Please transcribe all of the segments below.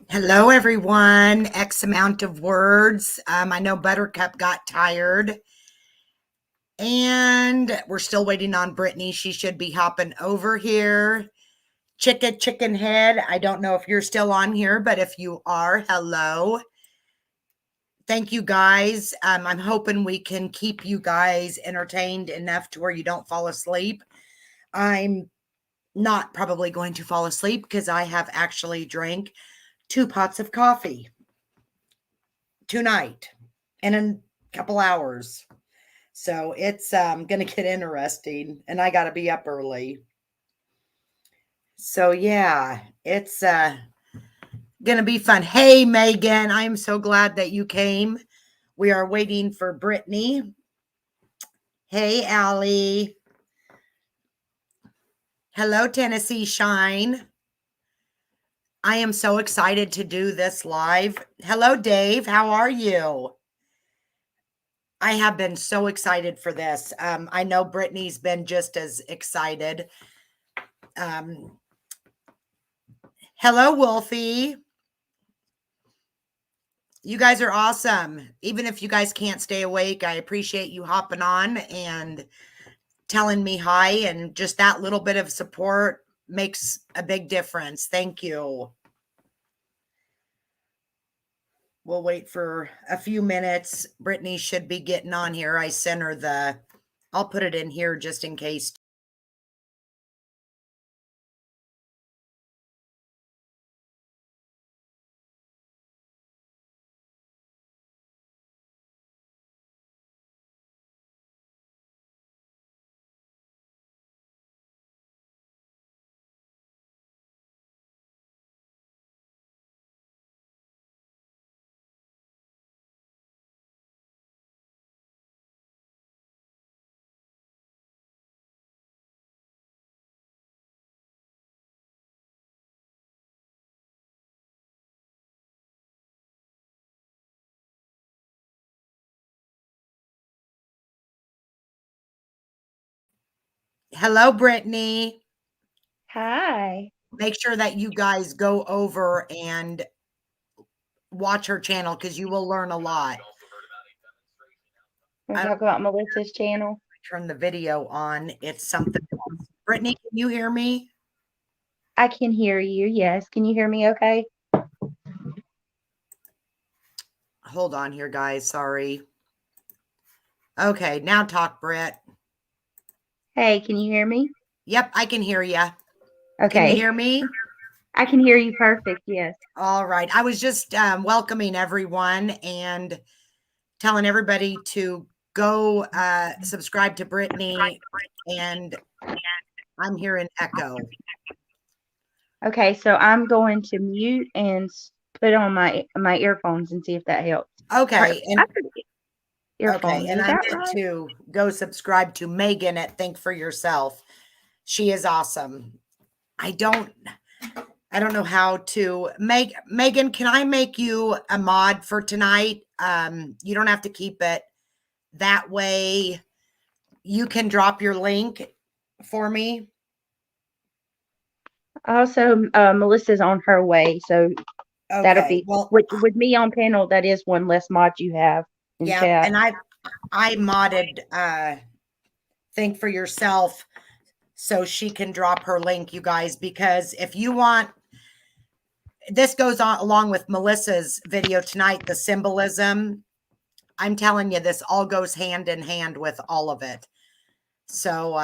Hello, everyone. X amount of words. I know Buttercup got tired. And we're still waiting on Brittany. She should be hopping over here. Chicken head. I don't know if you're still on here, but if you are, hello. Thank you, guys. I'm hoping we can keep you guys entertained enough to where you don't fall asleep. I'm not probably going to fall asleep because I have actually drank 2 pots of coffee tonight in a couple hours. So it's going to get interesting, and I got to be up early. So yeah, it's going to be fun. Hey, Megan, I am so glad that you came. We are waiting for Brittany. Hey, Allie. Hello, Tennessee Shine. I am so excited to do this live. Hello, Dave. How are you? I have been so excited for this. I know Brittany's been just as excited. Hello, Wolfie. You guys are awesome. Even if you guys can't stay awake, I appreciate you hopping on and telling me hi. And just that little bit of support makes a big difference. Thank you. We'll wait for a few minutes. Brittany should be getting on here. I sent her I'll put it in here just in case. Hello, Brittany. Hi. Make sure that you guys go over and watch her channel because you will learn a lot. We're talking about Melissa's channel. Turn the video on. It's something else. Brittany, can you hear me? I can hear you. Yes. Can you hear me okay? Hold on here, guys. Sorry. Okay, now talk, Britt. Hey, can you hear me? Yep, I can hear you. Okay. Can you hear me? I can hear you perfect. Yes. All right. I was just welcoming everyone and telling everybody to go subscribe to Brittany, and I'm hearing echo. Okay, so I'm going to mute and put on my earphones and see if that helps. Okay, and Earphones. and I meant to go subscribe to Megan at Think for Yourself. She is awesome. I don't know how to make Megan. Can I make you a mod for tonight? You don't have to keep it that way. You can drop your link for me. Also, Melissa's on her way, so that'll be with me on panel. That is one less mod you have in chat. And I modded Think for Yourself so she can drop her link, you guys, because if you want, this goes on along with Melissa's video tonight, the symbolism. I'm telling you, this all goes hand in hand with all of it. So,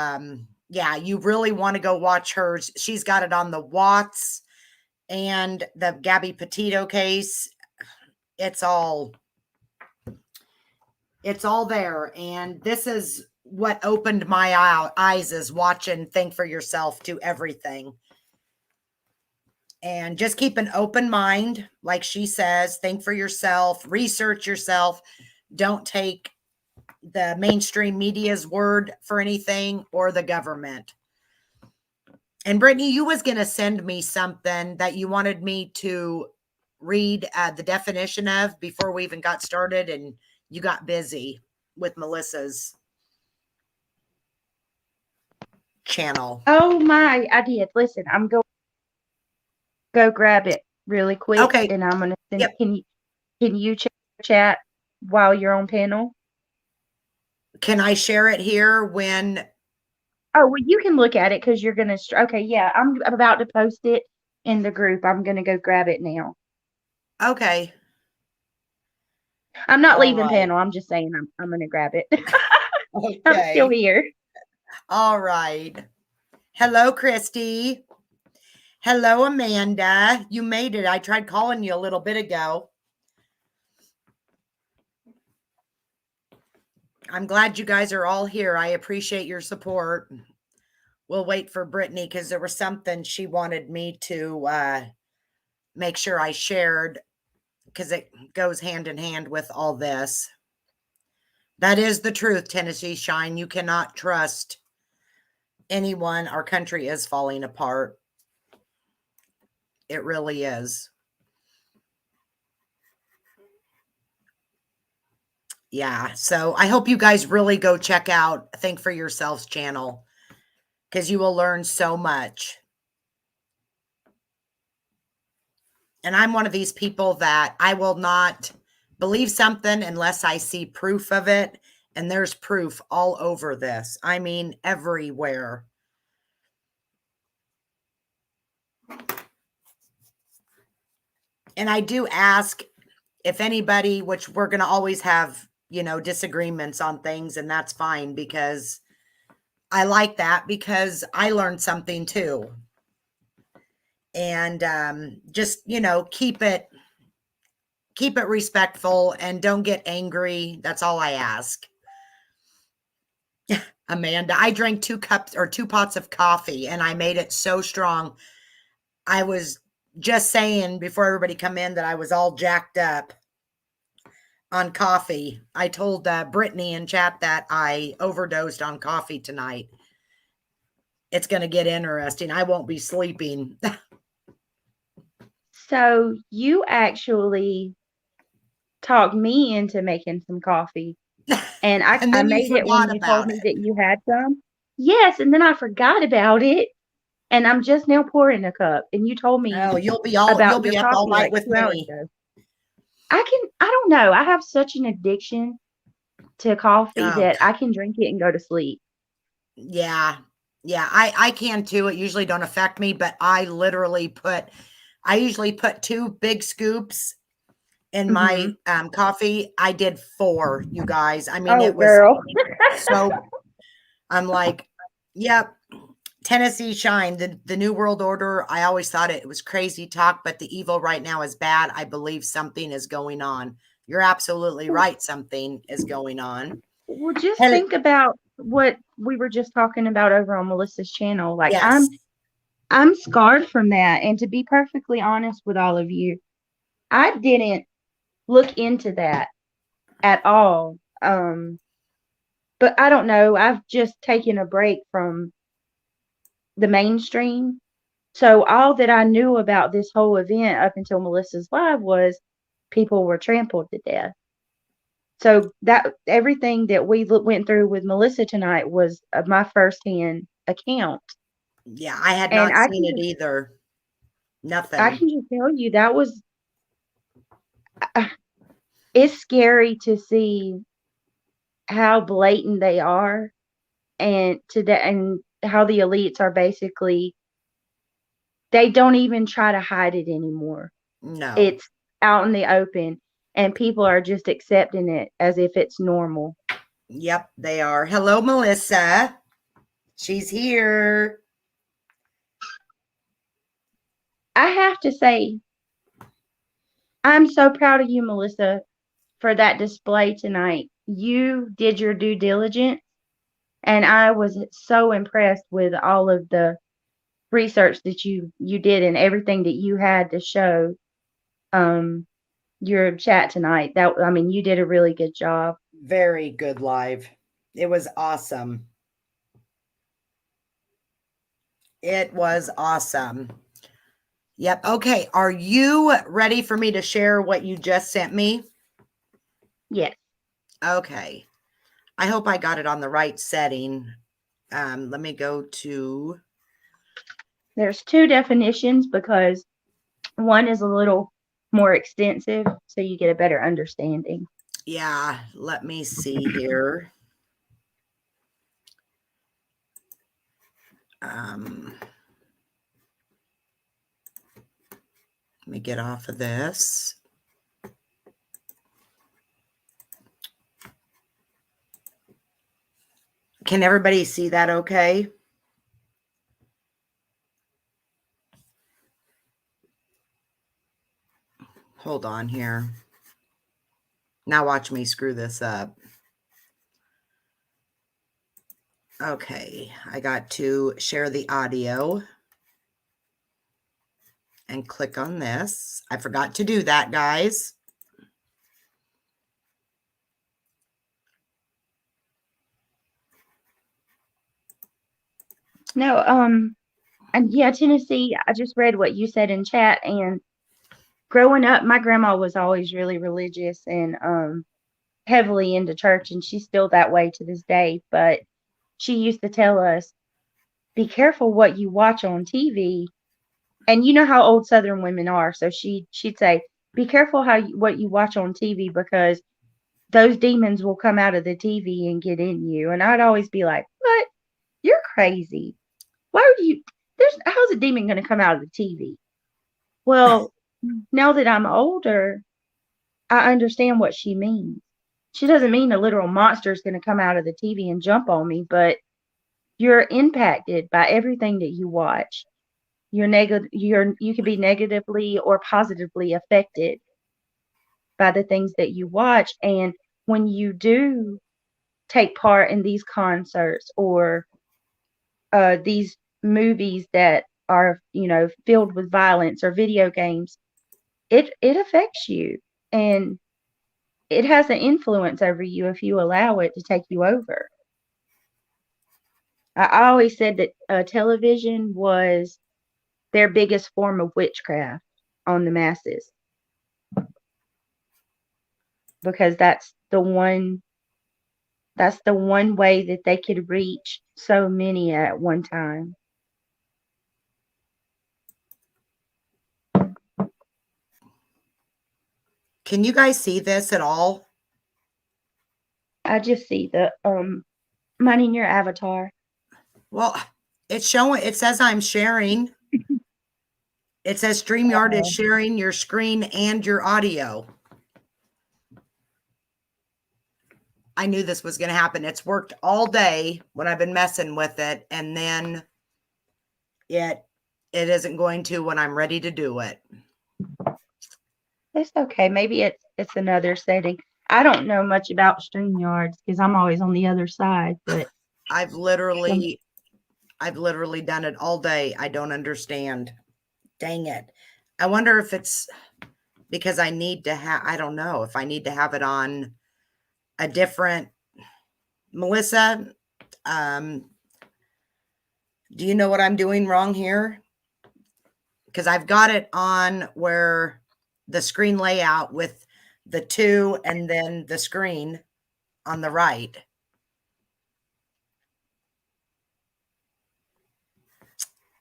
yeah, you really want to go watch hers. She's got it on the Watts and the Gabby Petito case. It's all there. And this is what opened my eyes, is watching Think for Yourself to everything. And just keep an open mind. Like she says, think for yourself, research yourself. Don't take the mainstream media's word for anything, or the government. And Brittany, you was going to send me something that you wanted me to read the definition of before we even got started, and you got busy with Melissa's. channel. Oh my, I did. Listen, I'm going to go grab it really quick. Okay. And I'm going to send can you chat while you're on panel? Can I share it here when? Oh, well, you can look at it because you're going to, okay, yeah, I'm about to post it in the group. I'm going to go grab it now. Okay. I'm not leaving panel. I'm just saying I'm going to grab it. Okay. I'm still here. All right. Hello, Christy. Hello, Amanda. You made it. I tried calling you a little bit ago. I'm glad you guys are all here. I appreciate your support. We'll wait for Brittany because there was something she wanted me to make sure I shared because it goes hand in hand with all this. That is the truth, Tennessee Shine. You cannot trust anyone. Our country is falling apart. It really is. Yeah, so I hope you guys really go check out Think for Yourselves channel because you will learn so much. And I'm one of these people that I will not believe something unless I see proof of it. And there's proof all over this. I mean, everywhere. And I do ask if anybody, which we're going to always have, disagreements on things, and that's fine because I like that because I learned something too. And just, keep it respectful and don't get angry. That's all I ask. Amanda, I drank 2 pots of coffee and I made it so strong. I was just saying before everybody come in that I was all jacked up on coffee. I told Brittany in chat that I overdosed on coffee tonight. It's going to get interesting. I won't be sleeping. So you actually talked me into making some coffee. And I made it when you told me that you had some. Yes, and then I forgot about it. And I'm just now pouring a cup. And you told me you'll be up all night with me. I don't know. I have such an addiction to coffee that I can drink it and go to sleep. Yeah. Yeah, I can too. It usually don't affect me, but I usually put 2 big scoops in my coffee. I did 4, you guys. I mean, it was girl. So I'm like, yep. Tennessee Shine, the New World Order. I always thought it was crazy talk, but the evil right now is bad. I believe something is going on. You're absolutely right. Something is going on. Well, just think about what we were just talking about over on Melissa's channel. Like, yes. I'm scarred from that. And to be perfectly honest with all of you, I didn't look into that at all. But I don't know. I've just taken a break from the mainstream. So all that I knew about this whole event up until Melissa's live was people were trampled to death. So that everything that we went through with Melissa tonight was my firsthand account. Yeah, I had not seen it either. Nothing. I can just tell you that was. It's scary to see how blatant they are, and how the elites are basically. They don't even try to hide it anymore. No, it's out in the open, and people are just accepting it as if it's normal. Yep, they are. Hello, Melissa. She's here. I have to say, I'm so proud of you, Melissa, for that display tonight. You did your due diligence, and I was so impressed with all of the research that you did and everything that you had to show your chat tonight. You did a really good job. Very good live. It was awesome. It was awesome. Yep. Okay. Are you ready for me to share what you just sent me? Yes. Okay. I hope I got it on the right setting. Let me go to, There's two definitions because one is a little more extensive, so you get a better understanding. yeah, let me see here. Let me get off of this. Can everybody see that okay? Hold on here. Now watch me screw this up. Okay, I got to share the audio and click on this. I forgot to do that, guys. No, and yeah, Tennessee, I just read what you said in chat, and growing up, my grandma was always really religious and heavily into church, and she's still that way to this day, but she used to tell us, be careful what you watch on TV. And you know how old Southern women are, so she'd say, be careful what you watch on TV because those demons will come out of the TV and get in you. And I'd always be like, what? You're crazy. Why would you? How's a demon going to come out of the TV? Well, now that I'm older, I understand what she means. She doesn't mean a literal monster is going to come out of the TV and jump on me, but you're impacted by everything that you watch. You can be negatively or positively affected by the things that you watch. And when you do take part in these concerts or these movies that are, filled with violence or video games, it affects you and it has an influence over you if you allow it to take you over. I always said that television was their biggest form of witchcraft on the masses because that's the one way that they could reach so many at one time. Can you guys see this at all? I just see the mine in your avatar. Well, it's showing, it says I'm sharing. It says StreamYard is sharing your screen and your audio. I knew this was going to happen. It's worked all day when I've been messing with it, and then it isn't going to when I'm ready to do it. It's okay. Maybe it's another setting. I don't know much about StreamYards because I'm always on the other side, but I've literally done it all day. I don't understand. Dang it. I wonder if it's because I need to have, I don't know if I need to have it on a different, Melissa, do you know what I'm doing wrong here? Because I've got it on where the screen layout with the two and then the screen on the right.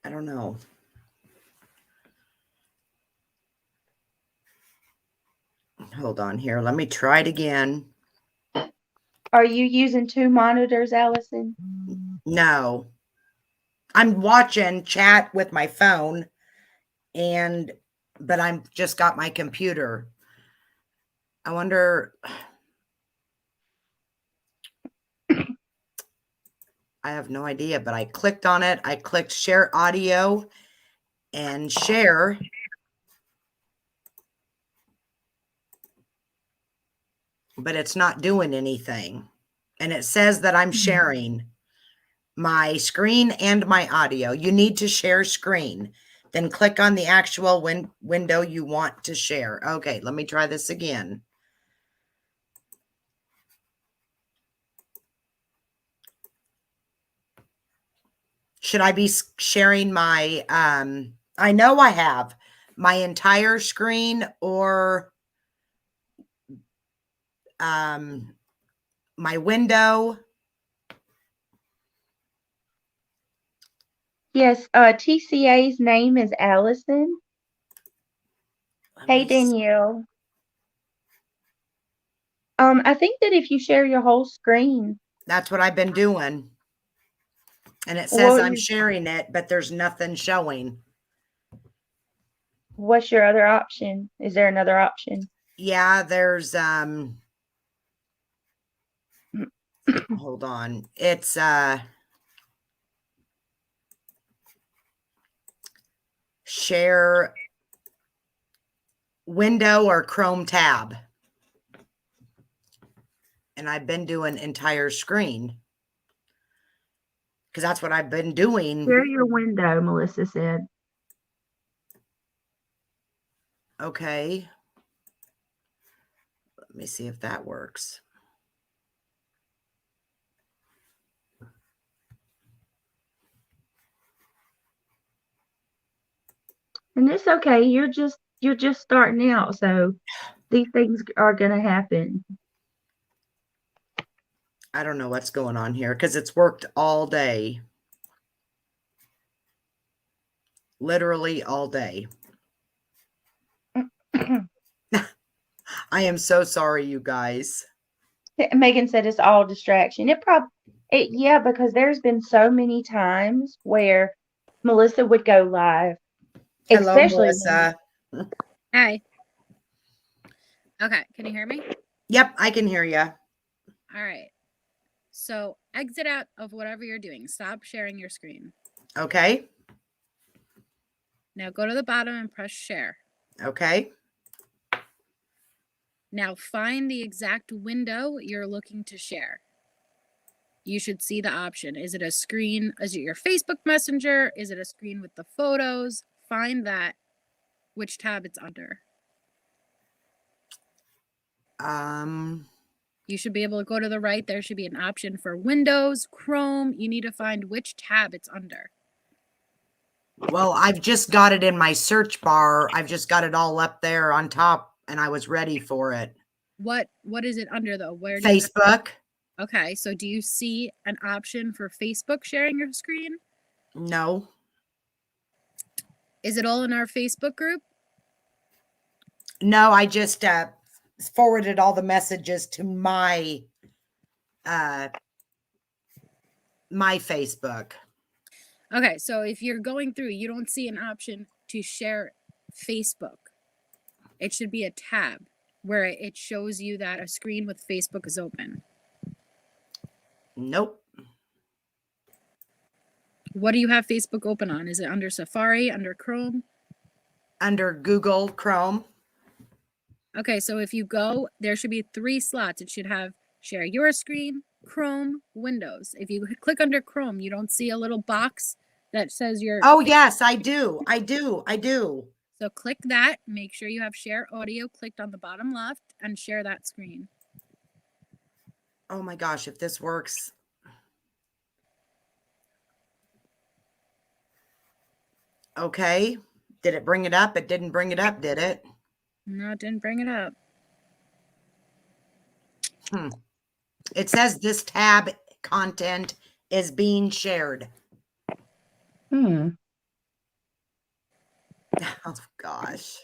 I don't know. Hold on here. Let me try it again. are you using two monitors, Allison? No. I'm watching chat with my phone but I'm just got my computer. I wonder. I have no idea, but I clicked on it. I clicked share audio and share. But it's not doing anything. And it says that I'm sharing my screen and my audio. You need to share screen. Then click on the actual window you want to share. Okay, let me try this again. Should I be sharing my, I know I have my entire screen or my window. Yes, TCA's name is Allison. Let Hey, me see. Danielle. I think that if you share your whole screen, That's what I've been doing. And it says what I'm is, sharing it, but there's nothing showing. what's your other option? Is there another option? Yeah, there's hold on. It's share window or Chrome tab. And I've been doing entire screen because that's what I've been doing. Share your window, Melissa said. Okay. Let me see if that works. And it's okay. You're just starting out, so these things are gonna happen. I don't know what's going on here because it's worked all day. Literally all day. I am so sorry, you guys. Megan said it's all distraction. Yeah, because there's been so many times where Melissa would go live, Hello, especially when Melissa. Hi. Okay, can you hear me? Yep, I can hear you. All right. So exit out of whatever you're doing. Stop sharing your screen. Okay. Now go to the bottom and press share. Okay. Now find the exact window you're looking to share. You should see the option. Is it a screen? Is it your Facebook Messenger? Is it a screen with the photos? Find that, which tab it's under. You should be able to go to the right. There should be an option for Windows, Chrome. You need to find which tab it's under. Well, I've just got it in my search bar. I've just got it all up there on top and I was ready for it. What is it under though? Where do you Facebook? Okay, so do you see an option for Facebook sharing your screen? No. Is it all in our Facebook group? No, I just forwarded all the messages to my my Facebook. Okay, so if you're going through, you don't see an option to share Facebook. It should be a tab where it shows you that a screen with Facebook is open. Nope. What do you have Facebook open on? Is it under Safari, under Chrome? Under Google Chrome. Okay, so if you go, there should be 3 slots. It should have share your screen, Chrome, Windows. If you click under Chrome, you don't see a little box that says your... Oh, yes, I do. I do. So click that. Make sure you have share audio clicked on the bottom left and share that screen. Oh my gosh, if this works. Okay. Did it bring it up? It didn't bring it up, did it? No, it didn't bring it up. It says this tab content is being shared. Oh gosh.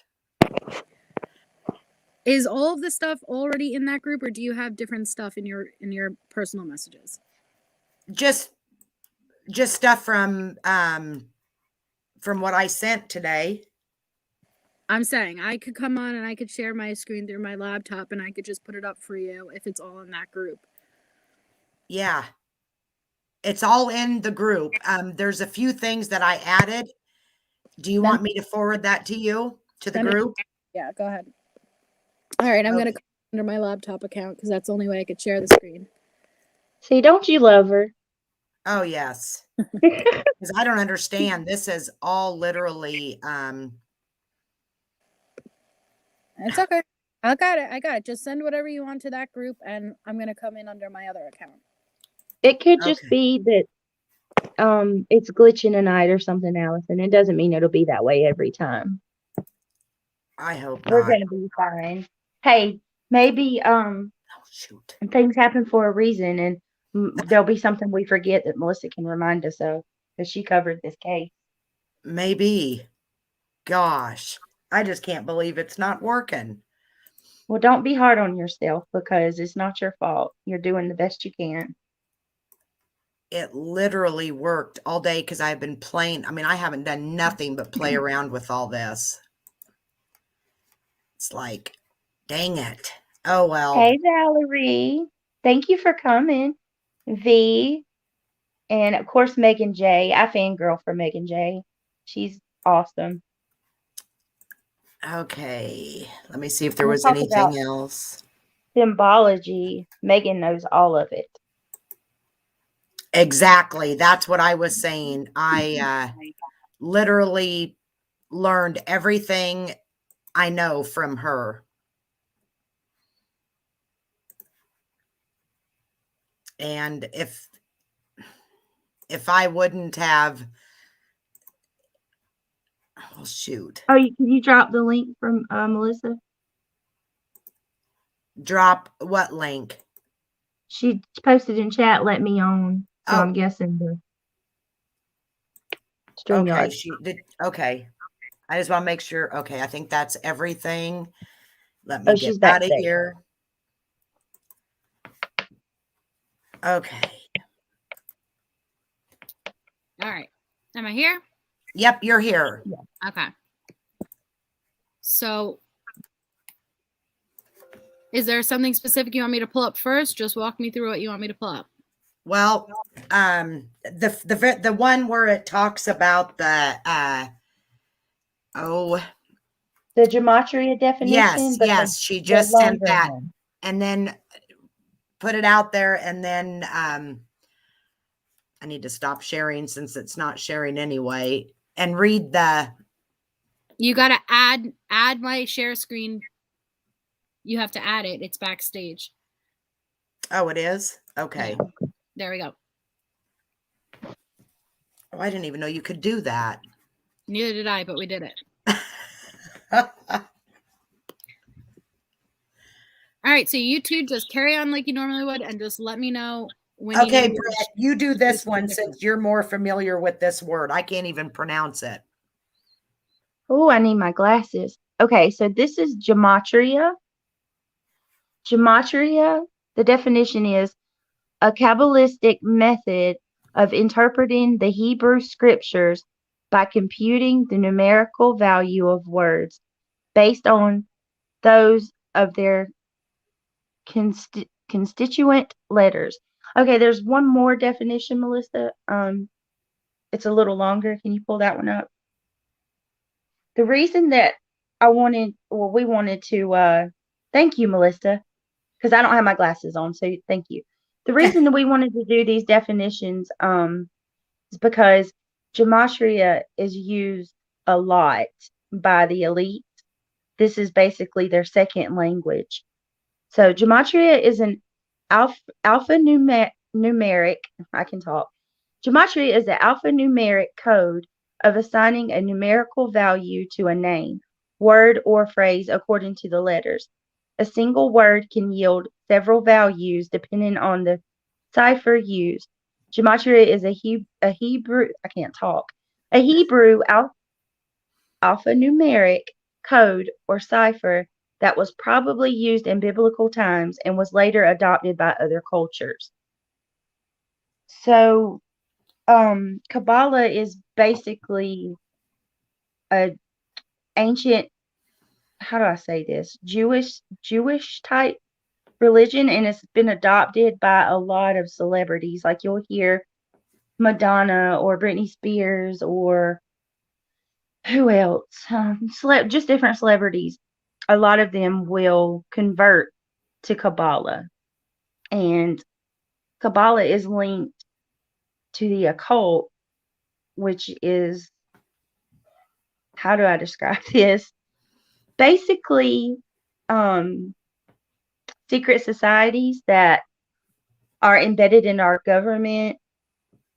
Is all of the stuff already in that group, or do you have different stuff in your personal messages? Just stuff from what I sent today. I'm saying I could come on and I could share my screen through my laptop and I could just put it up for you if it's all in that group. Yeah. It's all in the group. There's a few things that I added. Do you want me to forward that to you, to the group? Yeah, go ahead. All right, I'm going to come under my laptop account because that's the only way I could share the screen. See, don't you love her? Oh, yes. Because I don't understand. This is all literally It's okay. I got it. Just send whatever you want to that group and I'm going to come in under my other account. It could just be that it's glitching tonight or something, Allison. It doesn't mean it'll be that way every time. I hope not. We're gonna be fine. Hey, maybe things happen for a reason, and there'll be something we forget that Melissa can remind us of. because she covered this case. Maybe. Gosh, I just can't believe it's not working. Well, don't be hard on yourself because it's not your fault. You're doing the best you can. It literally worked all day because I've been playing. I mean, I haven't done nothing but play around with all this. It's like, dang it. Oh, well. Hey, Valerie. Thank you for coming. V. And of course, Megan J. I fangirl for Megan J. She's awesome. Okay. Let me see if there We'll was talk about anything else. symbology. Megan knows all of it. Exactly. That's what I was saying. I literally learned everything I know from her. And if I wouldn't have, oh shoot. Oh, can you drop the link from Melissa? Drop what link? She posted in chat, let me on. So Oh. I'm guessing the Okay, StreamYard. she did. Okay. I just want to make sure. Okay, I think that's everything. Let me Oh, get she's out of backstage. here. Okay. All right. Am I here? Yep, you're here. Okay. So is there something specific you want me to pull up first? Just walk me through what you want me to pull up. Well, the one where it talks about the The Gematria definition. yes, she just sent that one. and then put it out there, and then I need to stop sharing since it's not sharing anyway, and read the. You got to add my share screen. You have to add it. It's backstage. Oh, it is? Okay. Yeah. There we go. Oh, I didn't even know you could do that. Neither did I, but we did it. All right, so you two just carry on like you normally would and just let me know when okay, you Brett, you do this one since you're more familiar with this word. I can't even pronounce it. Oh, I need my glasses. Okay, so this is Gematria. Gematria, the definition is a Kabbalistic method of interpreting the Hebrew scriptures by computing the numerical value of words based on those of their constituent letters. Okay, there's one more definition, Melissa. It's a little longer. Can you pull that one up? The reason that we wanted to, thank you, Melissa, because I don't have my glasses on, so thank you. The reason that we wanted to do these definitions is because Gematria is used a lot by the elite. This is basically their second language. So Gematria is an alphanumeric, I can talk. Gematria is the alphanumeric code of assigning a numerical value to a name, word, or phrase according to the letters. A single word can yield several values depending on the cipher used. Gematria is a Hebrew, I can't talk, a Hebrew alphanumeric code or cipher that was probably used in biblical times and was later adopted by other cultures. So, Kabbalah is basically a ancient, how do I say this, Jewish type religion, and it's been adopted by a lot of celebrities. Like you'll hear Madonna or Britney Spears or who else? Just different celebrities. A lot of them will convert to Kabbalah, and Kabbalah is linked to the occult, which is, how do I describe this? Basically, secret societies that are embedded in our government,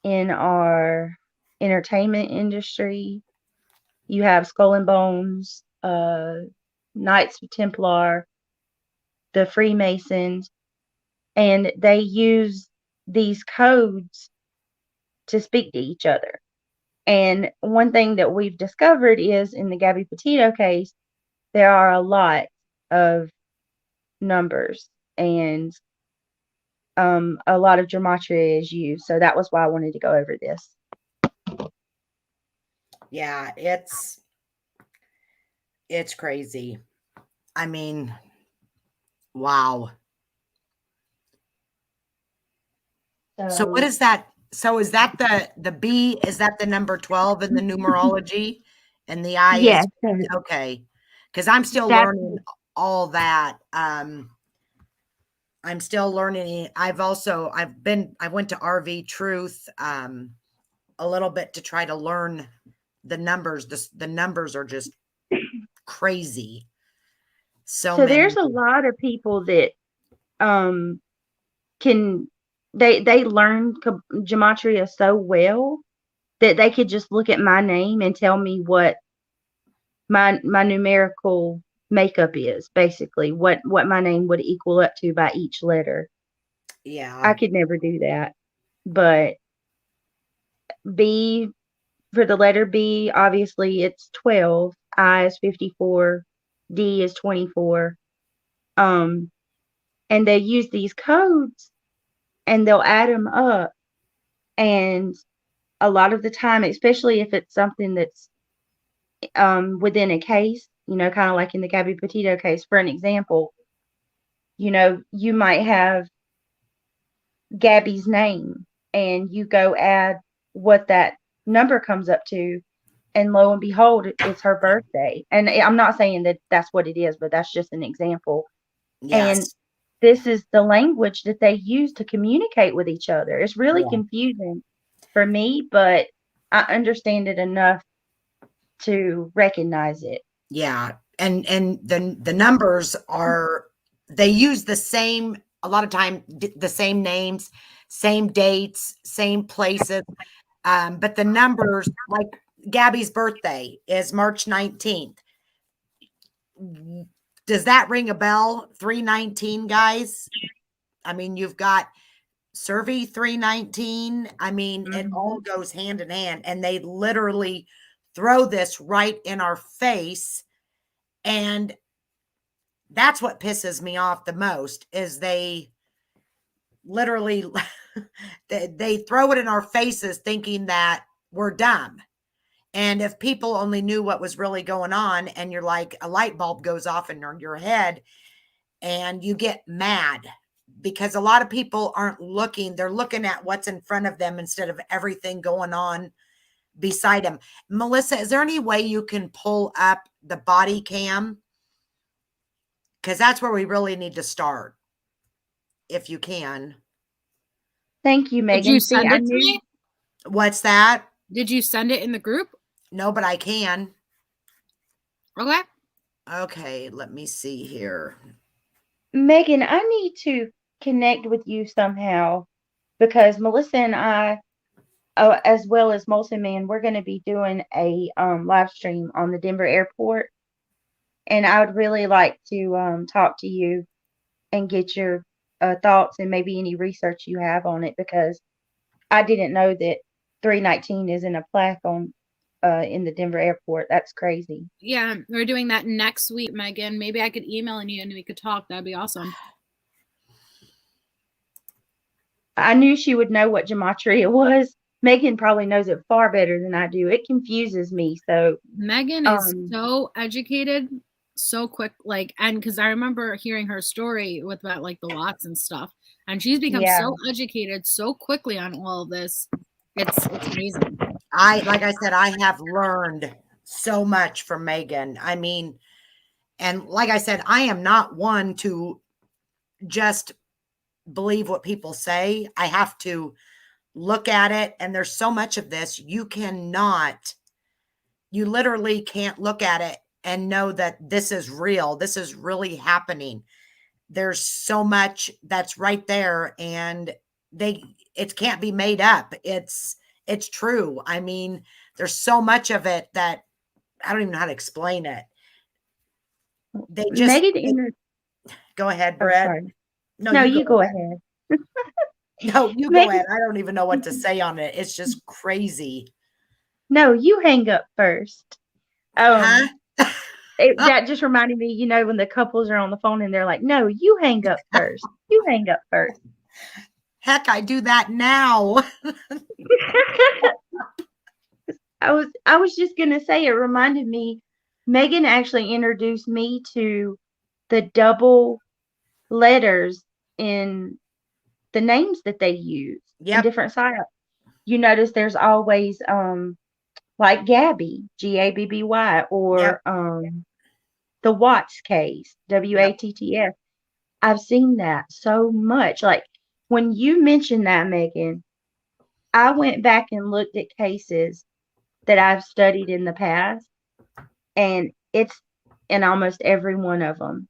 in our entertainment industry. You have Skull and Bones, Knights Templar, the Freemasons, and they use these codes to speak to each other. And one thing that we've discovered is in the Gabby Petito case, there are a lot of numbers and a lot of gematria is used. So that was why I wanted to go over this. Yeah, it's crazy. I mean, wow. So what is that? So is that the B? Is that the number 12 in the numerology? And the I Yes, is okay. Because I'm still that's learning all that. I'm still learning. I went to RV Truth a little bit to try to learn the numbers. The numbers are just crazy. So many. there's a lot of people that can they learn gematria so well that they could just look at my name and tell me what my numerical makeup is, basically what my name would equal up to by each letter. Yeah. I could never do that. But B, for the letter B, obviously it's 12, I is 54, D is 24. And they use these codes and they'll add them up. And a lot of the time, especially if it's something that's within a case, kind of like in the Gabby Petito case, for an example, you might have Gabby's name and you go add what that number comes up to, and lo and behold, it's her birthday. And I'm not saying that that's what it is, but that's just an example. And Yes. this is the language that they use to communicate with each other. It's really Yeah. confusing for me, but I understand it enough to recognize it. Yeah. And the numbers are, they use the same, a lot of time, the same names, same dates, same places. But the numbers, like Gabby's birthday is March 19th. Does that ring a bell? 319, guys? I mean, you've got Survey 319. I mean, it all goes hand in hand. And they literally throw this right in our face. And that's what pisses me off the most is they literally they throw it in our faces thinking that we're dumb. And if people only knew what was really going on, and you're like, a light bulb goes off in your head and you get mad because a lot of people aren't looking. They're looking at what's in front of them instead of everything going on beside them. Melissa, is there any way you can pull up the body cam? Because that's where we really need to start. If you can. Thank you, Megan. Did you send it to me? What's that? Did you send it in the group? No, but I can. Okay. Okay, let me see here. Megan, I need to connect with you somehow because Melissa and I, as well as Molson Man, we're going to be doing a live stream on the Denver airport. And I would really like to talk to you and get your thoughts and maybe any research you have on it, because I didn't know that 319 is in a plaque on in the Denver airport. That's crazy. Yeah, we're doing that next week, Megan. Maybe I could email you and we could talk. That'd be awesome. I knew she would know what gematria was. Megan probably knows it far better than I do. It confuses me. So Megan is so educated, so quick, and because I remember hearing her story with about the lots and stuff, and she's become so educated so quickly on all of this. It's amazing. Like I said, I have learned so much from Megan. I mean, and like I said, I am not one to just believe what people say. I have to look at it. And there's so much of this. You literally can't look at it and know that this is real. This is really happening. There's so much that's right there, and it can't be made up. It's true. I mean, there's so much of it that I don't even know how to explain it. They just go ahead, Brett. No, you go ahead. No, you go ahead. I don't even know what to say on it. It's just crazy. No, you hang up first. Huh? That just reminded me, when the couples are on the phone and they're like, no, you hang up first. You hang up first. Heck, I do that now. I was just gonna say, it reminded me, Megan actually introduced me to the double letters in the names that they use in Yep. different sites. You notice there's always like Gabby, Gabby, Yep. or the Watts case, Yep. Watts. I've seen that so much. Like when you mentioned that, Megan, I went back and looked at cases that I've studied in the past, and it's in almost every one of them.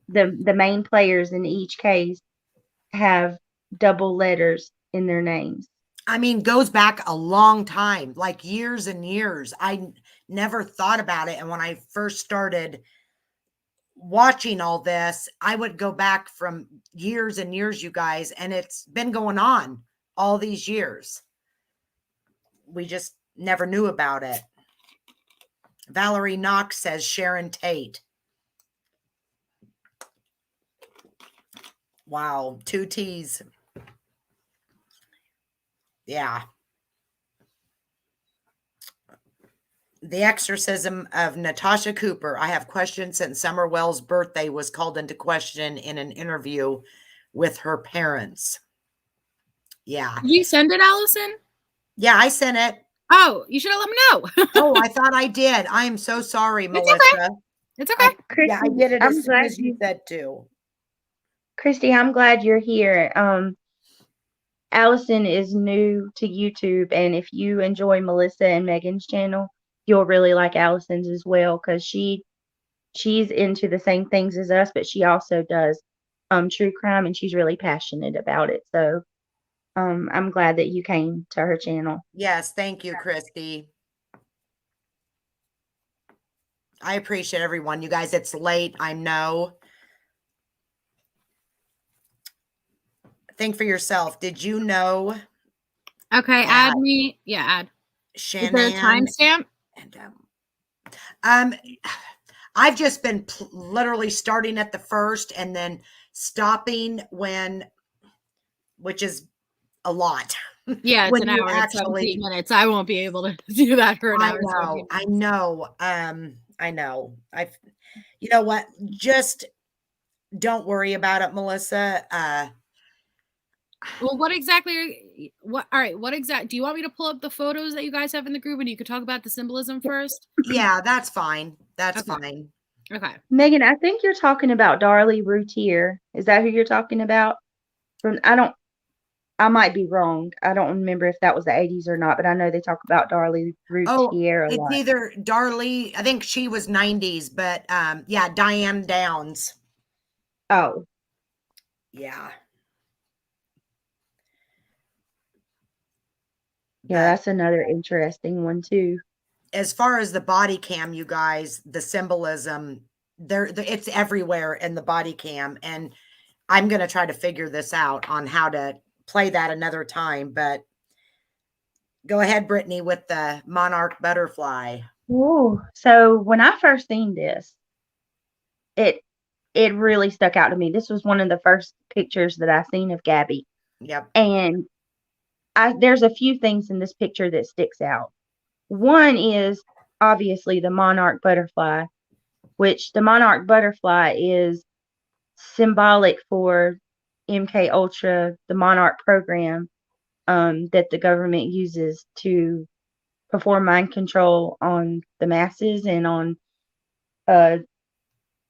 The main players in each case have double letters in their names. I mean, goes back a long time, like years and years. I never thought about it. And when I first started watching all this, I would go back from years and years, you guys, and it's been going on all these years. We just never knew about it. Valerie Knox says Sharon Tate. Wow, 2 T's. Yeah. The Exorcism of Natasha Cooper. I have questions since Summer Wells' birthday was called into question in an interview with her parents. Yeah. Did you send it, Allison? Yeah, I sent it. Oh, you should have let me know. Oh, I thought I did. I am so sorry, It's Melissa. okay. It's okay. Yeah, I did it I'm as soon glad as you said to. Christy, I'm glad you're here. Allison is new to YouTube, and if you enjoy Melissa and Megan's channel, you'll really like Allison's as well, because she's into the same things as us, but she also does true crime, and she's really passionate about it. So I'm glad that you came to her channel. Yes, thank you, Christy. I appreciate everyone. You guys, it's late. I know. Think for yourself. Did you know Okay, that add me. Yeah, add. Is there a Shanann timestamp? and um I've just been literally starting at the first and then stopping which is a lot. Yeah, it's When an you hour and actually 17 minutes. I won't be able to do that for an I hour and 17 know, I minutes. know. I know. You know what? Just don't worry about it, Melissa. Well, what exactly all right, do you want me to pull up the photos that you guys have in the group and you could talk about the symbolism first? Yeah, that's fine. That's Okay. fine. Okay. Megan, I think you're talking about Darlie Routier. Is that who you're talking about? I might be wrong. I don't remember if that was the 80s or not, but I know they talk about Darlie Oh, Routier a it's lot. either Darlie, I think she was 90s, but yeah, Diane Downs. Oh, Yeah. yeah, But that's another interesting one too. as far as the body cam, you guys, the symbolism, it's everywhere in the body cam. And I'm going to try to figure this out on how to play that another time. But go ahead, Brittany, with the Monarch Butterfly. Ooh. So when I first seen this, it really stuck out to me. This was one of the first pictures that I seen of Gabby. Yep. And there's a few things in this picture that sticks out. One is obviously the Monarch Butterfly, which the Monarch Butterfly is symbolic for MK Ultra, the Monarch program that the government uses to perform mind control on the masses and on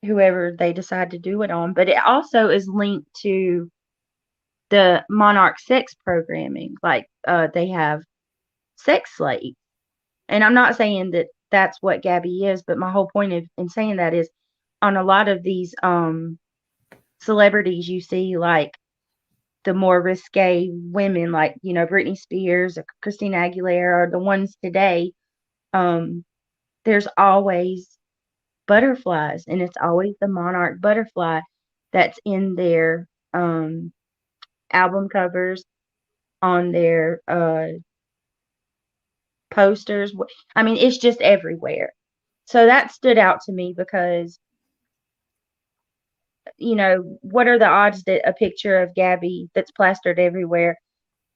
whoever they decide to do it on. But it also is linked to the Monarch sex programming. Like they have sex slaves. And I'm not saying that that's what Gabby is, but my whole point in saying that is on a lot of these celebrities you see, like the more risque women, like, Britney Spears or Christina Aguilera, or the ones today, there's always butterflies, and it's always the Monarch Butterfly that's in their album covers, on their posters. I mean, it's just everywhere. So that stood out to me because, you know, what are the odds that a picture of Gabby that's plastered everywhere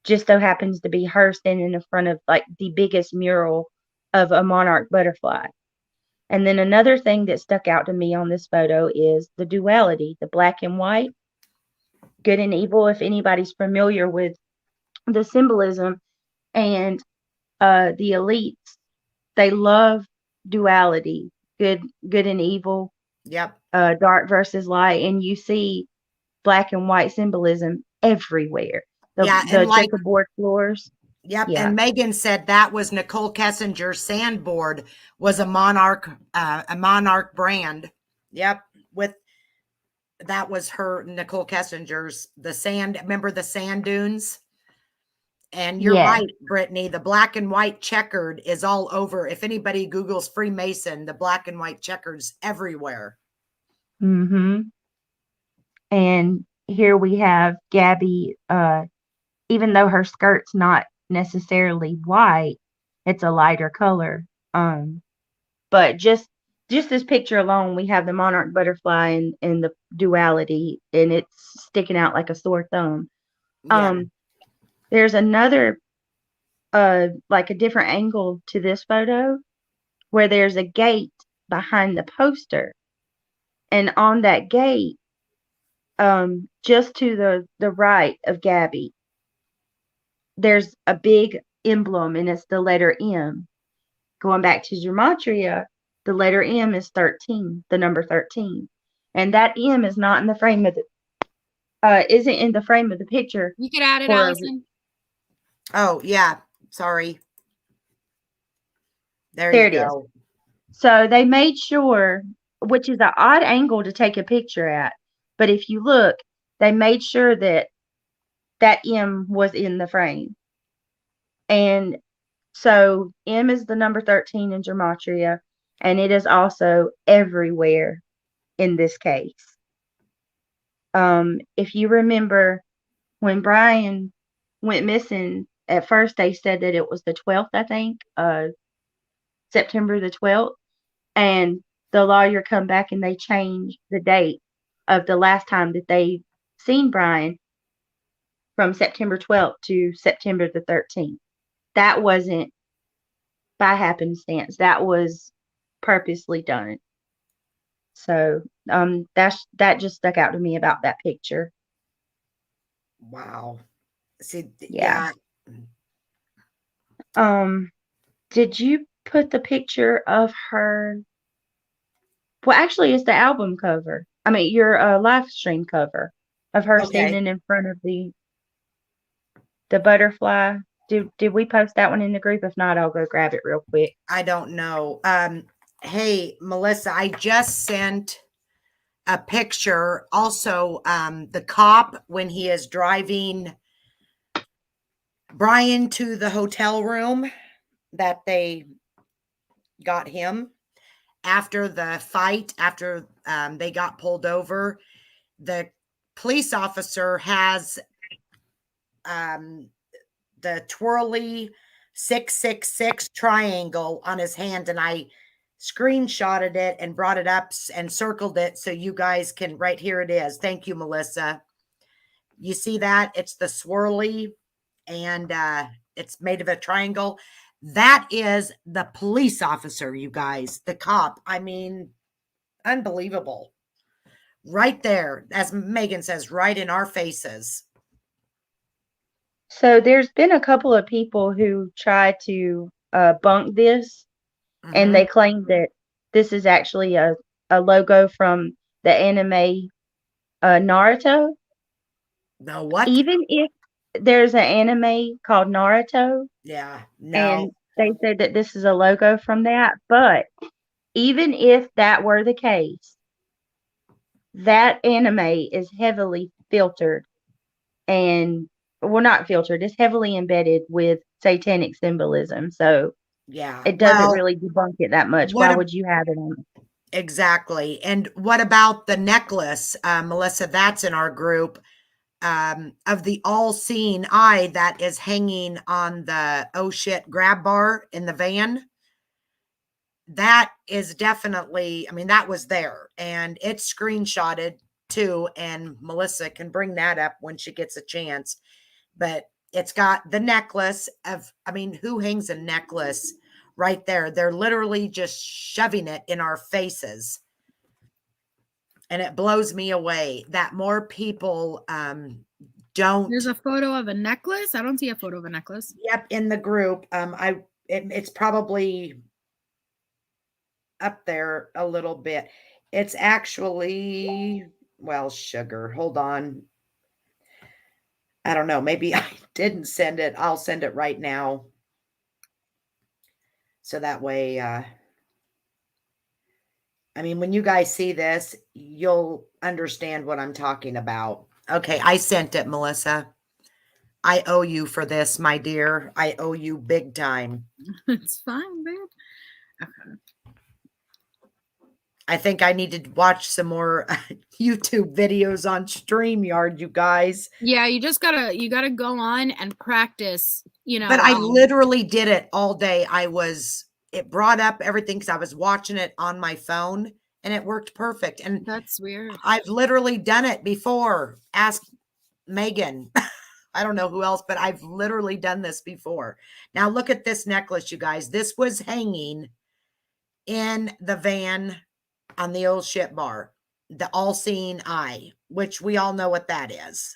just so happens to be her standing in front of like the biggest mural of a monarch butterfly? And then another thing that stuck out to me on this photo is the duality, the black and white, good and evil. If anybody's familiar with the symbolism and the elites, they love duality, good and evil, Yep. dark versus light, and you see black and white symbolism everywhere. Yeah, The and like, checkerboard floors. yep. Yeah. And Megan said that was Nicole Kessinger's sandboard was a Monarch brand. Yep. That was her, Nicole Kessinger's, the sand. Remember the sand dunes? And you're Yeah. right, Brittany. The black and white checkered is all over. If anybody Googles Freemason, the black and white checkers everywhere. Mm-hmm. And here we have Gabby, even though her skirt's not necessarily white, it's a lighter color. But just this picture alone, we have the monarch butterfly and the duality, and it's sticking out like a sore thumb. Yeah. There's another like a different angle to this photo where there's a gate behind the poster, and on that gate, just to the right of Gabby, there's a big emblem, and it's the letter M. Going back to Gematria, the letter M is 13, the number 13. And that M is not in the frame of the isn't in the frame of the picture. You could add it, for Allison. Oh, yeah. Sorry. There There you it is. go. So they made sure, which is an odd angle to take a picture at, but if you look, they made sure that that M was in the frame. And so M is the number 13 in Gematria, and it is also everywhere in this case. If you remember when Brian went missing, at first they said that it was the 12th, I think, September the 12th, and the lawyer come back and they changed the date of the last time that they seen Brian from September 12th to September the 13th. That wasn't by happenstance. That was purposely done. So that just stuck out to me about that picture. Wow. See, Yeah. yeah. Did you put the picture of her? Well, actually, it's the album cover. I mean, your live stream cover of her Okay. standing in front of the butterfly. Did we post that one in the group? If not, I'll go grab it real quick. I don't know. Hey, Melissa, I just sent a picture. Also, the cop, when he is driving Brian to the hotel room that they got him after the fight, after they got pulled over, the police officer has the twirly 666 triangle on his hand, and I screenshotted it and brought it up and circled it so you guys can, right here it is. Thank you, Melissa. You see that? It's the swirly, and it's made of a triangle. That is the police officer, you guys, the cop. I mean, unbelievable. Right there, as Megan says, right in our faces. So there's been a couple of people who tried to bunk this, and they claim that this is actually a logo from the anime Naruto. No, what? Even if there's an anime called Naruto, Yeah, no. and they said that this is a logo from that, but even if that were the case, that anime is heavily filtered and, well, not filtered, it's heavily embedded with satanic symbolism. So yeah, it doesn't really debunk it that much. Why would you have it on? Exactly. And what about the necklace, Melissa? That's in our group. of the all-seeing eye that is hanging on the oh shit grab bar in the van. That is definitely, I mean, that was there and it's screenshotted too. And Melissa can bring that up when she gets a chance. But it's got the necklace of, I mean, who hangs a necklace right there? They're literally just shoving it in our faces. And it blows me away that more people don't. There's a photo of a necklace. I don't see a photo of a necklace. Yep, in the group. It's probably up there a little bit. It's actually, well, sugar. Hold on. I don't know. Maybe I didn't send it. I'll send it right now. So that way, I mean, when you guys see this, you'll understand what I'm talking about. Okay, I sent it, Melissa. I owe you for this, my dear. I owe you big time. It's fine, babe. Okay. I think I need to watch some more YouTube videos on StreamYard, you guys. Yeah, you gotta go on and practice, you know. But I literally did it all day. It brought up everything because I was watching it on my phone and it worked perfect. And That's weird. I've literally done it before. Ask Megan. I don't know who else, but I've literally done this before. Now look at this necklace, you guys. This was hanging in the van on the old ship bar, the all-seeing eye, which we all know what that is.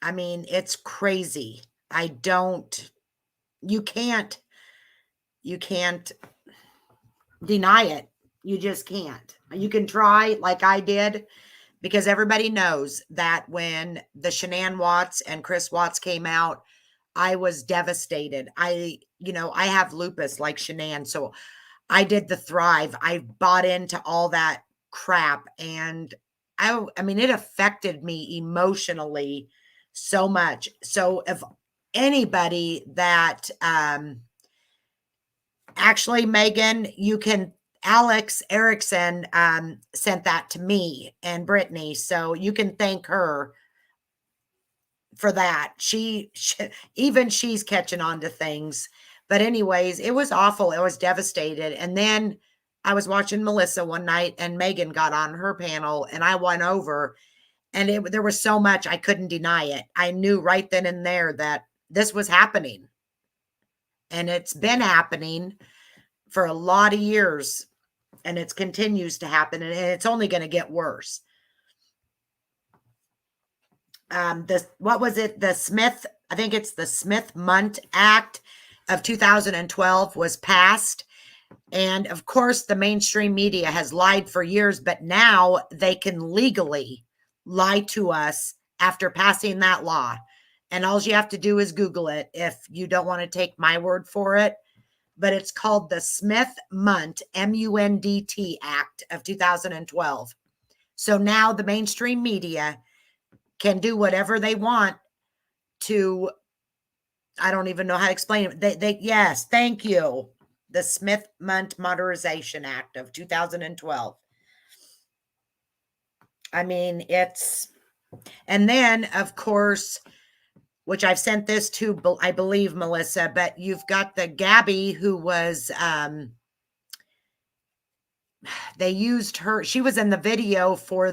I mean, it's crazy. You can't deny it. You just can't. You can try like I did, because everybody knows that when the Shanann Watts and Chris Watts came out, I was devastated. I have lupus like Shanann, so I did the Thrive. I bought into all that crap, and I mean, it affected me emotionally so much. So if anybody that actually, Megan, Alex Erickson sent that to me and Brittany, so you can thank her for that. Even she's catching on to things. But anyways, it was awful. I was devastated. And then I was watching Melissa one night and Megan got on her panel and I went over, and there was so much I couldn't deny it. I knew right then and there that this was happening. And it's been happening for a lot of years, and it continues to happen, and it's only going to get worse. What was it? I think it's the Smith Mont Act of 2012 was passed. And of course, the mainstream media has lied for years, but now they can legally lie to us after passing that law. And all you have to do is Google it if you don't want to take my word for it. But it's called the Smith Mont, M-U-N-D-T Act of 2012. So now the mainstream media can do whatever they want to, I don't even know how to explain it. Yes, thank you. The Smith Mont Modernization Act of 2012. I mean, and then of course, which I've sent this to, I believe, Melissa, but you've got the Gabby who was, they used her. She was in the video for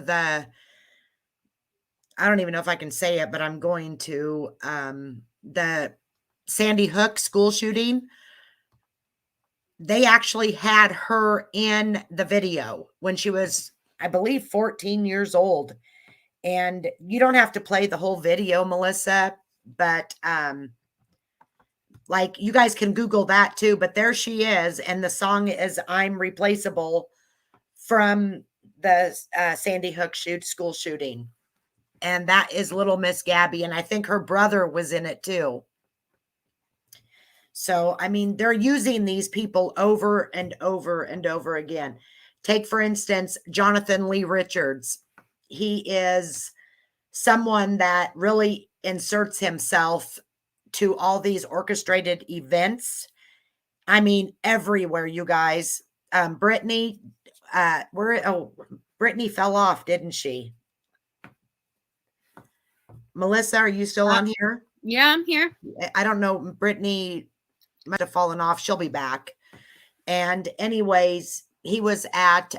I don't even know if I can say it, but I'm going to, the Sandy Hook school shooting. They actually had her in the video when she was, I believe, 14 years old. And you don't have to play the whole video, Melissa, but like you guys can Google that too. But there she is. And the song is I'm Replaceable from the Sandy Hook school shooting. And that is little Miss Gabby. And I think her brother was in it too. So, I mean, they're using these people over and over and over again. Take, for instance, Jonathan Lee Richards. He is someone that really inserts himself to all these orchestrated events. I mean, everywhere, you guys. Brittany, Brittany fell off, didn't she? Melissa, are you still on here? Yeah, I'm here. I don't know. Brittany might have fallen off. She'll be back. And anyways, he was at,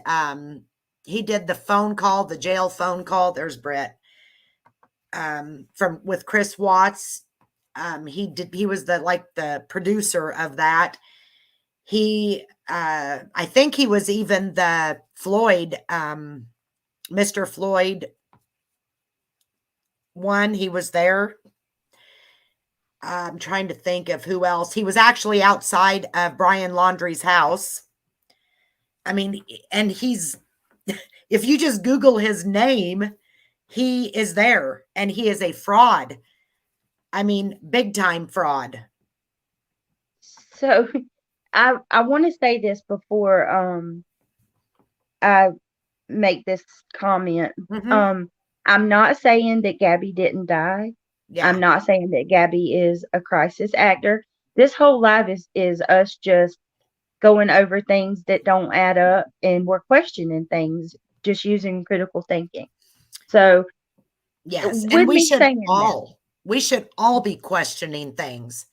he did the phone call, the jail phone call. There's Britt, with Chris Watts. He was the producer of that. I think he was even the Floyd, Mr. Floyd one. He was there. I'm trying to think of who else. He was actually outside of Brian Laundrie's house. I mean, and if you just Google his name, he is there, and he is a fraud. I mean, big time fraud. So I want to say this before I make this comment. Mhm. I'm not saying that Gabby didn't die. Yeah. I'm not saying that Gabby is a crisis actor. This whole live is us just going over things that don't add up, and we're questioning things, just using critical thinking. So Yes, with and me saying that, we should all be questioning things.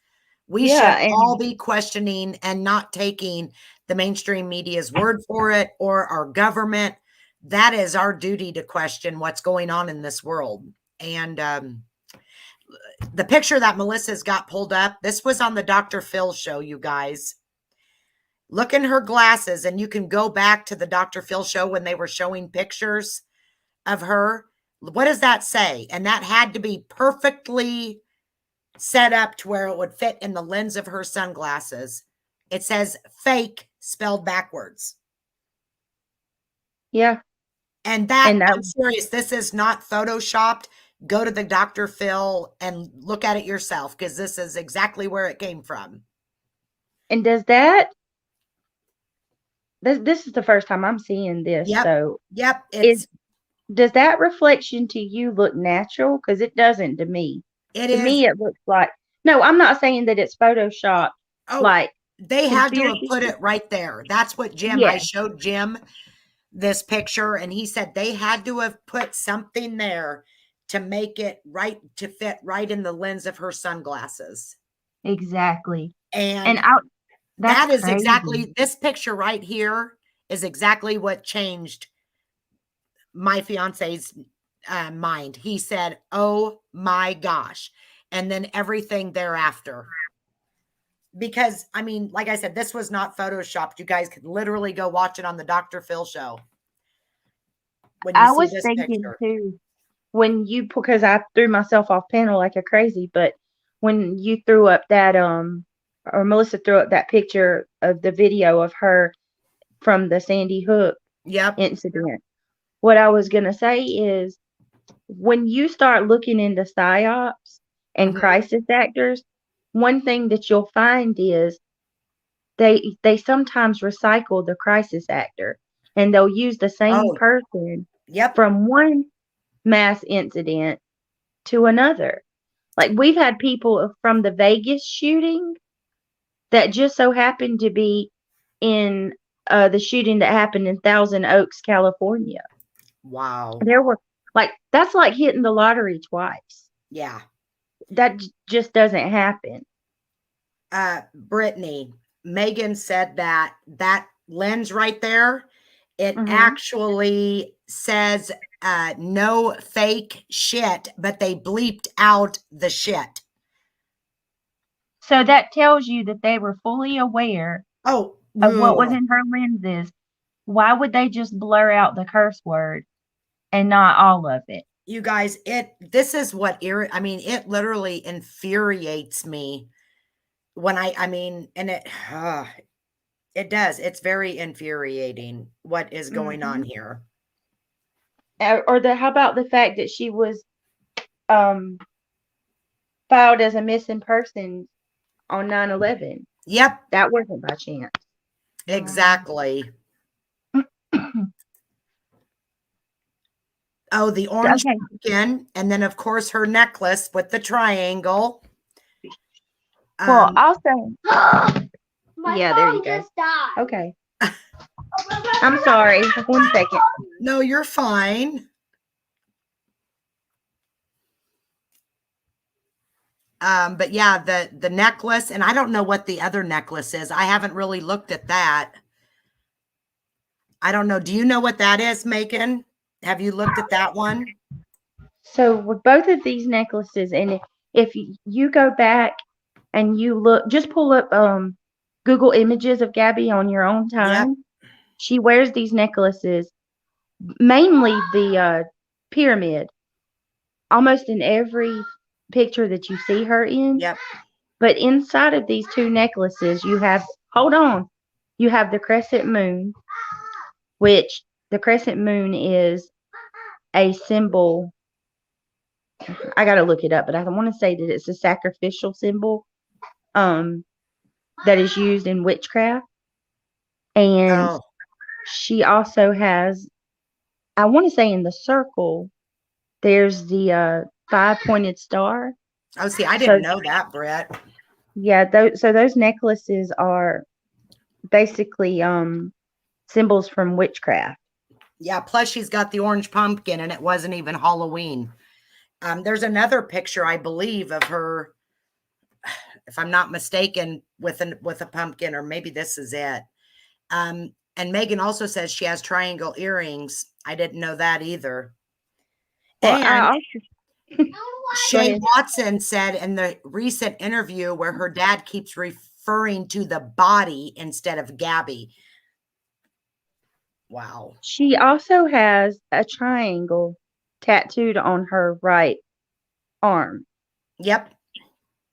We yeah, should all and be questioning and not taking the mainstream media's word for it, or our government. That is our duty, to question what's going on in this world. And the picture that Melissa's got pulled up, this was on the Dr. Phil show, you guys. Look in her glasses, and you can go back to the Dr. Phil show when they were showing pictures of her. What does that say? And that had to be perfectly set up to where it would fit in the lens of her sunglasses. It says fake spelled backwards. yeah, And that, and that, I'm serious, this is not photoshopped. Go to the Dr. Phil and look at it yourself, because this is exactly where it came from. and does that this is the first time I'm seeing this. Yep. So Yep. does that reflection to you look natural? Because it doesn't to me. It To is. me, it looks like, no, I'm not saying that it's photoshopped. Oh, Like they had to have conspiracy. put it right there. That's what I showed Jim this picture, and he said they had to have put something there to make it right, to fit right in the lens of her sunglasses. Exactly. And that's that is crazy. exactly, this picture right here is exactly what changed my fiance's mind. He said, "Oh my gosh." And then everything thereafter. Because, I mean, like I said, this was not photoshopped. You guys could literally go watch it on the Dr. Phil show. When you I see was this thinking picture. too, because I threw myself off panel like a crazy, but when you threw up that or Melissa threw up that picture of the video of her from the Sandy Hook Yep. incident, what I was gonna say is, when you start looking into psyops and Mhm. crisis actors, one thing that you'll find is they sometimes recycle the crisis actor, and they'll use the same Oh, person yep. from one mass incident to another. Like, we've had people from the Vegas shooting that just so happened to be in the shooting that happened in Thousand Oaks, California. Wow. There were, like, that's like hitting the lottery twice. Yeah. That just doesn't happen. Brittany, Megan said that lens right there, it Mhm. actually says no fake shit, but they bleeped out the shit. So that tells you that they were fully aware Oh, of what was in her lenses. Why would they just blur out the curse word and not all of it? you guys, this is what I mean, it literally infuriates me when I mean, and it does. It's very infuriating what is going on here. Or how about the fact that she was filed as a missing person on 9/11? Yep, That wasn't by chance. exactly. Oh, the orange Okay. skin, and then of course her necklace with the triangle. Well, also, yeah, there you go. Okay. I'm sorry. 1 second. No, you're fine. But yeah, the necklace, and I don't know what the other necklace is. I haven't really looked at that. I don't know. Do you know what that is, Megan? Have you looked at that one? So with both of these necklaces, and if you go back and you look, just pull up Google images of Gabby on your own Yep. time. She wears these necklaces, mainly the pyramid, almost in every picture that you see her in. Yep. But inside of these two necklaces, you have, hold on, you have the crescent moon, which the crescent moon is a symbol. I got to look it up, but I want to say that it's a sacrificial symbol that is used in witchcraft. And Oh, she also has, I want to say in the circle, there's the five-pointed star. oh, see, I So didn't know that, Brett. yeah, those necklaces are basically symbols from witchcraft. Yeah. Plus, she's got the orange pumpkin, and it wasn't even Halloween. There's another picture, I believe, of her, if I'm not mistaken, with a pumpkin, or maybe this is it. And Megan also says she has triangle earrings. I didn't know that either. Well, And go Shay ahead. Watson said in the recent interview where her dad keeps referring to the body instead of Gabby. Wow. She also has a triangle tattooed on her right arm. Yep.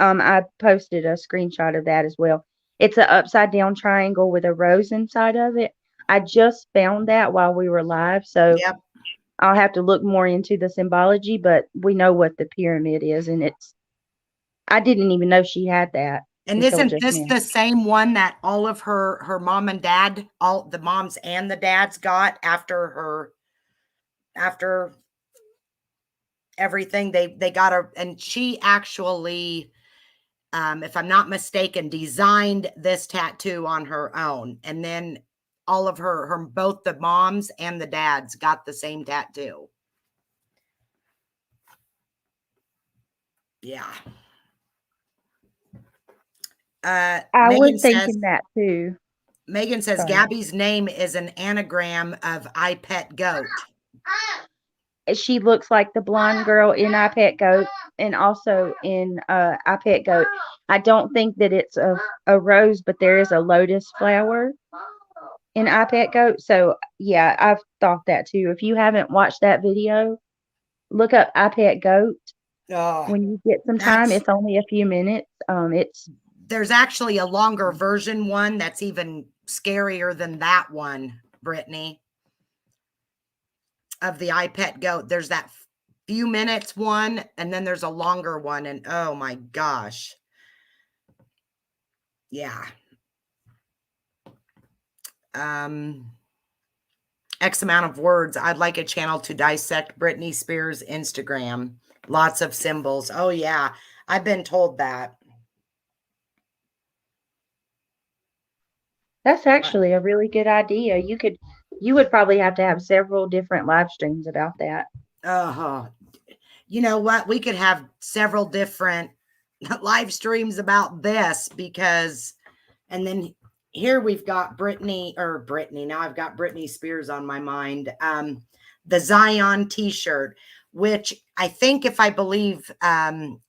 I posted a screenshot of that as well. It's an upside down triangle with a rose inside of it. I just found that while we were live, so Yep. I'll have to look more into the symbology, but we know what the pyramid is, and I didn't even know she had that And until isn't just this now. the same one that all of her mom and dad, all the moms and the dads got after everything? They got her, and she actually, if I'm not mistaken, designed this tattoo on her own. And then all of her both the moms and the dads got the same tattoo. Yeah. I Megan was says, thinking that too. Sorry. Gabby's name is an anagram of I Pet Goat. She looks like the blonde girl in I Pet Goat and also in I Pet Goat. I don't think that it's a rose, but there is a lotus flower in I Pet Goat. So yeah, I've thought that too. If you haven't watched that video, look up I Pet Goat Oh, when you get some time. that's It's only a few minutes. there's actually a longer version one that's even scarier than that one, Brittany, of the I Pet Goat. There's that few minutes one, and then there's a longer one, and oh my gosh. Yeah. X amount of words. I'd like a channel to dissect Britney Spears' Instagram. Lots of symbols. Oh yeah, I've been told that. That's actually a really good idea. You would probably have to have several different live streams about that. You know what? We could have several different live streams about this because, and then here we've got Brittany. Now I've got Britney Spears on my mind. The Zion t-shirt, which I think, if I believe,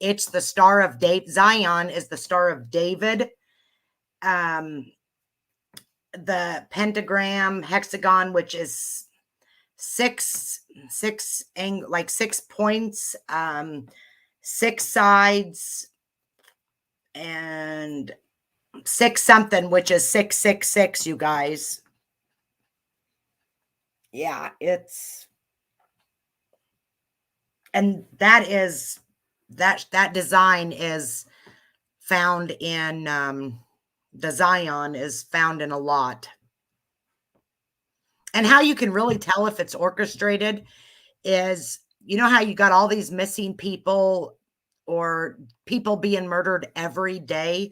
it's the Star of David. Zion is the Star of David. The pentagram hexagon, which is six like 6 points, 6 sides, and 6 something, which is 666, you guys. Yeah, and that design is found in the Zion is found in a lot. And how you can really tell if it's orchestrated is, you know how you got all these missing people or people being murdered every day?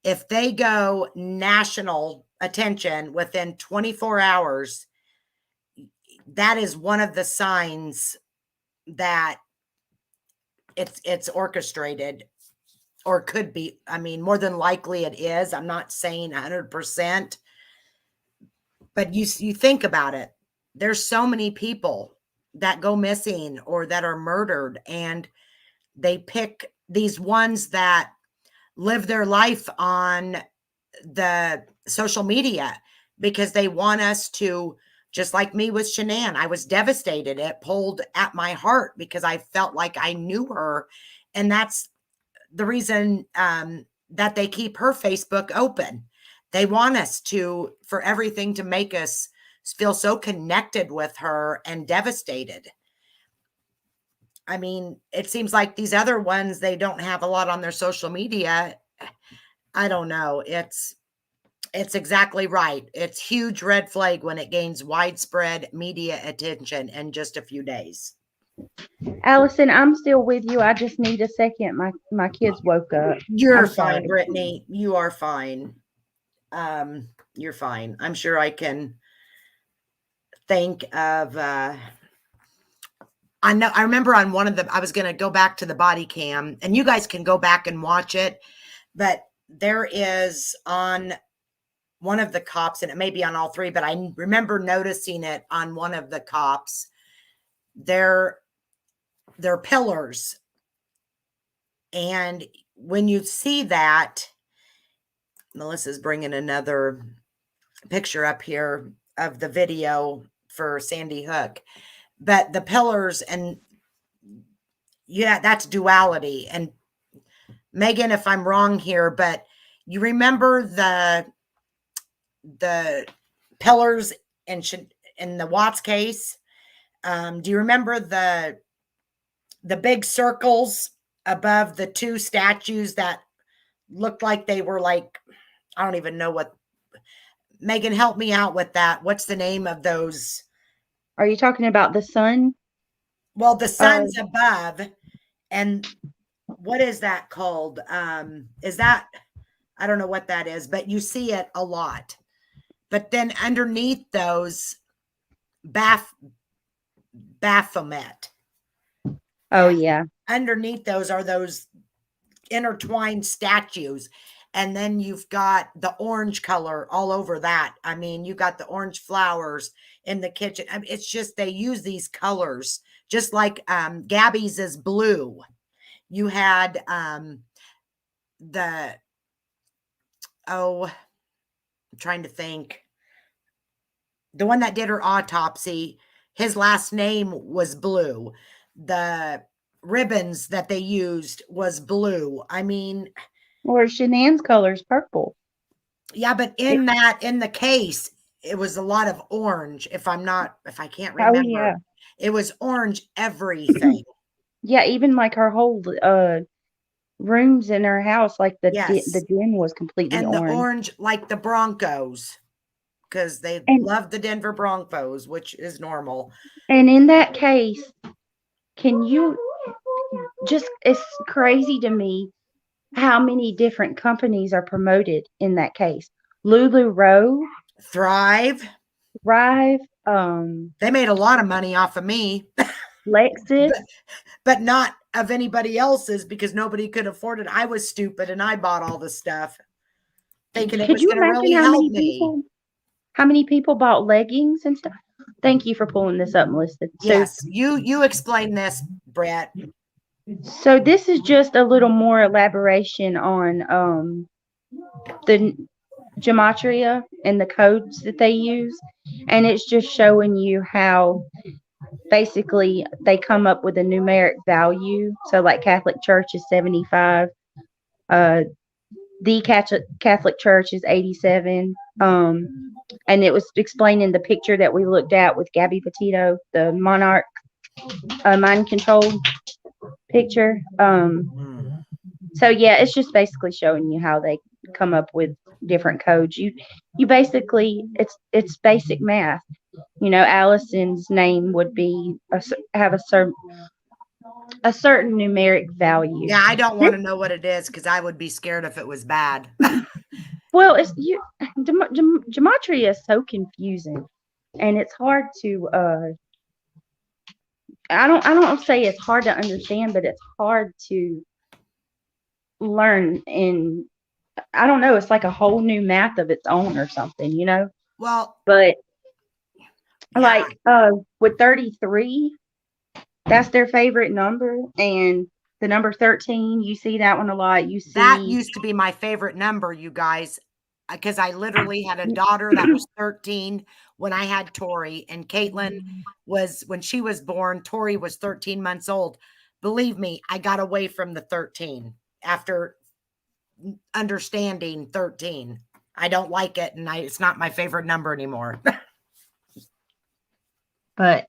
If they go national attention within 24 hours, that is one of the signs that it's orchestrated. or could be. I mean, more than likely it is. I'm not saying 100%, but you think about it. There's so many people that go missing or that are murdered, and they pick these ones that live their life on the social media because they want us to, just like me with Shanann. I was devastated. It pulled at my heart because I felt like I knew her. And that's the reason that they keep her Facebook open. They want us to, for everything to make us feel so connected with her and devastated. I mean, it seems like these other ones, they don't have a lot on their social media. I don't know. It's exactly right. It's huge red flag when it gains widespread media attention in just a few days. Allison, I'm still with you. I just need a second. My kids woke up. You're I'm fine, sorry. Brittany. You are fine. You're fine. I'm sure I can think of I remember on one of the, I was going to go back to the body cam, and you guys can go back and watch it, but there is on one of the cops, and it may be on all three, but I remember noticing it on one of the cops. They're pillars. And when you see that, Melissa's bringing another picture up here of the video for Sandy Hook, but the pillars, and yeah, that's duality. And Megan, if I'm wrong here, but you remember the pillars in the Watts case? Do you remember the big circles above the two statues that looked like they were like, I don't even know what. Megan, help me out with that. What's the name of those? Are you talking about the sun? Well, the sun's above, and what is that called? Is that, I don't know what that is, but you see it a lot. But then underneath those, Baphomet. Oh, yeah. Underneath those are those intertwined statues. And then you've got the orange color all over that. I mean, you got the orange flowers in the kitchen. I mean, it's just, they use these colors, just like Gabby's is blue. You had I'm trying to think. The one that did her autopsy, his last name was blue. The ribbons that they used was blue. I mean, or Shanann's color is purple. Yeah, but in the case, it was a lot of orange. If I can't remember. Oh, yeah. It was orange everything. Yeah, even like her whole rooms in her house, like the Yes. den was completely And orange. the orange, like the Broncos, because they love the Denver Broncos, which is normal. And in that case, can you it's crazy to me how many different companies are promoted in that case. LuLaRoe, Thrive. They made a lot of money off of me. Lexus. but not of anybody else's, because nobody could afford it. I was stupid and I bought all the stuff thinking it was going to really help me. How many people bought leggings and stuff? Thank you for pulling this up, Melissa. Yes, you explain this, Brett. So this is just a little more elaboration on the Gematria and the codes that they use, and it's just showing you how basically they come up with a numeric value. So like Catholic Church is 75, the Catholic Church is 87, and it was explaining the picture that we looked at with Gabby Petito, the Monarch mind control picture. So yeah, it's just basically showing you how they come up with different codes. You basically, it's basic math. You know, Allison's name would be have a certain numeric value. Yeah, I don't want to know what it is because I would be scared if it was bad. Well, Gematria is so confusing, and it's hard to I don't say it's hard to understand, but it's hard to learn, and I don't know, it's like a whole new math of its own or something, you know? Well, But yeah, like with 33, that's their favorite number, and the number 13, you see that one a lot. You that see used to be my favorite number, you guys, because I literally had a daughter that was 13 when I had Tori, and Caitlin was, when she was born, Tori was 13 months old. Believe me, I got away from the 13 after understanding 13. I don't like it, and it's not my favorite number anymore. but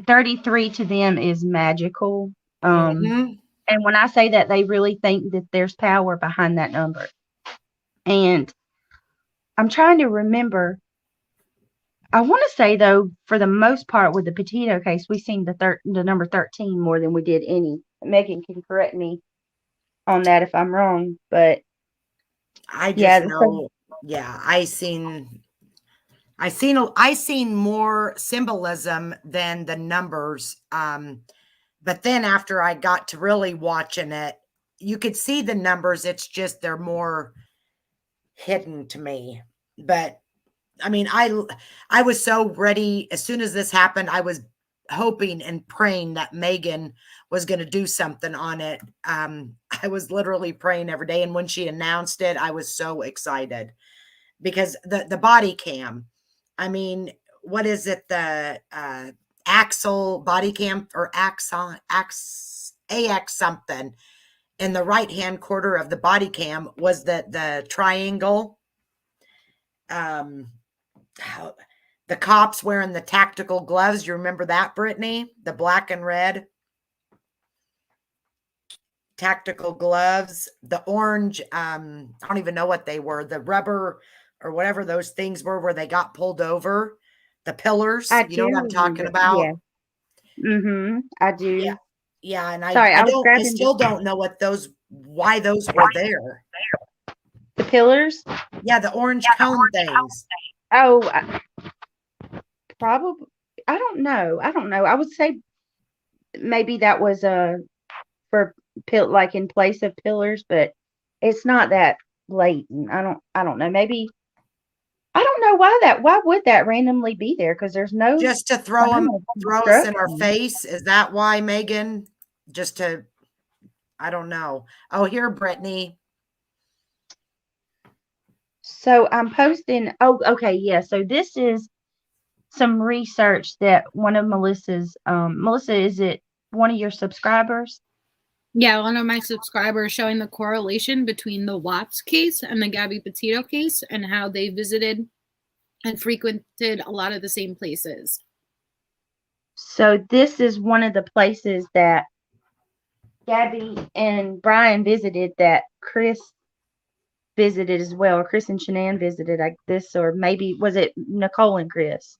33 to them is magical. Mhm. And when I say that, they really think that there's power behind that number. And I'm trying to remember. I want to say, though, for the most part, with the Petito case, we seen the number 13 more than we did any. Megan can correct me on that if I'm wrong, but I yeah, just know, yeah, I seen more symbolism than the numbers. But then after I got to really watching it, you could see the numbers. It's just they're more hidden to me. But I mean, I was so ready as soon as this happened. I was hoping and praying that Megan was going to do something on it. I was literally praying every day, and when she announced it, I was so excited because the body cam. I mean, what is it? The axle body cam or axon AX something in the right hand quarter of the body cam was the triangle. How, the cops wearing the tactical gloves. You remember that, Brittany? The black and red tactical gloves, the orange, I don't even know what they were, the rubber or whatever those things were where they got pulled over, the pillars, I you know do what I'm talking remember. Yeah. about? I Yeah. do. Yeah, and Sorry, I was I grabbing still don't know what why those were there. the pillars. Yeah, the orange cone things. Oh, probably. I don't know. I don't know. I would say maybe that was for like in place of pillars, but it's not that blatant. I don't know. Maybe I don't know why would that randomly be there? Because there's no Just to sign of throw us in our destruction. face. Is that why, Megan? Just to, I don't know. Oh, here, Brittany. So I'm posting. Oh, okay, yeah. So this is some research that one of Melissa's. Melissa, is it one of your subscribers? Yeah, one of my subscribers showing the correlation between the Watts case and the Gabby Petito case and how they visited and frequented a lot of the same places. So this is one of the places that Gabby and Brian visited that Chris visited as well. Chris and Shanann visited like this, or maybe was it Nicole and Chris?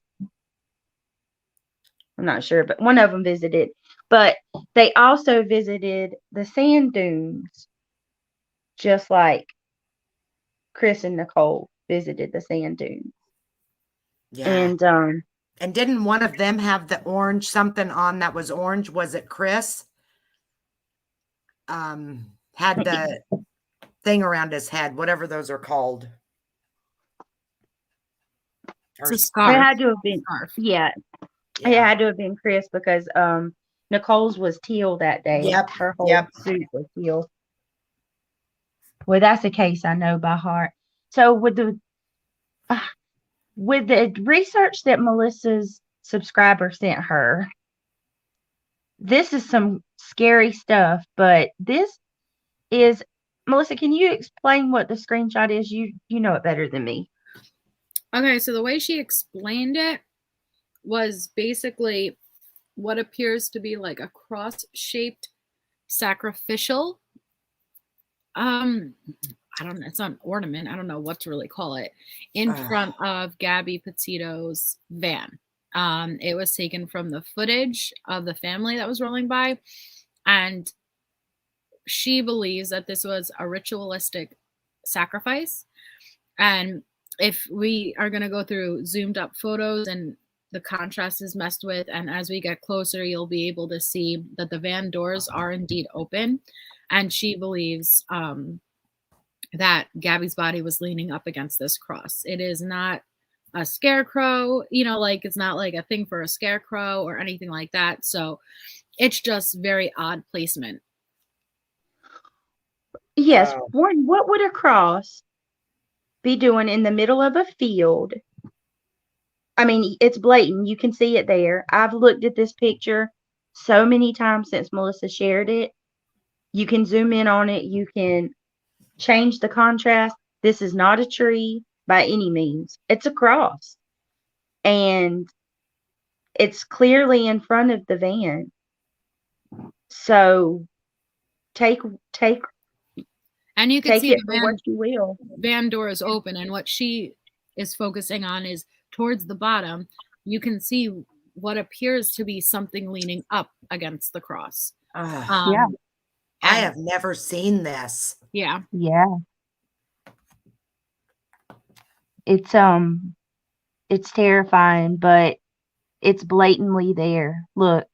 I'm not sure, but one of them visited. But they also visited the sand dunes, just like Chris and Nicole visited the sand dunes. Yeah. And And didn't one of them have the orange something on that was orange? Was it Chris? Had the thing around his head, whatever those are called. It's a it scarf. had to have been, Scarf. yeah, it Yeah. had to have been Chris because Nicole's was teal that day. Yep. Her whole Yep. suit was teal. Well, that's a case I know by heart. So with the research that Melissa's subscriber sent her, this is some scary stuff, but this is Melissa, can you explain what the screenshot is? You know it better than me. Okay, so the way she explained it was basically what appears to be like a cross-shaped sacrificial. I don't know, it's not an ornament. I don't know what to really call it. In front of Gabby Petito's van. It was taken from the footage of the family that was rolling by, and she believes that this was a ritualistic sacrifice. And if we are going to go through zoomed up photos and the contrast is messed with, and as we get closer, you'll be able to see that the van doors are indeed open. And she believes that Gabby's body was leaning up against this cross. It is not a scarecrow, like it's not like a thing for a scarecrow or anything like that. So it's just very odd placement. Yes. What would a cross be doing in the middle of a field? I mean, it's blatant. You can see it there. I've looked at this picture so many times since Melissa shared it. You can zoom in on it. You can change the contrast. This is not a tree by any means. It's a cross. And it's clearly in front of the van. So take and you can take see it for what you will. Van door is open, and what she is focusing on is towards the bottom. You can see what appears to be something leaning up against the cross. Yeah. I have never seen this. Yeah. Yeah. It's terrifying, but it's blatantly there. Look,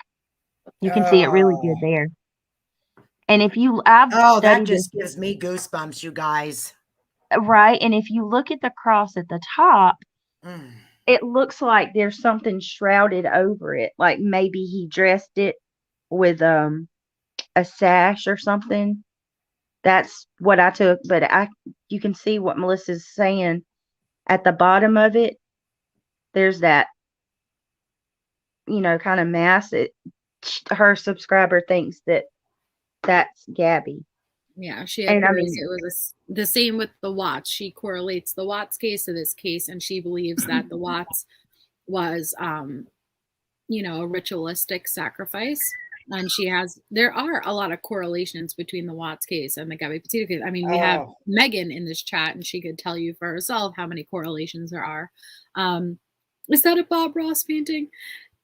you can see it really good there. And if you, that just gives me goosebumps, you guys. Right. And if you look at the cross at the top, it looks like there's something shrouded over it. Like maybe he dressed it with a sash or something. That's what I took. But you can see what Melissa's saying at the bottom of it. There's that, kind of mass. Her subscriber thinks that's Gabby. Yeah, it was the same with the Watts. She correlates the Watts case to this case, and she believes that the Watts was, a ritualistic sacrifice. And there are a lot of correlations between the Watts case and the Gabby Petito case. I mean, we have Megan in this chat, and she could tell you for herself how many correlations there are. Is that a Bob Ross painting?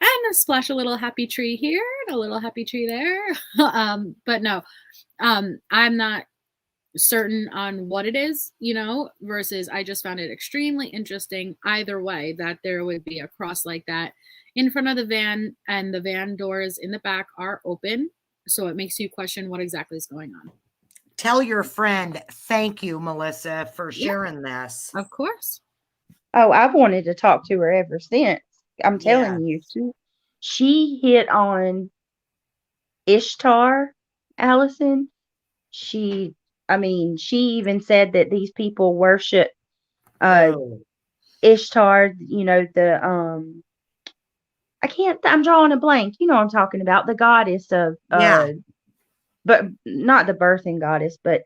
And splash a little happy tree here and a little happy tree there. But no, I'm not certain on what it is, versus I just found it extremely interesting either way that there would be a cross like that in front of the van, and the van doors in the back are open. So it makes you question what exactly is going on. Tell your friend, thank you, Melissa, for sharing this. Of course. Oh, I've wanted to talk to her ever since. I'm telling you, she hit on Ishtar, Allison. She even said that these people worship Ishtar, I'm drawing a blank. You know what I'm talking about, the goddess of but not the birthing goddess, but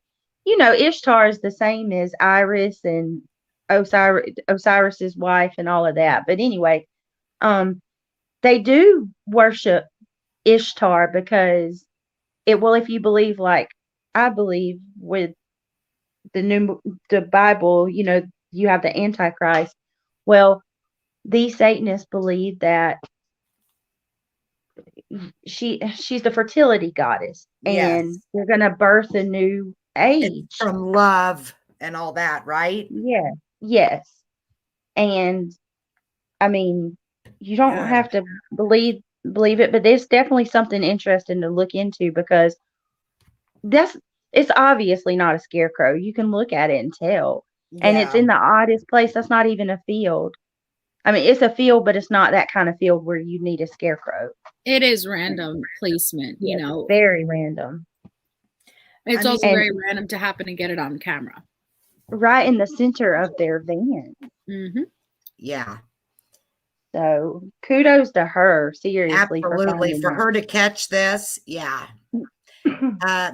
Ishtar is the same as Iris and Osiris's wife and all of that. But anyway, they do worship Ishtar because if you believe like I believe with the Bible, you have the Antichrist. Well, these Satanists believe that she's the fertility goddess, and they're going to birth a new age. It's from love and all that, right? Yeah. Yes. And I mean, you don't have to believe it, but there's definitely something interesting to look into, because it's obviously not a scarecrow. You can look at it and tell. And it's in the oddest place. That's not even a field. I mean, it's a field, but it's not that kind of field where you need a scarecrow. It is random placement, Very random. It's also very random to happen to get it on camera. Right in the center of their van. Mm-hmm. Yeah. So kudos to her, seriously. Absolutely. For her to catch this. Yeah.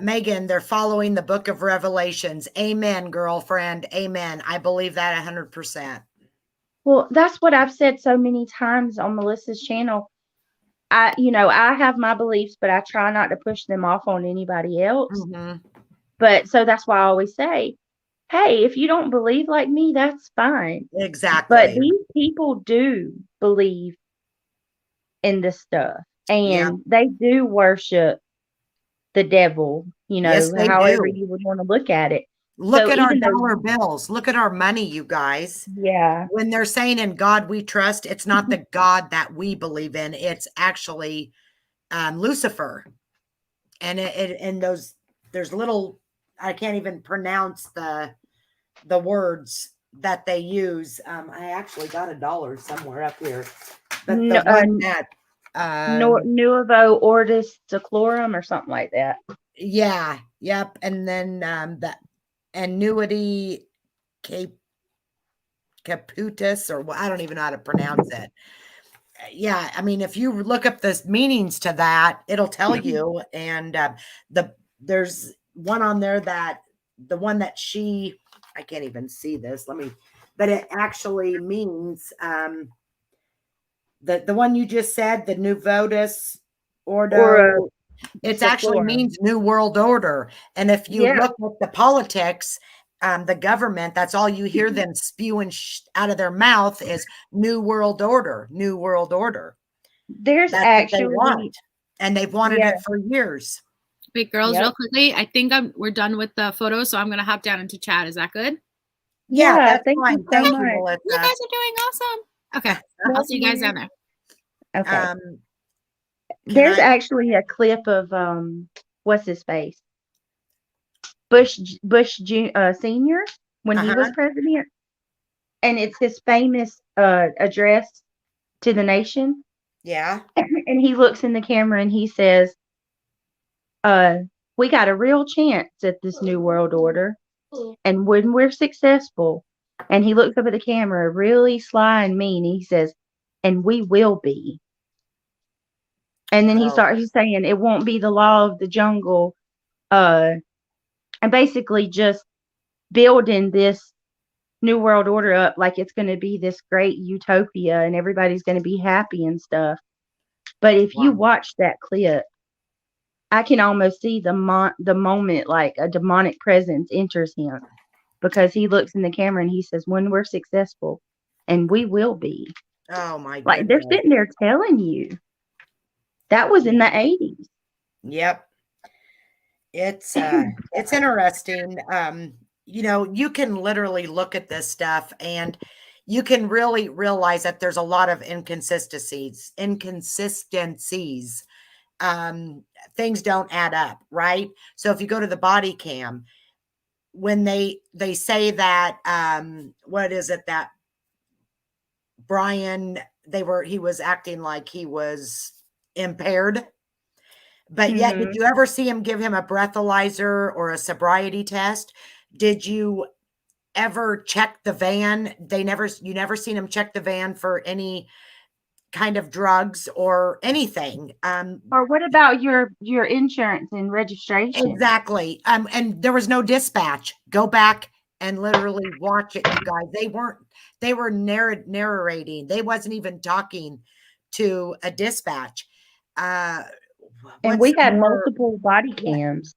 Megan, they're following the book of Revelations. Amen, girlfriend. Amen. I believe that 100%. Well, that's what I've said so many times on Melissa's channel. I have my beliefs, but I try not to push them off on anybody else. Mm-hmm. But so that's why I always say, hey, if you don't believe like me, that's fine. Exactly. But these people do believe in this stuff, and they do worship the devil, however you would want to look at it. Look at our dollar bills. Look at our money, you guys. Yeah. When they're saying in God we trust, it's not the God that we believe in. It's actually Lucifer. And those there's little, I can't even pronounce the words that they use. I actually got $1 somewhere up here, but the one that Nuevo Ordo Seclorum or something like that. yeah, yep, and then the annuity caputus, or I don't even know how to pronounce it. Yeah, I mean, if you look up the meanings to that, it'll tell you. And there's one on there that the one that I can't even see this. But it actually means the one you just said, the Nuvotus Ordo. It actually means New World Order. And if you look at the politics, the government, that's all you hear them spewing out of their mouth is New World Order, New World Order. That's what they want. And they've wanted it for years. Wait, girls, real quickly, I think we're done with the photos, so I'm going to hop down into chat. Is that good? Yeah, that's fine. You so much. You guys are doing awesome. Okay, I'll see you guys down there. Okay. There's actually a clip of what's his face? Bush Senior when he was president, and it's his famous address to the nation. Yeah. And he looks in the camera and he says, we got a real chance at this New World Order, and when we're successful, and he looks up at the camera really sly and mean, he says, and we will be. And then he's saying it won't be the law of the jungle, and basically just building this New World Order up like it's going to be this great utopia and everybody's going to be happy and stuff. But if you watch that clip, I can almost see the moment like a demonic presence enters him, because he looks in the camera and he says, when we're successful, and we will be. Oh my goodness. Like, they're sitting there telling you. That was in the 80s. Yep. It's interesting. You can literally look at this stuff and you can really realize that there's a lot of inconsistencies. Things don't add up, right? So if you go to the body cam, when they say that, what is it that Brian, he was acting like he was impaired, but yet, did you ever see him give him a breathalyzer or a sobriety test? Did you ever check the van? You never seen him check the van for any kind of drugs or anything. Or what about your insurance and registration? Exactly. And there was no dispatch. Go back and literally watch it, you guys. They were narrating. They wasn't even talking to a dispatch. And we had multiple body cams.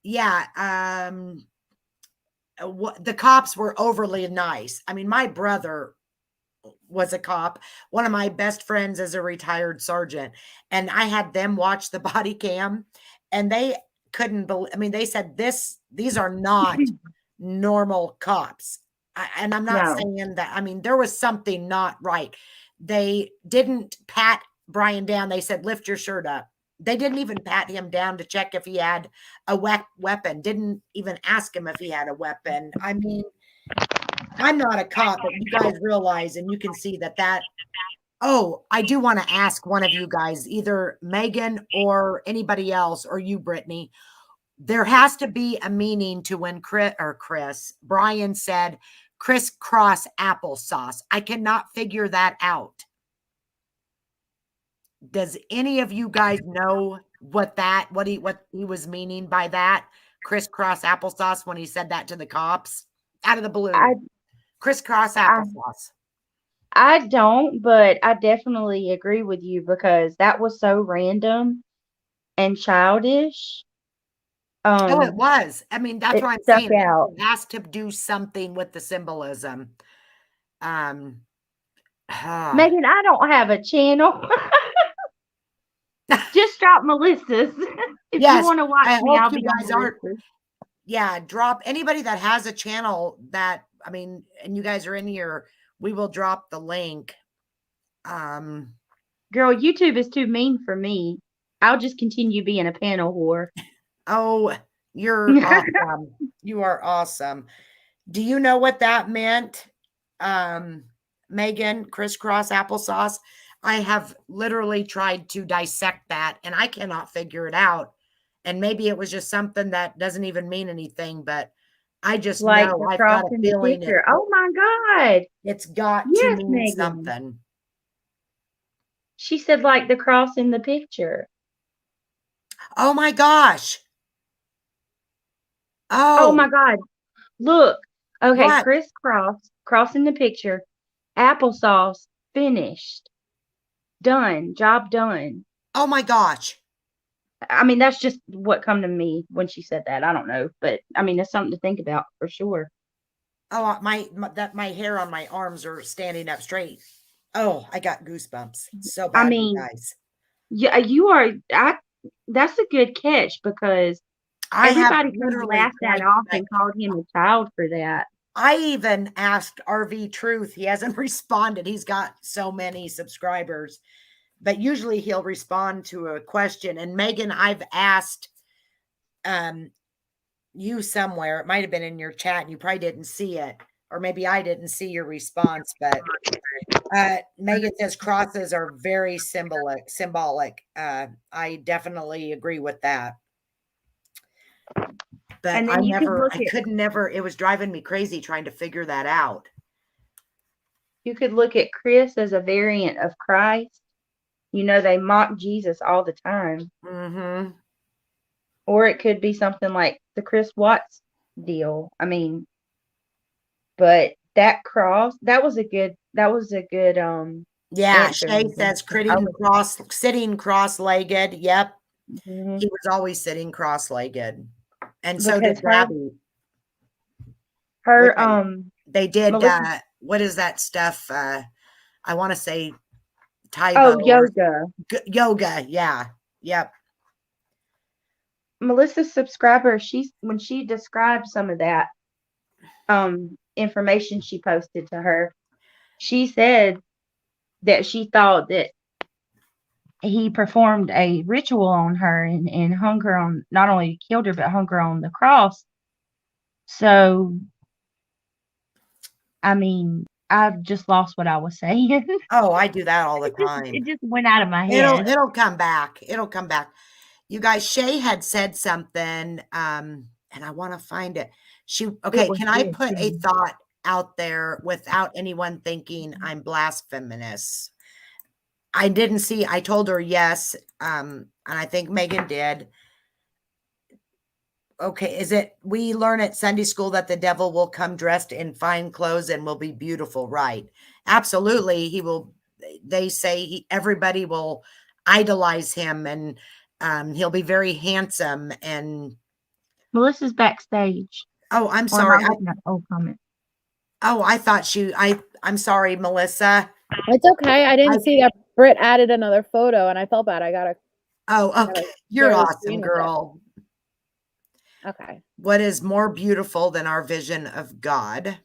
Yeah. The cops were overly nice. I mean, my brother was a cop. One of my best friends is a retired sergeant, and I had them watch the body cam, and they couldn't believe. I mean, they said these are not normal cops. And I'm not saying that. I mean, there was something not right. They didn't pat Brian down. They said, lift your shirt up. They didn't even pat him down to check if he had a weapon. Didn't even ask him if he had a weapon. I mean, I'm not a cop, but you guys realize, and you can see that. Oh, I do want to ask one of you guys, either Megan or anybody else, or you, Brittany. There has to be a meaning to when Brian said crisscross applesauce. I cannot figure that out. Does any of you guys know what he was meaning by that? Crisscross applesauce, when he said that to the cops out of the blue. Crisscross applesauce. I don't, but I definitely agree with you, because that was so random and childish. It was. I mean, that's what I'm saying. It has to do something with the symbolism. Megan, I don't have a channel. Just drop Melissa's. If you want to watch me, I'll be on. Yeah, drop anybody that has a channel that, I mean, and you guys are in here, we will drop the link. Girl, YouTube is too mean for me. I'll just continue being a panel whore. Oh, You're awesome. You are awesome. Do you know what that meant? Megan, crisscross applesauce. I have literally tried to dissect that and I cannot figure it out. And maybe it was just something that doesn't even mean anything, but I just Like know the I've cross got a in the feeling picture. Oh my God. it's got to Yes, mean Megan. something. She said like the cross in the picture. Oh my gosh. Oh my Oh, God. Look. Okay, what? crisscross, cross in the picture, applesauce, finished, done, job done. Oh my gosh. I mean, that's just what come to me when she said that. I don't know, but I mean, it's something to think about for sure. Oh, my hair on my arms are standing up straight. Oh, I got goosebumps so I bad, you mean, guys. yeah, you are. That's a good catch because I have everybody kind of literally laughed that tried off and called him a child for that. I even asked RV Truth. He hasn't responded. He's got so many subscribers, but usually he'll respond to a question. And Megan, I've asked you somewhere. It might have been in your chat and you probably didn't see it. Or maybe I didn't see your response, but Megan says crosses are very symbolic. I definitely agree with that. But And then you could look I at could never, it was driving me crazy trying to figure that out. Chris as a variant of Christ. You know, they mock Jesus all the time. Mm-hmm. Or it could be something like the Chris Watts deal. I mean, but that cross, that was a good Yeah, answer, Shay Megan. says I sitting cross-legged. Yep. Mhm. He was always sitting cross-legged. And so did Because Gabby. Which her they did Melissa, what is that stuff? I want to say oh, Taibo or yoga. yoga. Yeah. Yep. Melissa's subscriber, when she described some of that information she posted to her, she said that she thought that he performed a ritual on her and hung her on, not only killed her but hung her on the cross. So I mean, I've just lost what I was saying. Oh, I do that all the It time. just went out of my head. It'll come back. It'll come back. You guys, Shay had said something, and I want to find it. It Okay, was can I good put a too. thought out there without anyone thinking I'm blasphemous? I told her yes, and I think Megan did. Okay, we learn at Sunday school that the devil will come dressed in fine clothes and will be beautiful, right? Absolutely. They say everybody will idolize him and he'll be very handsome and Melissa's backstage. oh, I'm Or am I sorry. looking at old comments? I thought I'm sorry, Melissa. It's okay. I I, didn't see that Britt added another photo and I felt bad. I gotta okay. You're share the awesome, screen with it. girl. Okay. What is more beautiful than our vision of God?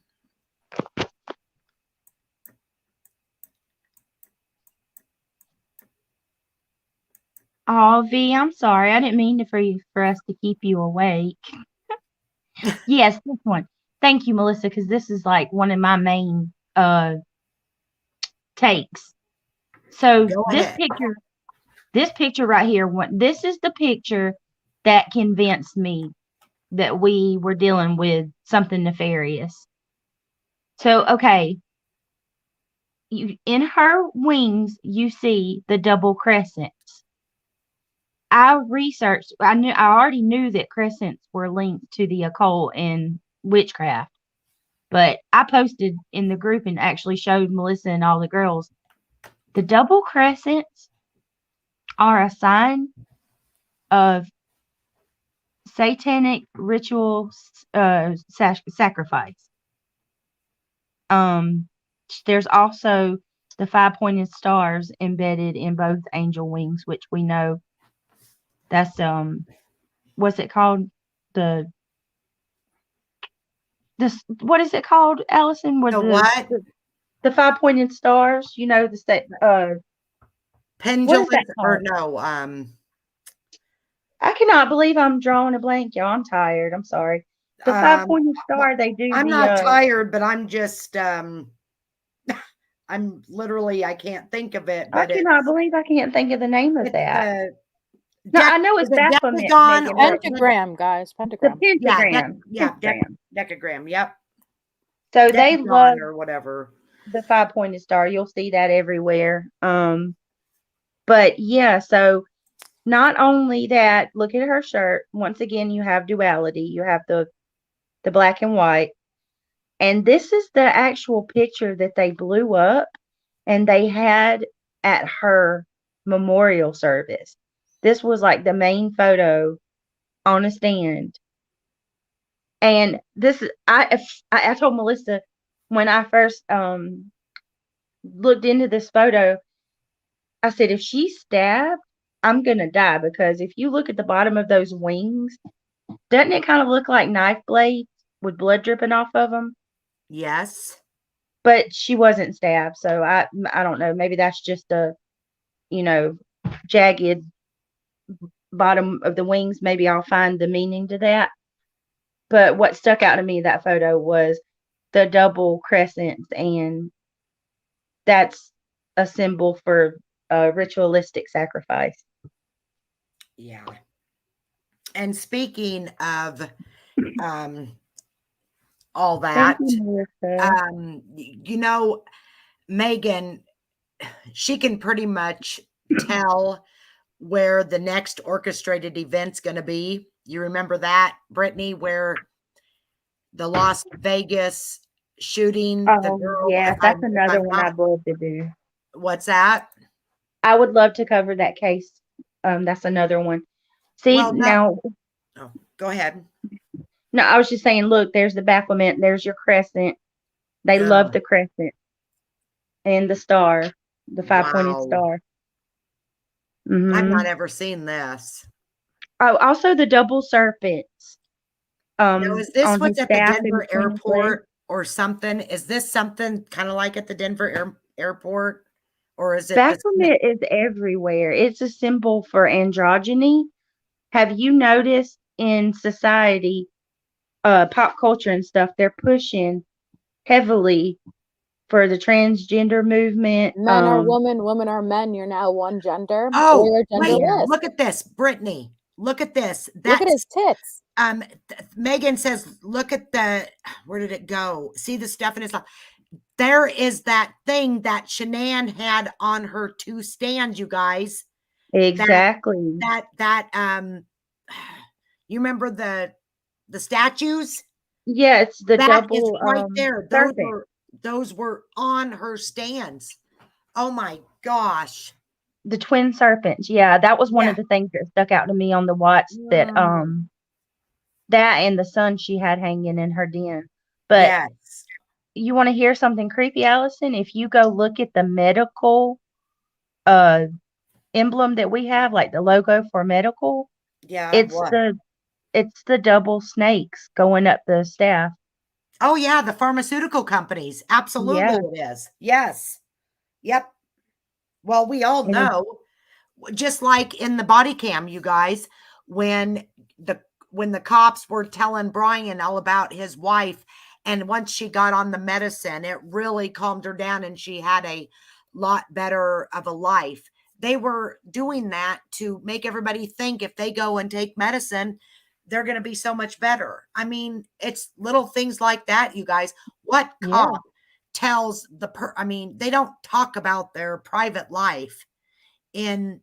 Oh, V, I'm sorry. I didn't mean for us to keep you awake. Yes, this one. Thank you, Melissa, because this is like one of my main takes. So Go this ahead. picture right here, this is the picture that convinced me that we were dealing with something nefarious. So, okay, in her wings, you see the double crescents. I researched. I already knew that crescents were linked to the occult and witchcraft, but I posted in the group and actually showed Melissa and all the girls. The double crescents are a sign of satanic ritual sacrifice. There's also the five-pointed stars embedded in both angel wings, which we know that's what's it called? What is it called, Allison? Where The what? the five-pointed stars, you know, what is Pendulum that or called? no? I cannot believe I'm drawing a blank, y'all. I'm tired. I'm sorry. The Um, 5-pointed well, star, they do I'm the not tired, but I'm just I'm literally I can't think of it, I but cannot believe I can't think of the name of it's that. the No, I know is it's it Baphomet, decagon Megan, or but Pentagram, guys. the Pentagram. pentagram. yeah, Pentagram. decagram. Yep, So they love decagon or whatever. the 5-pointed star. You'll see that everywhere. But yeah, so not only that, look at her shirt. Once again, you have duality. You have the black and white. And this is the actual picture that they blew up and they had at her memorial service. This was like the main photo on a stand. And this I told Melissa when I first looked into this photo, I said, if she's stabbed, I'm gonna die, because if you look at the bottom of those wings, doesn't it kind of look like knife blades with blood dripping off of them? Yes. But she wasn't stabbed, so I don't know. Maybe that's just a, jagged bottom of the wings. Maybe I'll find the meaning to that. But what stuck out to me that photo was the double crescents, and that's a symbol for a ritualistic sacrifice. Yeah. And speaking of all that, Thank you, Melissa. Megan, she can pretty much tell where the next orchestrated event's going to be. You remember that, Brittany, where the Las Vegas shooting, the Oh, girl, yes, that's another one I'd love to do. what's that? I would love to cover that case. That's another one. See, Well, no. now, Oh, go ahead. no, I was just saying, look, there's the Baphomet, there's your crescent. They love the crescent and the star, the 5-pointed Wow. star. I've not ever seen this. Oh, also the double serpents. Now, is this On what's his at the staff in Denver between his legs. airport or something? Is this something kind of like at the Denver airport? Or is it the Baphomet is everywhere. It's a symbol for androgyny. Have you noticed in society, pop culture and stuff, they're pushing heavily for the transgender movement? Men are women, women are men. You're now one gender. Oh, or wait, genderless. look at this, Brittany. Look at this. Look at his tits. Megan says, look at where did it go? See the stuff in his life. There is that thing that Shanann had on her 2 stands, you guys. Exactly. You remember the statues? Yeah, it's the That double is right there. serpent. Those were on her stands. Oh my gosh. The twin serpents. Yeah, that was one of the things that stuck out to me on the watch, that that and the sun she had hanging in her den. But yes. You want to hear something creepy, Allison? If you go look at the medical emblem that we have, like the logo for medical, it's the double snakes going up the staff. Oh yeah, the pharmaceutical companies. Absolutely it is. Yes. Yep. Well, we all know, just like in the body cam, you guys, when the cops were telling Brian all about his wife, and once she got on the medicine, it really calmed her down and she had a lot better of a life. They were doing that to make everybody think if they go and take medicine, they're going to be so much better. I mean, it's little things like that, you guys. What cop tells they don't talk about their private life in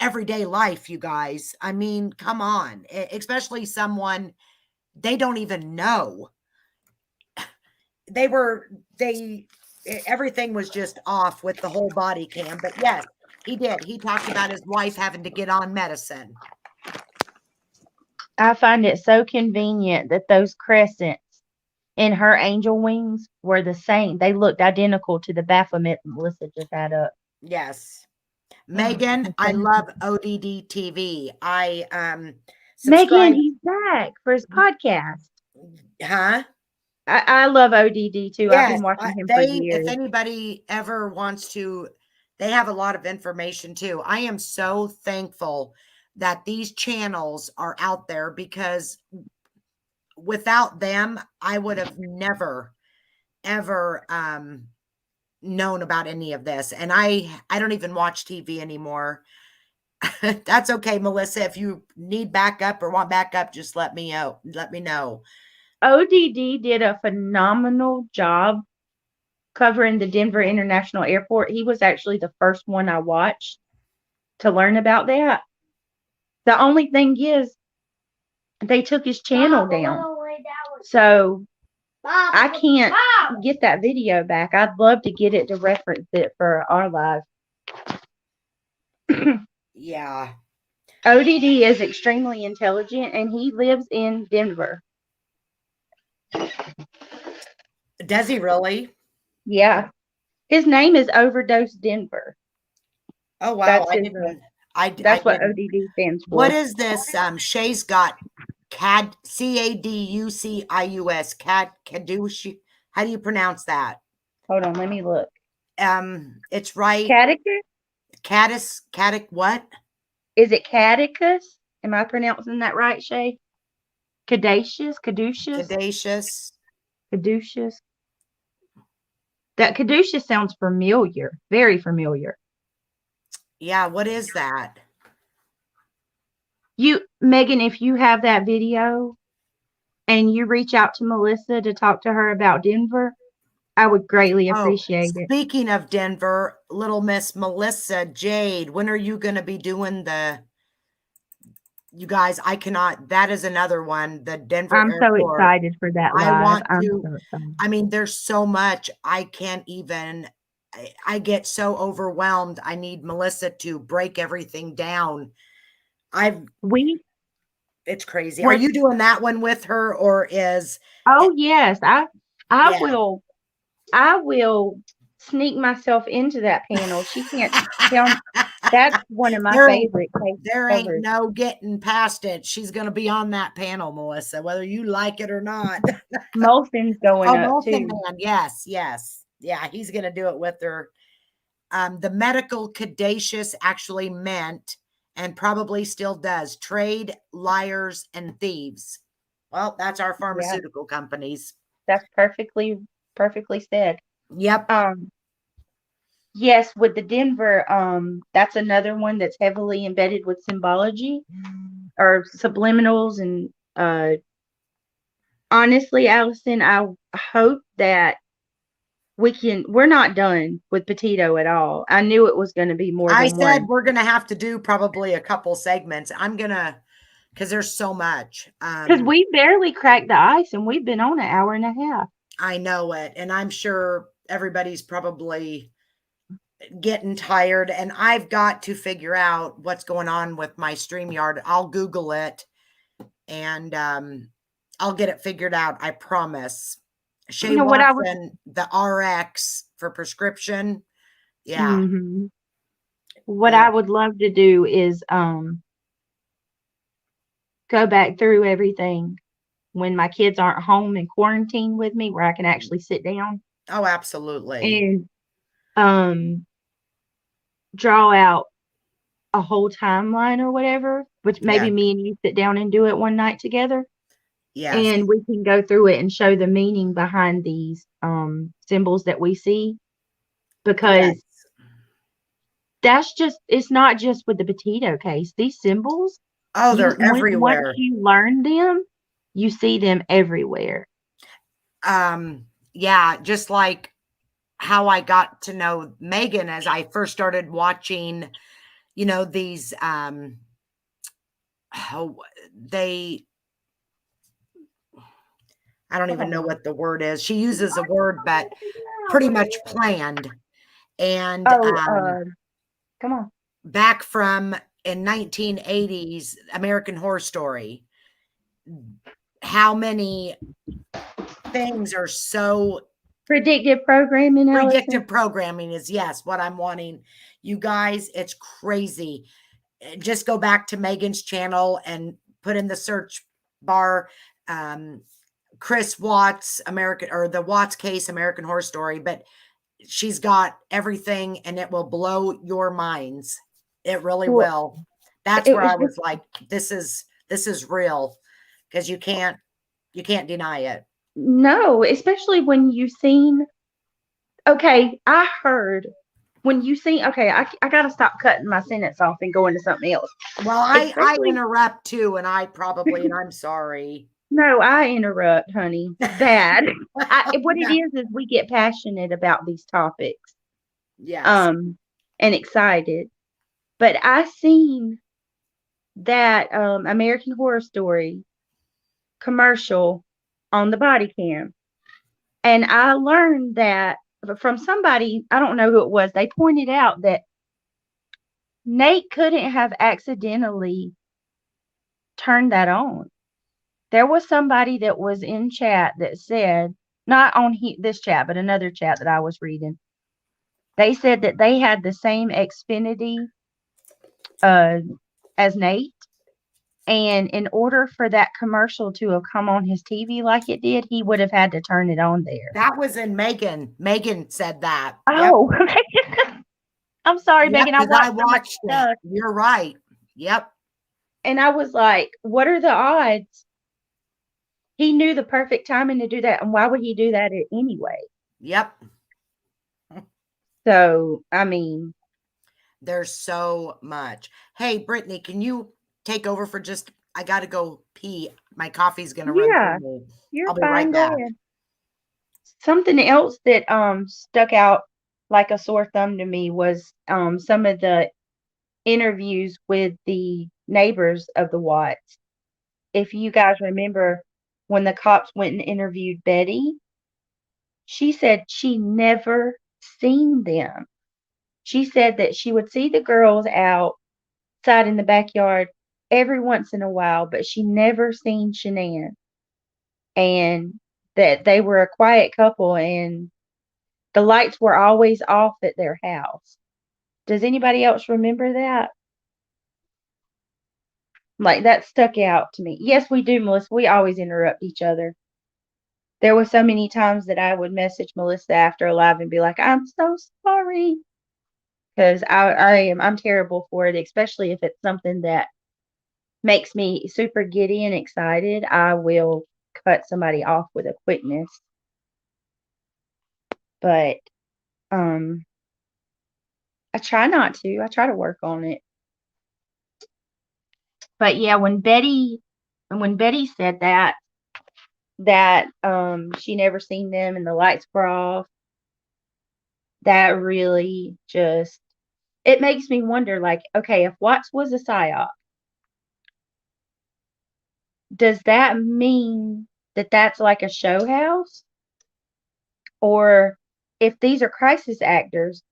everyday life, you guys. I mean, come on, especially someone they don't even know. Everything was just off with the whole body cam. But yes, he did. He talked about his wife having to get on medicine. I find it so convenient that those crescents in her angel wings were the same. They looked identical to the Baphomet Melissa just had up. Yes. Megan, I love ODD TV. Megan, he's back for his podcast. Huh? I love ODD too. I've been watching him for years. If anybody ever wants to, they have a lot of information too. I am so thankful that these channels are out there, because without them, I would have never, ever known about any of this. And I don't even watch TV anymore. That's okay, Melissa. If you need backup or want backup, just let me know. Let me know. ODD did a phenomenal job covering the Denver International Airport. He was actually the first one I watched to learn about that. The only thing is, they took his channel down. So I can't get that video back. I'd love to get it to reference it for our live. Yeah. ODD is extremely intelligent, and he lives in Denver. Does he really? Yeah. His name is Overdose Denver. Oh, wow. That's I his, didn't. That's what didn't. ODD stands for. What is this? Shay's got Caducius. Caduci. How do you pronounce that? Hold on, let me look. It's right. Catechus? What? Is it Catechus? Am I pronouncing that right, Shay? Caducius? Caducius. That Caducius sounds familiar. Very familiar. Yeah, what is that? Megan, if you have that video and you reach out to Melissa to talk to her about Denver, I would greatly appreciate it. Speaking of Denver, little Miss Melissa Jade, when are you going to be doing you guys, that is another one, the Denver I'm Airport. so excited for that live. I mean, there's so much. I can't even, I get so overwhelmed. I need Melissa to break everything down. It's crazy. Are you doing that one with her, or is? Oh yes, I will sneak myself into that panel. She can't tell. That's one of my favorite cases. There ain't no getting past it. She's going to be on that panel, Melissa, whether you like it or not. Molson's going up too. Man. Yes. Yeah, he's going to do it with her. The medical caduceus actually meant, and probably still does, trade, liars, and thieves. Well, that's our pharmaceutical companies. That's perfectly said. Yep. Yes, with the Denver, that's another one that's heavily embedded with symbology or subliminals. And honestly, Allison, I hope that we're not done with Petito at all. I knew it was going to be more than one. I said we're going to have to do probably a couple segments. Because there's so much. Because we barely cracked the ice, and we've been on an hour and a half. I know it. And I'm sure everybody's probably getting tired, and I've got to figure out what's going on with my StreamYard. I'll Google it, and I'll get it figured out. I promise. Shay Watson, the RX for prescription. Yeah. Mm-hmm. What I would love to do is go back through everything when my kids aren't home in quarantine with me, where I can actually sit down. Oh, absolutely. And draw out a whole timeline or whatever, which maybe me and you sit down and do it one night together. Yes. And we can go through it and show the meaning behind these symbols that we see, because it's not just with the Petito case. These symbols, they're everywhere. Once you learn them, you see them everywhere. Yeah, just like how I got to know Megan as I first started watching, these, I don't even know what the word is. She uses a word, but pretty much planned. And come on. Back from in 1980s American Horror Story, how many things are so predictive programming. Predictive programming is what I'm wanting. You guys, it's crazy. Just go back to Megan's channel and put in the search bar Chris Watts the Watts case American Horror Story, but she's got everything and it will blow your minds. It really will. That's It where was I just was like, this is real, because you can't deny it. no, especially when you seen. Okay, I heard when you see. Okay, I gotta stop cutting my sentence off and go into something else. Well, I Especially interrupt too, and I'm sorry. no, I interrupt, honey. Bad. What it is we get passionate about these topics, Yes. and excited. But I seen that American Horror Story commercial on the body cam, and I learned that from somebody, I don't know who it was. They pointed out that Nate couldn't have accidentally turned that on. There was somebody that was in chat that said, not on this chat, but another chat that I was reading. They said that they had the same Xfinity as Nate. And in order for that commercial to have come on his TV like it did, he would have had to turn it on there. That was in Megan. Megan said that. Oh, I'm sorry, Yep, Megan. I because I watched so much watched it. stuff. You're right. Yep. And I was like, what are the odds? He knew the perfect timing to do that. And why would he do that anyway? Yep. So, I mean, There's so much. Hey, Brittany, can you take over for just, I got to go pee. My coffee's going to run yeah, through me. you're I'll be fine. right Go back. ahead. Something else that stuck out like a sore thumb to me was some of the interviews with the neighbors of the Watts. If you guys remember when the cops went and interviewed Betty, she said she never seen them. She said that she would see the girls outside in the backyard every once in a while, but she never seen Shanann, and that they were a quiet couple and the lights were always off at their house. Does anybody else remember that? Like, that stuck out to me. Yes, we do, Melissa. We always interrupt each other. There were so many times that I would message Melissa after a live and be like, I'm so sorry. Because I'm terrible for it, especially if it's something that makes me super giddy and excited. I will cut somebody off with a quickness. But I try not to. I try to work on it. But yeah, when Betty said that she never seen them and the lights were off, that really just, it makes me wonder, like, okay, if Watts was a psyop, does that mean that that's like a show house? Or if these are crisis actors,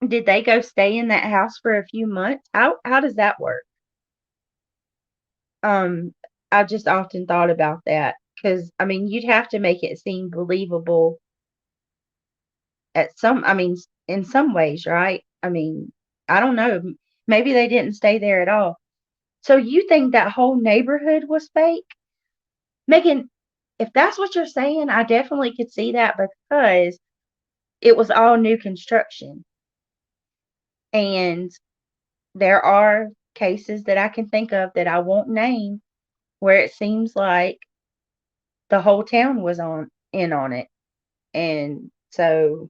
did they go stay in that house for a few months? How does that work? I just often thought about that because I mean, you'd have to make it seem believable in some ways, right? I mean, I don't know. Maybe they didn't stay there at all. So you think that whole neighborhood was fake? Megan, if that's what you're saying, I definitely could see that because it was all new construction. And there are cases that I can think of that I won't name where it seems like the whole town was in on it. And so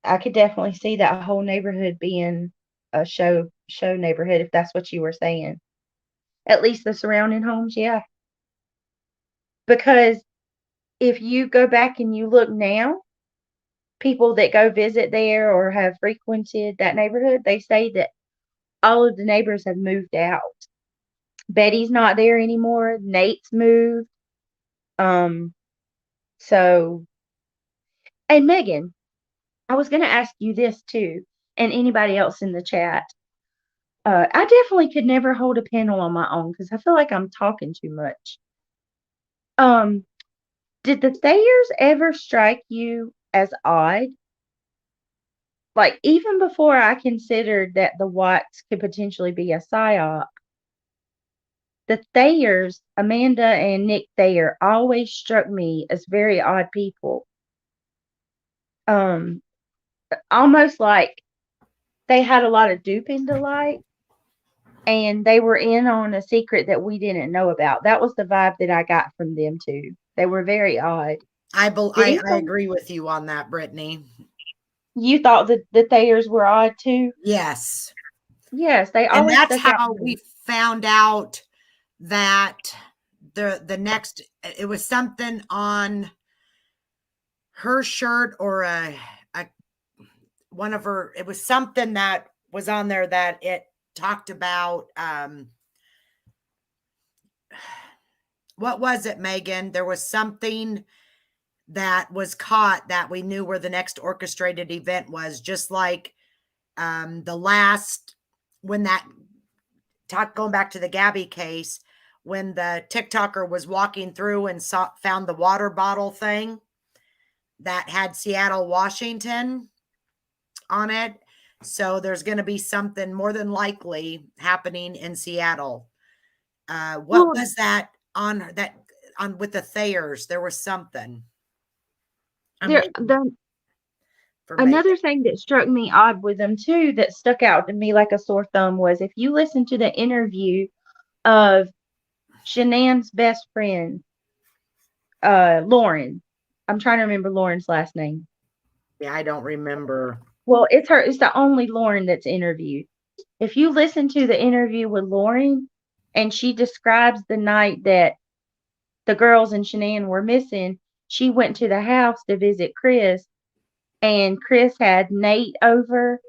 I could definitely see that whole neighborhood being a show neighborhood if that's what you were saying. At least the surrounding homes, yeah. Because if you go back and you look now, people that go visit there or have frequented that neighborhood, they say that all of the neighbors have moved out. Betty's not there anymore. Nate's moved. So, and Megan, I was going to ask you this too, and anybody else in the chat. I definitely could never hold a panel on my own because I feel like I'm talking too much. Did the Thayers ever strike you as odd? Like, even before I considered that the Watts could potentially be a psyop, the Thayers, Amanda and Nick Thayer, always struck me as very odd people. Almost like they had a lot of dupe into light. and they were in on a secret that we didn't know about. That was the vibe that I got from them too. They were very odd. Did I agree with you on that, Brittany. you thought that the Thayers were odd too? Yes. Yes, they And always that's stuck out how to we me. found out that the next, it was something on her shirt or a one of her, it was something that was on there that it talked about what was it, Megan? There was something that was caught that we knew where the next orchestrated event was, just like the last, when that going back to the Gabby case, when the TikToker was walking through and found the water bottle thing that had Seattle, Washington on it. So there's going to be something more than likely happening in Seattle. What Well, was that on with the Thayers? There was something. I'm there, waiting the for Megan. another thing that struck me odd with them too, that stuck out to me like a sore thumb, was if you listen to the interview of Shanann's best friend, Lauren. I'm trying to remember Lauren's last name. Yeah, I don't remember. Well, it's her. It's the only Lauren that's interviewed. If you listen to the interview with Lauren, and she describes the night that the girls and Shanann were missing, she went to the house to visit Chris, and Chris had Nate over,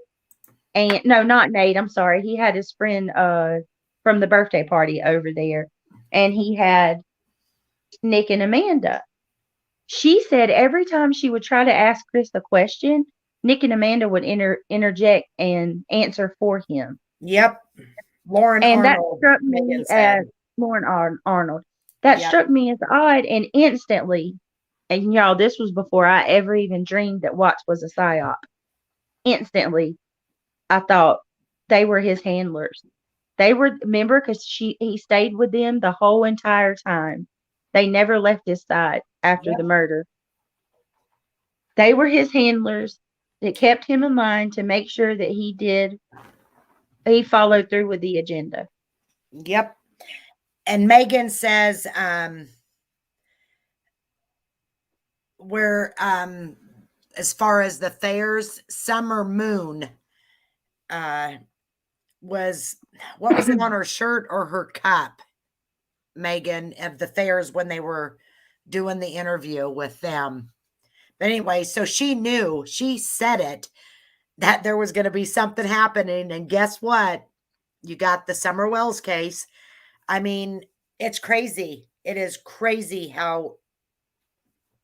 and no, not Nate. I'm sorry. He had his friend from the birthday party over there, and he had Nick and Amanda. She said every time she would try to ask Chris a question, Nick and Amanda would interject and answer for him. Yep. Lauren And that Arnold, struck Megan me said. as Lauren Arnold. That Yep. struck me as odd, and instantly, and y'all, this was before I ever even dreamed that Watts was a psyop. Instantly, I thought they were his handlers. They were, remember, because he stayed with them the whole entire time. They never left his side after Yep. the murder. They were his handlers that kept him in line to make sure that he followed through with the agenda. Yep. And Megan says, where as far as the Thayers, Summer Moon was, what was it on her shirt or her cup, Megan, of the Thayers when they were doing the interview with them? But anyway, so she knew, she said it, that there was going to be something happening. And guess what? You got the Summer Wells case. I mean, it's crazy. It is crazy how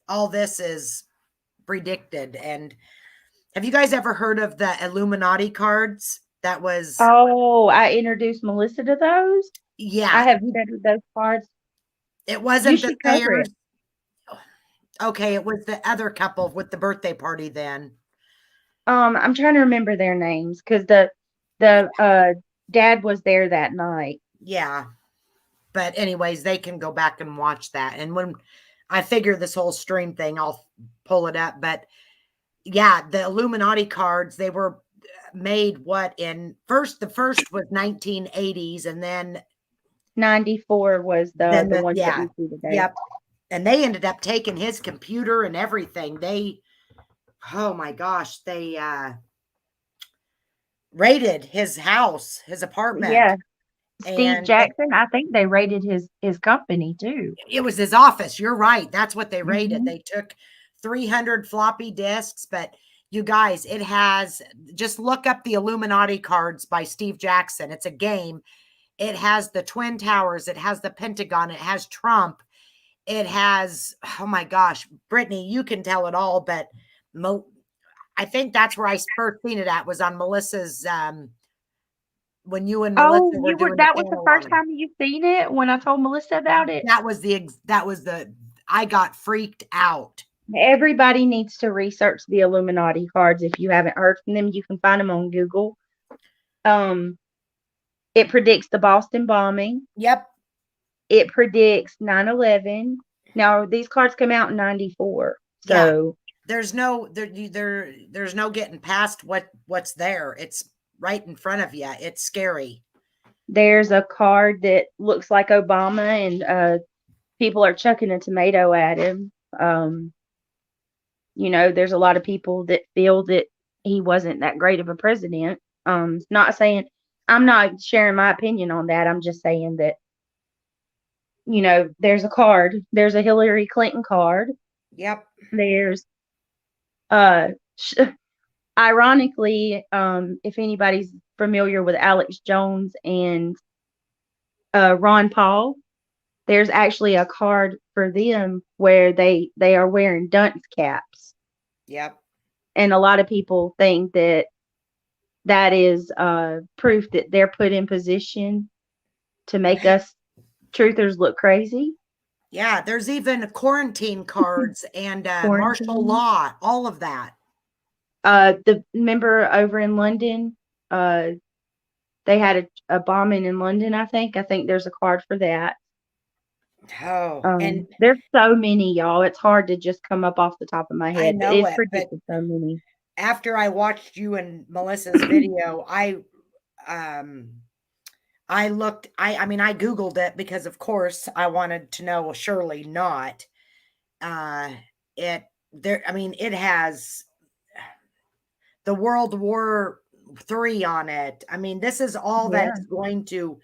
all this is predicted. And have you guys ever heard of the Illuminati cards? That was, Oh, I introduced Melissa to those. yeah, I have studied those cards. it You wasn't the should cover it. Thayers. Okay, it was the other couple with the birthday party then. I'm trying to remember their names because the dad was there that night. Yeah. But anyways, they can go back and watch that. And when I figure this whole stream thing, I'll pull it up. But yeah, the Illuminati cards, they were made the first was 1980s, and then 94 was the ones that we see today. yep. And they ended up taking his computer and everything. Oh my gosh, they raided his house, his apartment. Yeah. Steve And Jackson, I think they raided his company too. it was his office. You're right. That's what they raided. Mhm. They took 300 floppy disks, but you guys, it has, just look up the Illuminati cards by Steve Jackson. It's a game. It has the Twin Towers. It has the Pentagon. It has Trump. It has, oh my gosh, Brittany, you can tell it all, but I think that's where I first seen it at, was on Melissa's, when you and Melissa Oh, were doing that was the panel first on it. time you seen it when I told Melissa about it. I got freaked out. Everybody needs to research the Illuminati cards. If you haven't heard from them, you can find them on Google. It predicts the Boston bombing. Yep. It predicts 9/11. Now, these cards come out in 94. So there's no getting past what's there. It's right in front of you. It's scary. There's a card that looks like Obama, and people are chucking a tomato at him. There's a lot of people that feel that he wasn't that great of a president. Not saying I'm not sharing my opinion on that. I'm just saying that, there's a card. There's a Hillary Clinton card. Yep. There's sh- ironically, if anybody's familiar with Alex Jones and Ron Paul, there's actually a card for them where they are wearing dunce caps. Yep. And a lot of people think that is proof that they're put in position to make us truthers look crazy. Yeah, there's even quarantine cards and martial Quarantine. law, all of that. The member over in London, they had a bombing in London, I think. I think there's a card for that. Oh, and there's so many, y'all. It's hard to just come up off the top of my I head. know It's it, but predicted so many. after I watched you and Melissa's video, I looked, I mean, I Googled it because of course I wanted to know, well, surely not. It has the World War III on it. I mean, this is all Yeah. that's going to,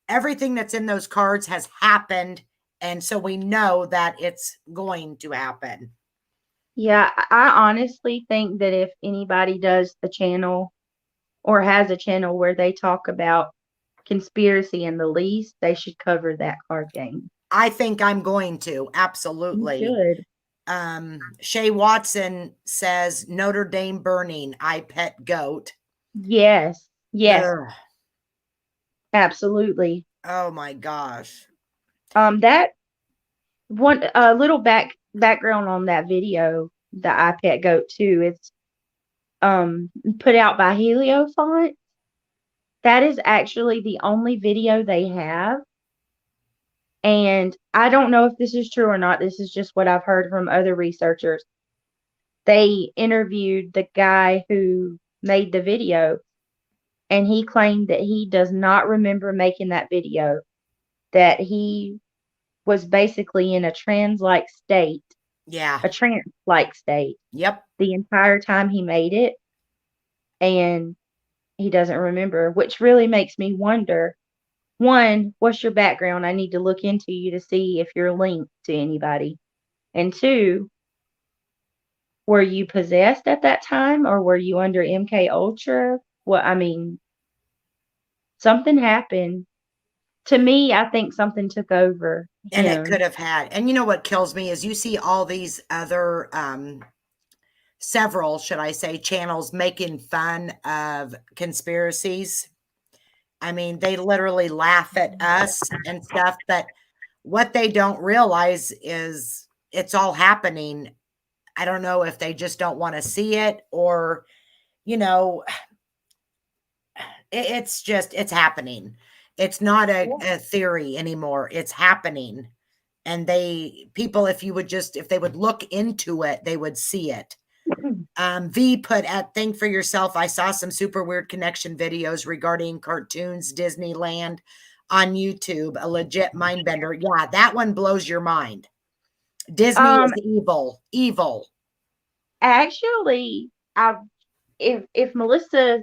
everything that's in those cards has happened. And so we know that it's going to happen. Yeah, I honestly think that if anybody does a channel or has a channel where they talk about conspiracy in the least, they should cover that card game. I think I'm going to, You absolutely. should. Shay Watson says Notre Dame burning, I pet goat. Yes. Ugh. Absolutely. Oh my gosh. That one little background on that video, the iPad Goat 2, it's put out by Helio Font. That is actually the only video they have. And I don't know if this is true or not. This is just what I've heard from other researchers. They interviewed the guy who made the video, and he claimed that he does not remember making that video, that he was basically in a trance-like state. Yeah. A trance-like state. Yep. The entire time he made it, and he doesn't remember, which really makes me wonder, one, what's your background? I need to look into you to see if you're linked to anybody. And two, were you possessed at that time, or were you under MK Ultra? Something happened. To me, I think something took over And him. it could have had. And you know what kills me is you see all these other several, should I say, channels making fun of conspiracies. I mean, they literally laugh at us and stuff, but what they don't realize is it's all happening. I don't know if they just don't want to see it, or, it's happening. It's not a theory anymore. It's happening. And if they would look into it, they would see it. V put at Think for Yourself. I saw some super weird connection videos regarding cartoons, Disneyland on YouTube, a legit mind bender. Yeah, that one blows your mind. Disney is evil. Actually, if Melissa,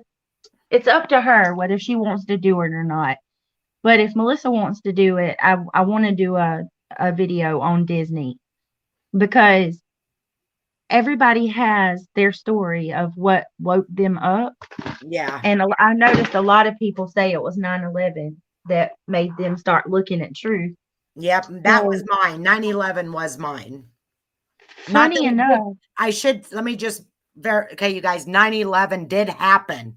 it's up to her whether she wants to do it or not. But if Melissa wants to do it, I want to do a video on Disney, because everybody has their story of what woke them up. Yeah. And I noticed a lot of people say it was 9/11 that made them start looking at truth. Yep, that was mine. 9/11 was mine. Funny enough. Let me just okay, you guys, 9/11 did happen.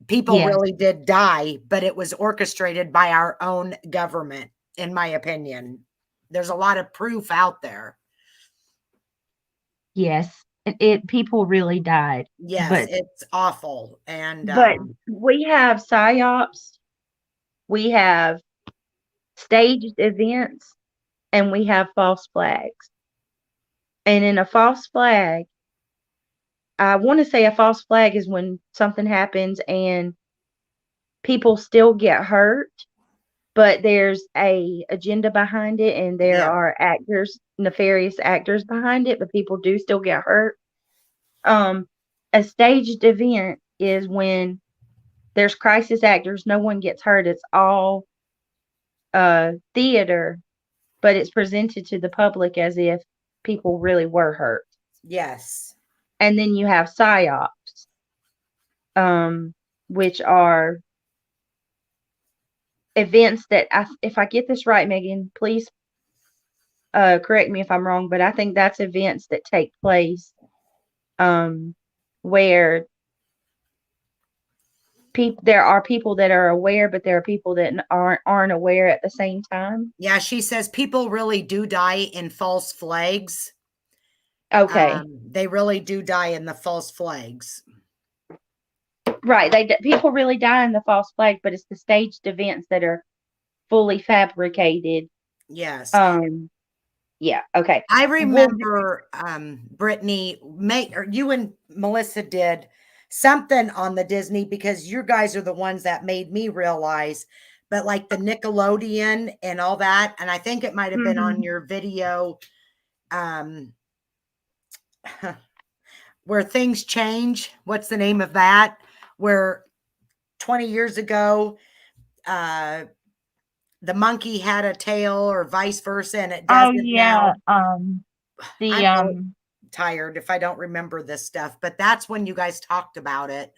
People really did die, but it was orchestrated by our own government, in my opinion. There's a lot of proof out there. Yes, people really died. Yes, but it's awful. But we have psyops, we have staged events, and we have false flags. And in a false flag, I want to say a false flag is when something happens and people still get hurt, but there's a agenda behind it, and there Yeah. are actors, nefarious actors behind it, but people do still get hurt. A staged event is when there's crisis actors, no one gets hurt. It's all theater, but it's presented to the public as if people really were hurt. Yes. And then you have psyops, which are events that, if I get this right, Megan, please correct me if I'm wrong, but I think that's events that take place where there are people that are aware, but there are people that aren't aware at the same time. Yeah, she says people really do die in false flags. Okay. They really do die in the false flags. Right. People really die in the false flag, but it's the staged events that are fully fabricated. Yes. Yeah. Okay. I remember Brittany, you and Melissa did something on the Disney, because you guys are the ones that made me realize, but like the Nickelodeon and all that. And I think it might have been on your video, where things change. What's the name of that? Where 20 years ago, the monkey had a tail or vice versa, and it doesn't now. I'm tired if I don't remember this stuff, but that's when you guys talked about it,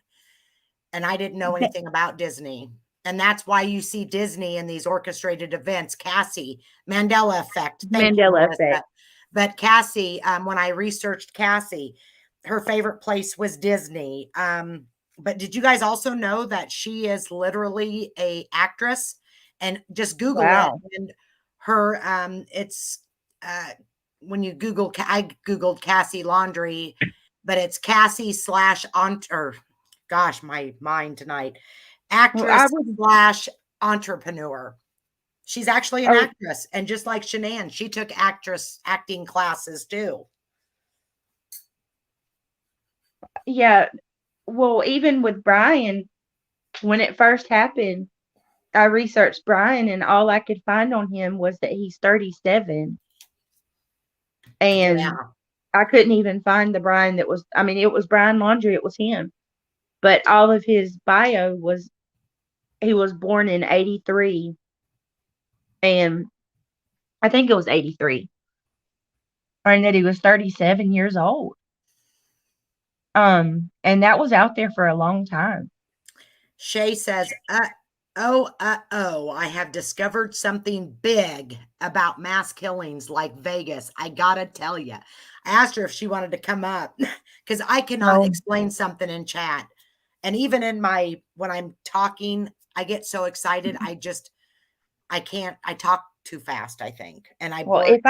and I didn't know anything about Disney. And that's why you see Disney in these orchestrated events. Cassie, Mandela effect. Thank you, Melissa. But Cassie, when I researched Cassie, her favorite place was Disney. But did you guys also know that she is literally a actress? And just Google it. And her, it's when you Google, I Googled Cassie Laundry, but it's Cassie / or gosh, my mind tonight. Actress / entrepreneur. She's actually an actress. And just like Shanann, she took acting classes too. Yeah. Well, even with Brian, when it first happened, I researched Brian, and all I could find on him was that he's 37. And yeah. I couldn't even find the Brian that was, it was Brian Laundrie, it was him. But all of his bio was, he was born in 83. And I think it was 83. And that he was 37 years old. And that was out there for a long time. Shay says, I have discovered something big about mass killings like Vegas. I gotta tell you. I asked her if she wanted to come up, because I cannot explain something in chat. And even in when I'm talking, I get so excited. I can't, I talk too fast, I think. And if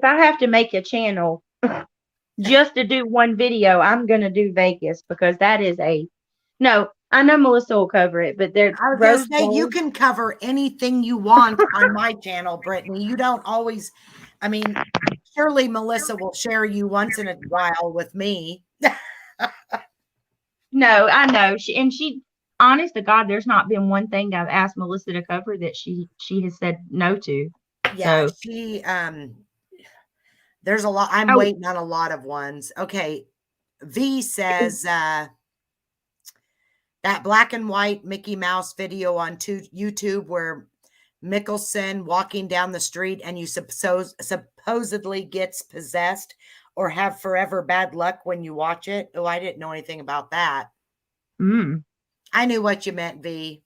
I have to make a channel just to do one video, I'm going to do Vegas, because that is no, I know Melissa will cover it, but I was going to say, you can cover anything you want on my channel, Brittany. You don't always, surely Melissa will share you once in a while with me. No, I know. She, honest to God, there's not been one thing I've asked Melissa to cover that she has said no to. Yeah, so. She, there's a lot. I'm waiting on a lot of ones. Okay. V says, that black and white Mickey Mouse video on YouTube where Mickelson walking down the street and you supposedly gets possessed or have forever bad luck when you watch it. Oh, I didn't know anything about that. I knew what you meant, V.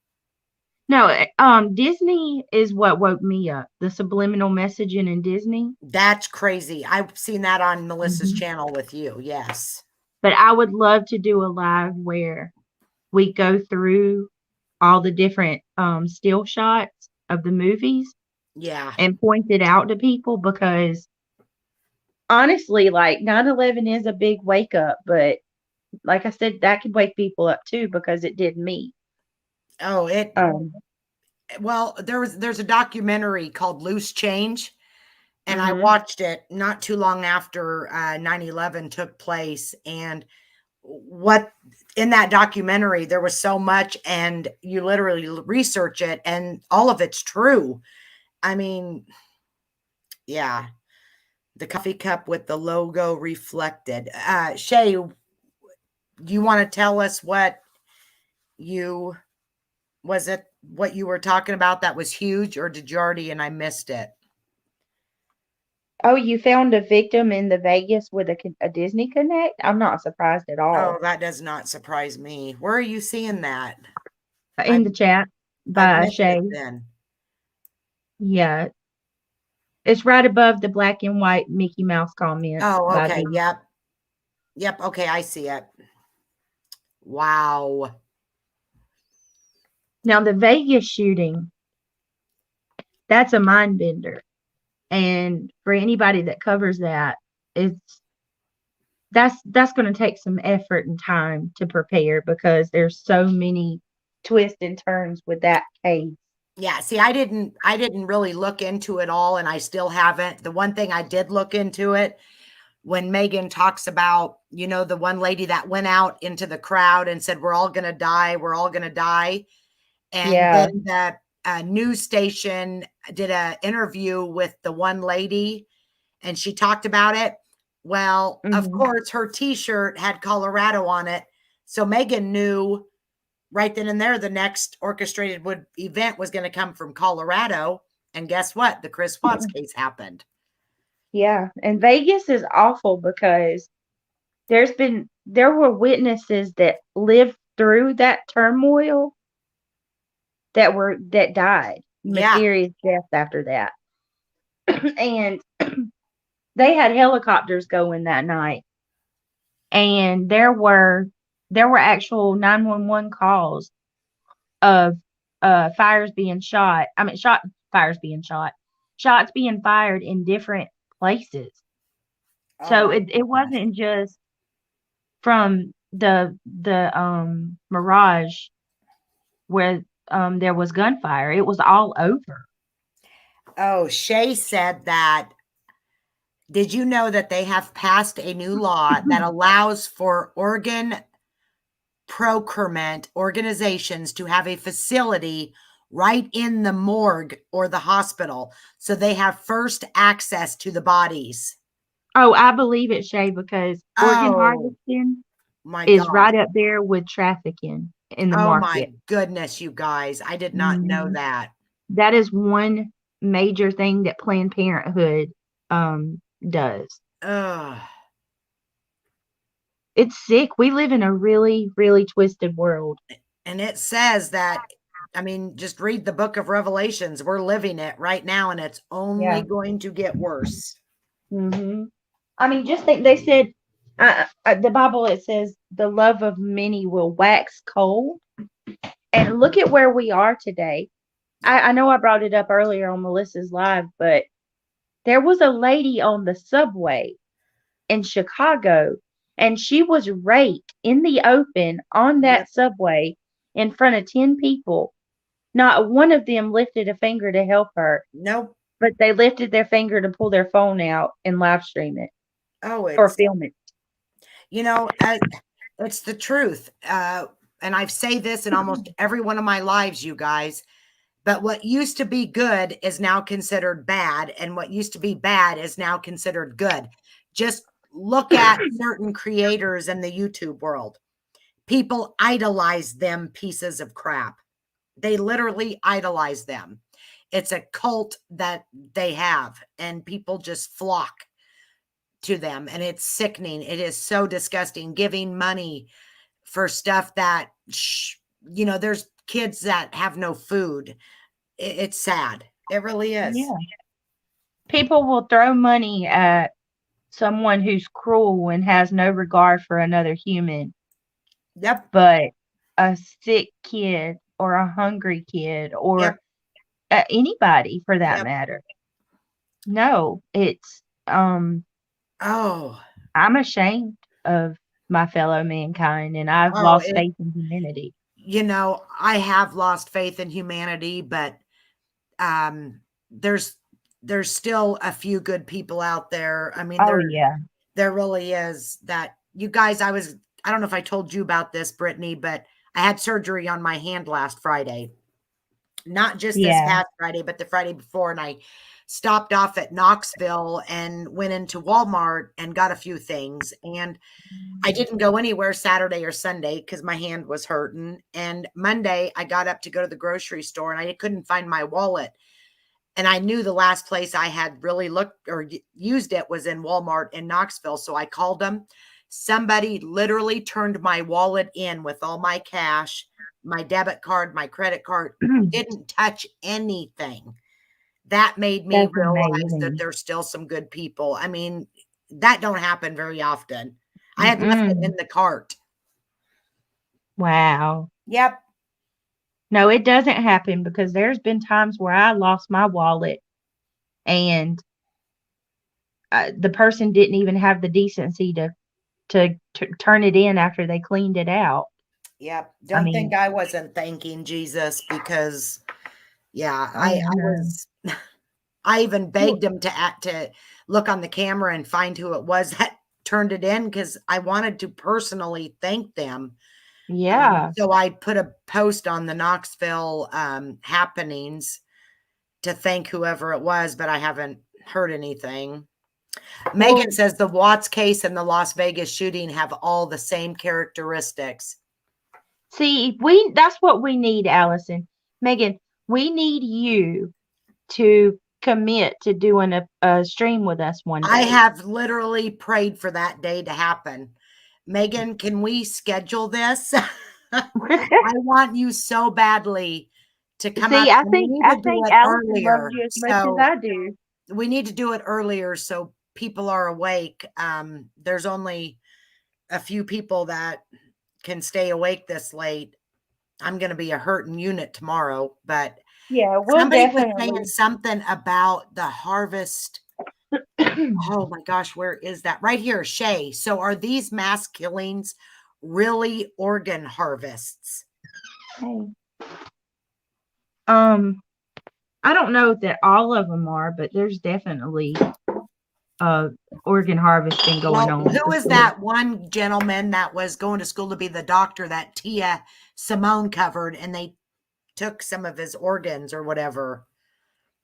No, Disney is what woke me up. The subliminal messaging in Disney. That's crazy. I've seen that on Melissa's channel with you. Yes. But I would love to do a live where we go through all the different still shots of the movies. Yeah. And point it out to people, because honestly, like 9/11 is a big wake up, but like I said, that could wake people up too, because it did me. Oh, well, there's a documentary called Loose Change, and I watched it not too long after 9/11 took place, and what in that documentary, there was so much, and you literally research it, and all of it's true. I mean, yeah, the coffee cup with the logo reflected. Shay, do you want to tell us what you was it what you were talking about that was huge, or did you already and I missed it? Oh, you found a victim in the Vegas with a Disney Connect? I'm not surprised at Oh, all. that does not surprise me. Where are you seeing that? In I've the chat I've by missed it Shay. then. Yeah. It's right above the black and white Mickey Mouse comments Oh, by okay. Gabby. Yep. Yep. Okay, I see it. Wow. Now the Vegas shooting, that's a mind bender. And for anybody that covers that, that's going to take some effort and time to prepare because there's so many twists and turns with that case. Yeah, see, I didn't really look into it all, and I still haven't. The one thing I did look into it, when Megan talks about, the one lady that went out into the crowd and said, "We're all going to die. We're all going to die." And Yeah. then the news station did an interview with the one lady, and she talked about it. Well, of Mhm. course, her T-shirt had Colorado on it. So Megan knew right then and there the next orchestrated event was going to come from Colorado. And guess what? The Chris Watts case happened. Yeah. And Vegas is awful because there were witnesses that lived through that turmoil that died Yeah. mysterious deaths after that. And they had helicopters going that night, and there were actual 911 calls of fires being shot. I mean, fires being shot, shots being fired in different places. Oh So my it goodness. wasn't just from the Mirage where there was gunfire. It was all over. Oh, Shay said that. Did you know that they have passed a new law that allows for organ procurement organizations to have a facility right in the morgue or the hospital, so they have first access to the bodies? Oh, I believe it, Shay, because organ Oh harvesting my is gosh. right up there with trafficking in the Oh my market. goodness, you guys. I did not know Mhm. that. That is one major thing that Planned Parenthood does. Ugh. It's sick. We live in a really, really twisted world. And it says that, I mean, just read the book of Revelations. We're living it right now, and it's only Yeah. going to get worse. Hmm. I mean, just think they said, the Bible, it says the love of many will wax cold. And look at where we are today. Yeah. I know I brought it up earlier on Melissa's Live, but there was a lady on the subway in Chicago, and she was raped in the open on Yep. that subway in front of 10 people. Not one of them lifted a finger to help her, Nope. but they lifted their finger to pull their phone out and live stream it Oh, or it's, film it. you know, uh, it's the truth. And I've say this in almost every one of my lives, you guys. But what used to be good is now considered bad, and what used to be bad is now considered good. Just look at certain creators in the YouTube world. People idolize them pieces of crap. They literally idolize them. It's a cult that they have, and people just flock to them, and it's sickening. It is so disgusting, giving money for stuff that, there's kids that have no food. It's sad. It really is. Yeah. People will throw money at someone who's cruel and has no regard for another human, Yep. but a sick kid or a hungry kid or Yep. anybody for that Yep. matter. No, it's Oh, I'm ashamed of my fellow mankind, and I've oh, lost faith in humanity. I have lost faith in humanity, but um, there's still a few good people out there. I mean, Oh yeah. there really is. That, you guys, I don't know if I told you about this, Brittany, but I had surgery on my hand last Friday. Not just this Yeah. past Friday, but the Friday before. And I stopped off at Knoxville and went into Walmart and got a few things. And I didn't go anywhere Saturday or Sunday because my hand was hurting. And Monday, I got up to go to the grocery store and I couldn't find my wallet. And I knew the last place I had really looked or used it was in Walmart in Knoxville. So I called them. Somebody literally turned my wallet in with all my cash, my debit card, my credit card, didn't touch anything. That made me That's realize that amazing. there's still some good people. I mean, that don't happen very often. I had left it in the cart. Wow. Yep. No, it doesn't happen because there's been times where I lost my wallet and the person didn't even have the decency to turn it in after they cleaned it out. Yep. I Don't mean, think I wasn't thanking Jesus because, yeah, oh, I no. was. I even begged him to look on the camera and find who it was that turned it in because I wanted to personally thank them. Yeah. So I put a post on the Knoxville happenings to thank whoever it was, but I haven't heard anything. Megan says the Watts case and the Las Vegas shooting have all the same characteristics. See, that's what we need, Allison. Megan, we need you to commit to doing a stream with us one day. I have literally prayed for that day to happen. Megan, can we schedule this? I want you so badly to come See, up. I think Allison loves you as much as I do. We need to do it earlier so people are awake. There's only a few people that can stay awake this late. I'm going to be a hurting unit tomorrow, but yeah, we'll somebody was definitely saying something about the harvest. Oh my gosh, where is that? Right here, Shay. So are these mass killings really organ harvests? Hey. I don't know that all of them are, but there's definitely organ harvesting going on. Who was that one gentleman that was going to school to be the doctor that Tia Simone covered and they took some of his organs or whatever?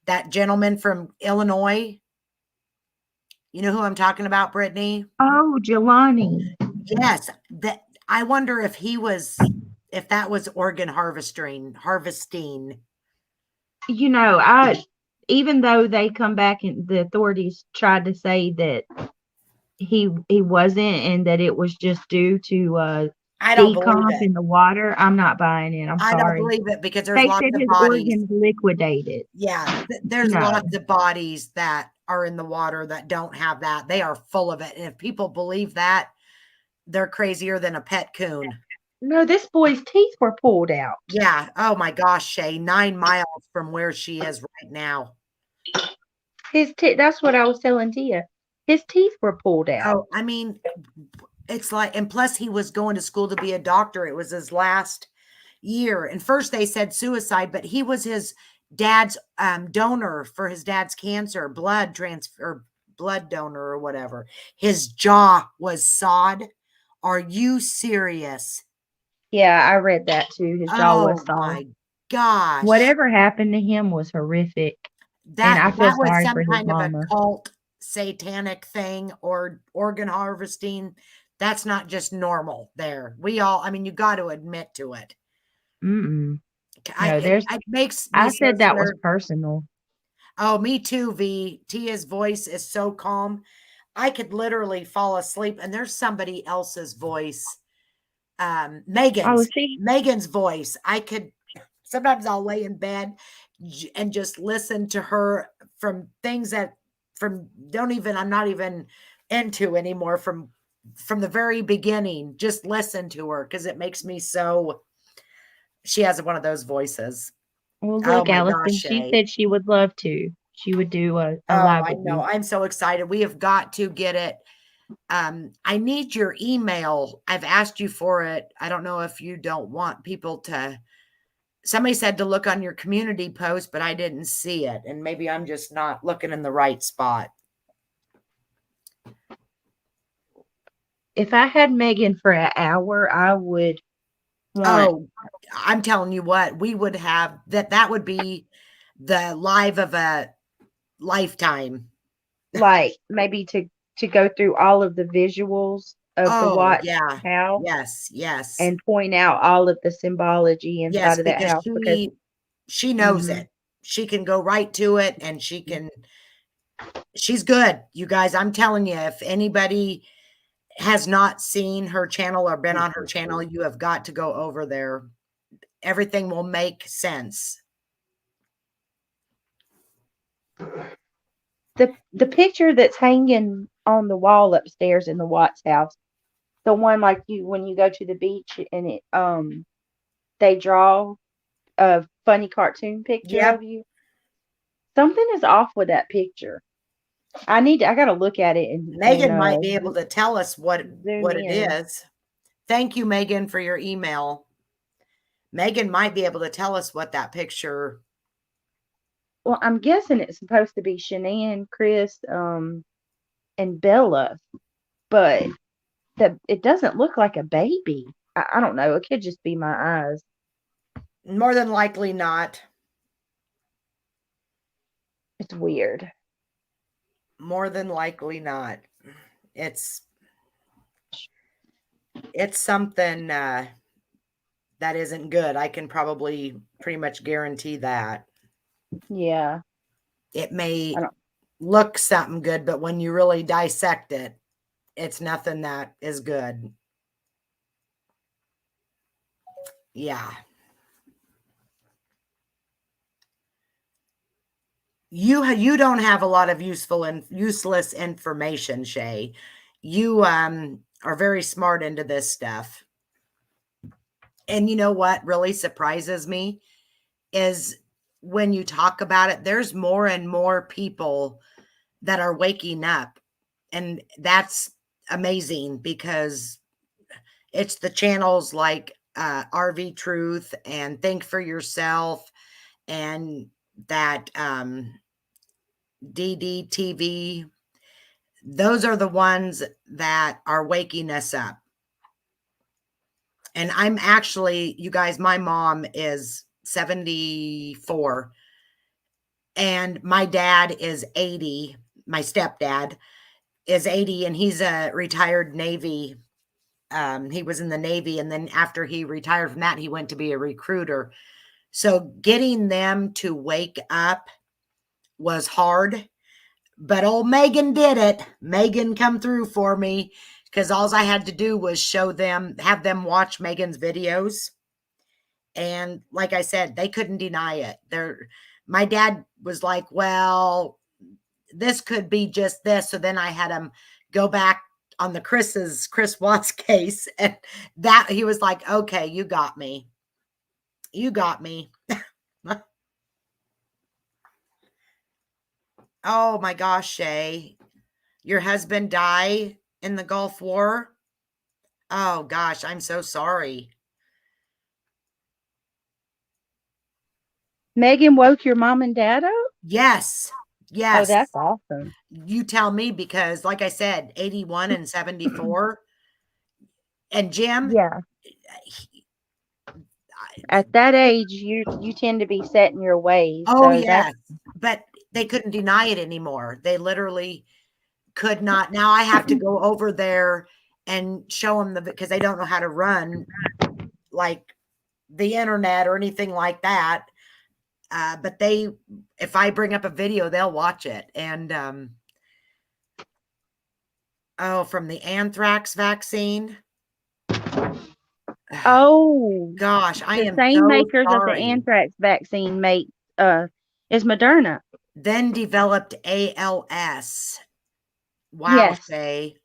That gentleman from Illinois. You know who I'm talking about, Brittany? Oh, Jelani. Yes. That I wonder if that was organ harvesting. You know, even though they come back and the authorities tried to say that he wasn't and that it was just due to I don't believe decomp it. in the water, I'm not buying it. I don't sorry. believe it because there's They lots said of his bodies. organs liquidated. Yeah, there's No. lots of bodies that are in the water that don't have that. They are full of it. And if people believe that, they're crazier than a pet coon. No, this boy's teeth were pulled out. Yeah. Oh my gosh, Shay, 9 miles from where she is right now. That's what I was telling Tia. His teeth were pulled out. Oh, I mean, it's like, and plus he was going to school to be a doctor. It was his last year. And first they said suicide, but he was his dad's donor for his dad's cancer, blood donor or whatever. His jaw was sawed. Are you serious? Yeah, I read that too. His jaw was sawed. Oh my gosh. Whatever happened to him was horrific. And I feel was sorry some for his kind of mama. a cult satanic thing or organ harvesting. That's not just normal there. I mean, you got to admit to it. No, it makes me I said so that was scared. personal. Oh, me too, V. Tia's voice is so calm. I could literally fall asleep and there's somebody else's voice. Megan's voice. Sometimes I'll lay in bed and just listen to her from things I'm not even into anymore from the very beginning. Just listen to her because it makes me so. She has one of those voices. Well, look, Allison, she said she would love to. She would do a live with you. I'm so excited. We have got to get it. I need your email. I've asked you for it. I don't know if you don't want people to. Somebody said to look on your community post, but I didn't see it. And maybe I'm just not looking in the right spot. if I had Megan for an hour, I would want Oh, I'm telling you what, we would have that would be the live of a lifetime. like maybe to go through all of the visuals of the Oh, watch yeah. house Yes, yes. and point out all of the symbology Yes, inside of that because house because she knows mhm, it. She can go right to it and she's good. You guys, I'm telling you, if anybody has not seen her channel or been on her channel, you have got to go over there. Everything will make sense. the picture that's hanging on the wall upstairs in the Watts house, the one like you when you go to the beach and it they draw a funny cartoon picture Yep. of you. Something is off with that picture. I gotta look at it and Megan might be able to tell us what zoom it in. is. Thank you, Megan, for your email. Megan might be able to tell us what that picture. Well, I'm guessing it's supposed to be Shanann, Chris, and Bella, but it doesn't look like a baby. I don't know. It could just be my eyes. More than likely not. It's weird. More than likely not. It's something that isn't good. I can probably pretty much guarantee that. Yeah. It I may don't. look something good, but when you really dissect it, it's nothing that is good. Yeah. You don't have a lot of useful and useless information, Shay. You are very smart into this stuff. And you know what really surprises me is when you talk about it, there's more and more people that are waking up. And that's amazing because it's the channels like RV Truth and Think for Yourself and that DDTV. Those are the ones that are waking us up. And I'm actually, you guys, my mom is 74 and my dad is 80. My stepdad is 80 and he's a retired Navy. He was in the Navy. And then after he retired from that, he went to be a recruiter. So getting them to wake up was hard, but old Megan did it. Megan come through for me because all I had to do was show them, have them watch Megan's videos. And like I said, they couldn't deny it. My dad was like, well, this could be just this. So then I had him go back on the Chris Watts case. And that he was like, okay, you got me. You got me. Oh my gosh, Shay. Your husband died in the Gulf War? Oh gosh, I'm so sorry. Megan woke your mom and dad up? Yes. Oh, Yes. that's awesome. You tell me because like I said, 81 and 74 and Jim, Yeah. he- At that age, you tend to be set in your ways. oh So that's yes, but they couldn't deny it anymore. They literally could not. Now I have to go over there and show them because they don't know how to run like the internet or anything like that. But if I bring up a video, they'll watch it. And from the anthrax vaccine. oh, Gosh, I the am same so makers of the sorry. anthrax vaccine make is Moderna. Then developed ALS. Wow, Yes. Shay.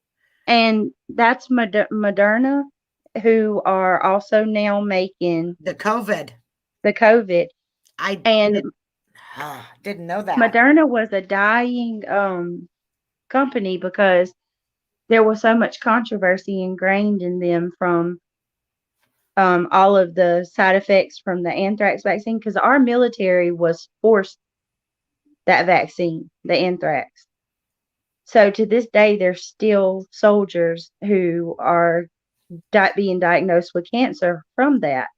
And that's Moderna, who are also now making The COVID. the COVID. I And didn't know that. Moderna was a dying company because there was so much controversy ingrained in them from all of the side effects from the anthrax vaccine because our military was forced that vaccine, the anthrax. So to this day, there's still soldiers who are being diagnosed with cancer from that.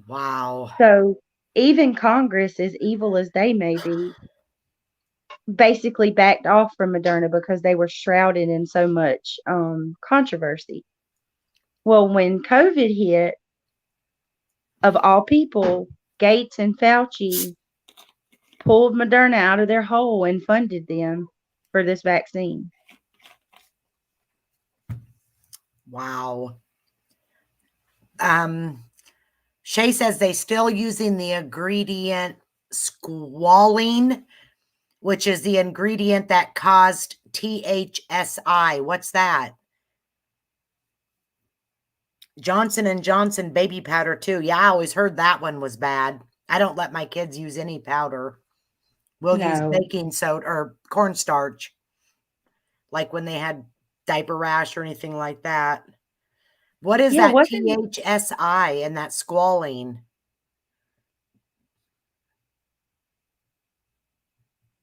Wow. So even Congress, as evil as they may be, basically backed off from Moderna because they were shrouded in so much controversy. Well, when COVID hit, of all people, Gates and Fauci pulled Moderna out of their hole and funded them for this vaccine. Wow. Shay says they still using the ingredient squalene, which is the ingredient that caused THSI. What's that? Johnson & Johnson baby powder too. Yeah, I always heard that one was bad. I don't let my kids use any powder. We'll use No. baking soda or cornstarch, like when they had diaper rash or anything like that. What is Yeah, that wasn't THSI and that squalene?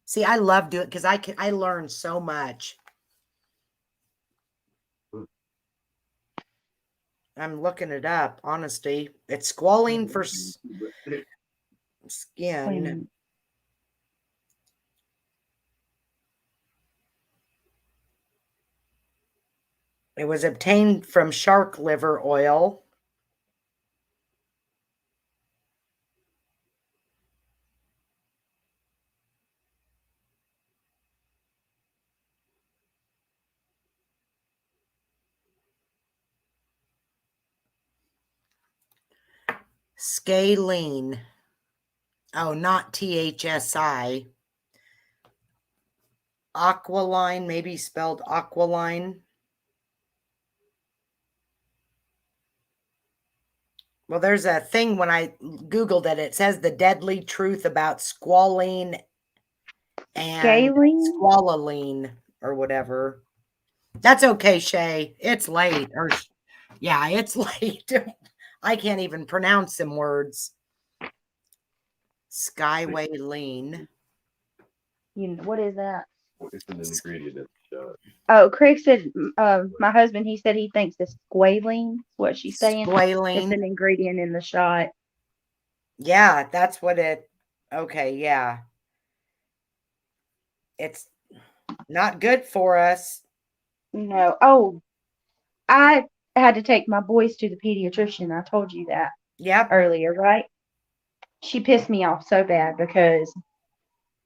See, I love doing it because I learn so much. I'm looking it up, honestly. It's squalene for wait a skin. minute. It was obtained from shark liver oil. Scalene. Oh, not THSI. Aqualine, maybe spelled aqualine. Well, there's a thing when I Googled it, it says the deadly truth about squalene and Scaling? squalene or whatever. That's okay, Shay. It's late. Yeah, it's late. I can't even pronounce them words. Skyway lean. What is that? It's an ingredient in the shot. Oh, Craig said, my husband, he said he thinks it's squalene, what she's saying. It's Squalene. an ingredient in the shot. Yeah, that's what it. Okay, yeah. It's not good for us. No. Oh, I had to take my boys to the pediatrician. I told you that Yep. earlier, right? She pissed me off so bad because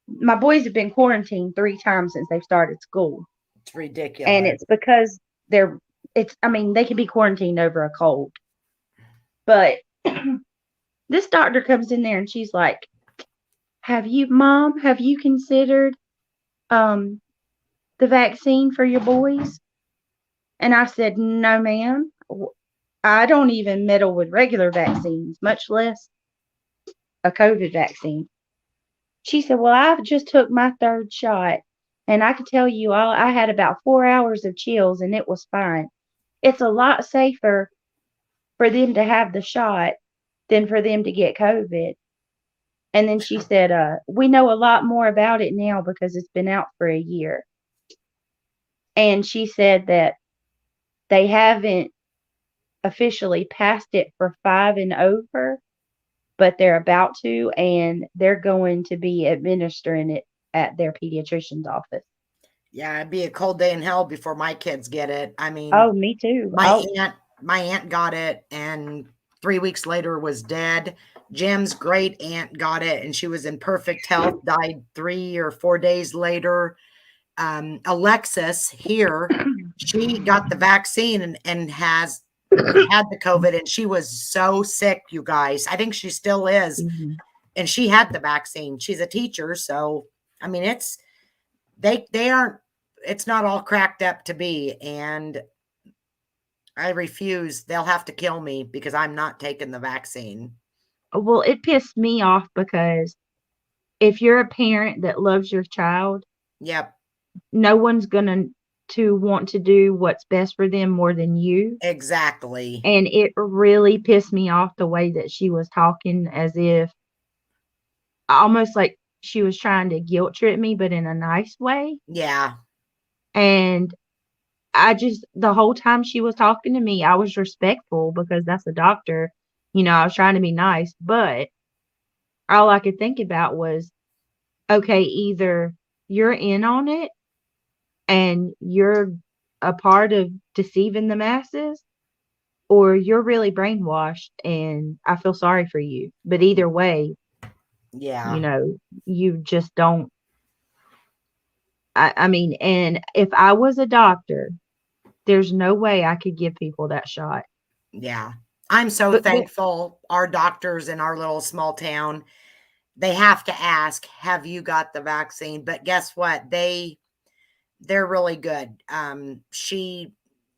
my boys have been quarantined 3 times since they've started school. It's ridiculous. And it's because they can be quarantined over a cold. But this doctor comes in there and she's like, have you considered the vaccine for your boys? And I said, no, ma'am. I don't even meddle with regular vaccines, much less a COVID vaccine. She said, well, I just took my 3rd shot, and I could tell you I had about 4 hours of chills, and it was fine. It's a lot safer for them to have the shot than for them to get COVID. And then she said, we know a lot more about it now because it's been out for a year. And she said that they haven't officially passed it for 5 and over, but they're about to, and they're going to be administering it at their pediatrician's office. Yeah, it'd be a cold day in hell before my kids get it. I mean, oh, me too. My aunt got it, and 3 weeks later was dead. Jim's great aunt got it, and she was in perfect health. Died 3 or 4 days later. Alexis here, she got the vaccine and had the COVID, and she was so sick, you guys. I think she still is. Mm-hmm. And she had the vaccine. She's a teacher, so I mean, they aren't. It's not all cracked up to be, and I refuse. They'll have to kill me because I'm not taking the vaccine. Well, it pissed me off because if you're a parent that loves your child, Yep, no one's gonna to want to do what's best for them more than you. exactly. And it really pissed me off the way that she was talking, as if almost like she was trying to guilt trip me, but in a nice way. Yeah. And the whole time she was talking to me, I was respectful because that's a doctor. I was trying to be nice, but all I could think about was, okay, either you're in on it and you're a part of deceiving the masses, or you're really brainwashed and I feel sorry for you. But either way, Yeah. you just don't. I mean, and if I was a doctor, there's no way I could give people that shot. Yeah. I'm so But thankful our doctors in our little small town, they have to ask, have you got the vaccine? But guess what? They're really good. She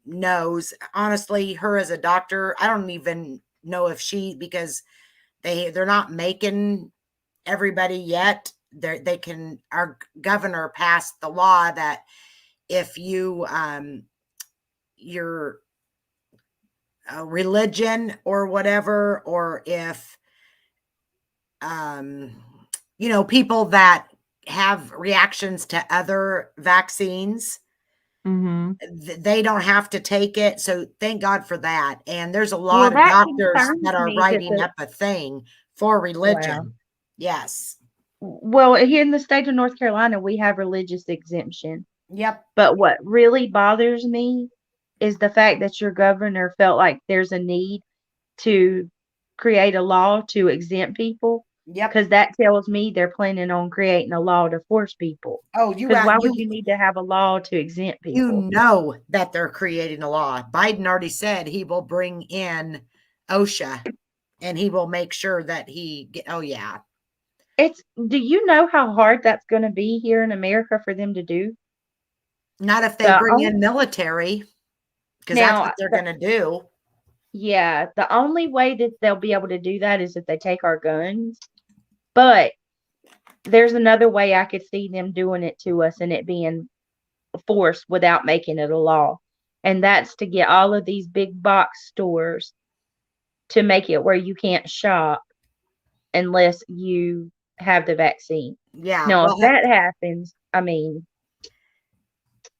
knows, honestly, her as a doctor, I don't even know if because they're not making everybody yet. Our governor passed the law that if your religion or whatever, or if people that have reactions to other vaccines, hmm they don't have to take it. So thank God for that. And there's a well, lot of that doctors concerns that are me that writing up a thing for wow. religion. Yes. Well, here in the state of North Carolina, we have religious exemption. Yep. But what really bothers me is the fact that your governor felt like there's a need to create a law to exempt people, Yep. because that tells me they're planning on creating a law to force people. Oh, Because why would you need to have a law to exempt you people? know that they're creating a law. Biden already said he will bring in OSHA and he will make sure that oh yeah. Do you know how hard that's going to be here in America for them to do? Not if they The bring only, in military, because that's what now, they're going to do. yeah, the only way that they'll be able to do that is if they take our guns. But there's another way I could see them doing it to us and it being forced without making it a law. And that's to get all of these big box stores to make it where you can't shop unless you have the vaccine. Yeah. Now, if Well, that happens, I mean,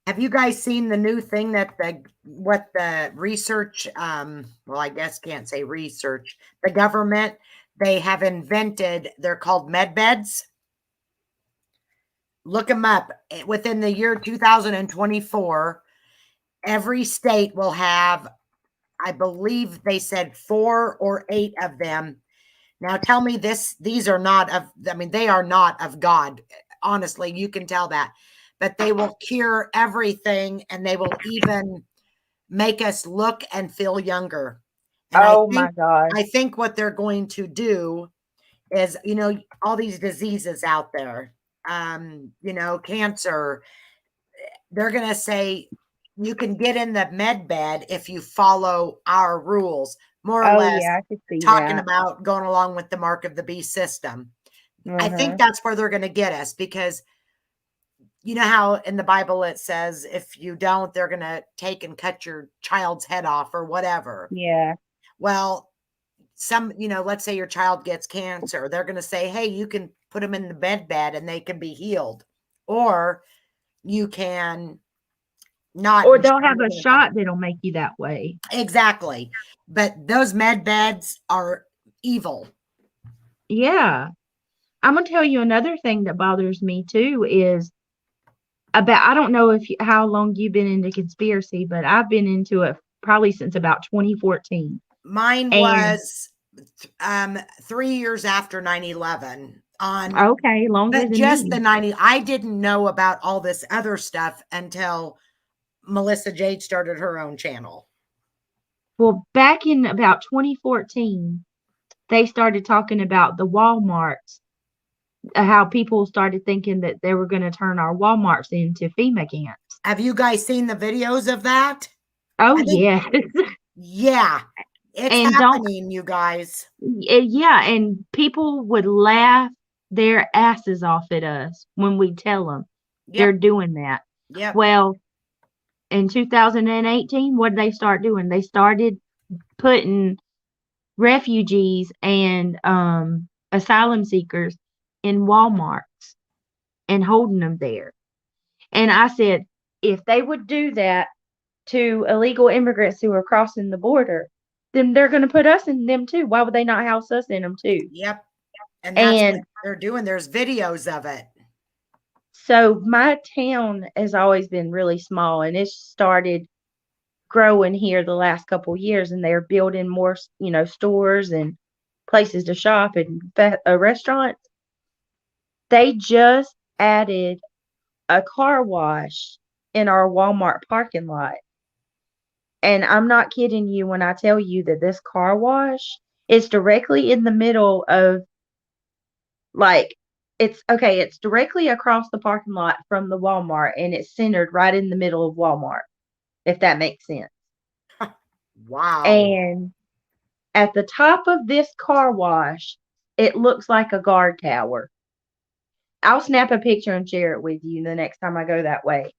have you guys seen the new thing that what the research, well, I guess can't say research, the government, they have invented, they're called med beds. Look them up. Within the year 2024, every state will have, I believe they said 4 or 8 of them. Now tell me these are not of, I mean, they are not of God. Honestly, you can tell that. But they will cure everything and they will even make us look and feel younger. And oh my gosh. I think what they're going to do is, all these diseases out there, cancer, they're going to say you can get in the med bed if you follow our rules, more or Oh less yeah, I could see talking that. about going along with the mark of the beast system. I think Uh-huh. that's where they're going to get us, because you know how in the Bible it says if you don't, they're going to take and cut your child's head off or whatever. Yeah. Well, let's say your child gets cancer, they're going to say, hey, you can put them in the bed and they can be healed, or you can not. Or they'll have a shot that'll make you that way. Exactly. But those med beds are evil. Yeah. I'm going to tell you another thing that bothers me too is I don't know how long you've been into conspiracy, but I've been into it probably since about 2014. Mine And was 3 years after 9/11 on, okay, longer but than just me. the 90. I didn't know about all this other stuff until Melissa Jade started her own channel. Well, back in about 2014, they started talking about the Walmarts, how people started thinking that they were going to turn our Walmarts into FEMA camps. Have you guys seen the videos of that? Oh, yes. Yeah. It's And happening, you guys. yeah, and people would laugh their asses off at us when we tell them they're doing that. Yep. Well, in 2018, what did they start doing? They started putting refugees and asylum seekers in Walmarts and holding them there. And I said, if they would do that to illegal immigrants who are crossing the border, then they're going to put us in them too. Why would they not house us in them too? Yep. And that's what And they're doing. There's videos of it. so my town has always been really small, and it's started growing here the last couple years, and they're building more, stores and places to shop and restaurants. They just added a car wash in our Walmart parking lot. And I'm not kidding you when I tell you that this car wash is directly in the middle of, like, it's directly across the parking lot from the Walmart, and it's centered right in the middle of Walmart, if that makes sense. Wow. And at the top of this car wash, it looks like a guard tower. I'll snap a picture and share it with you the next time I go that way.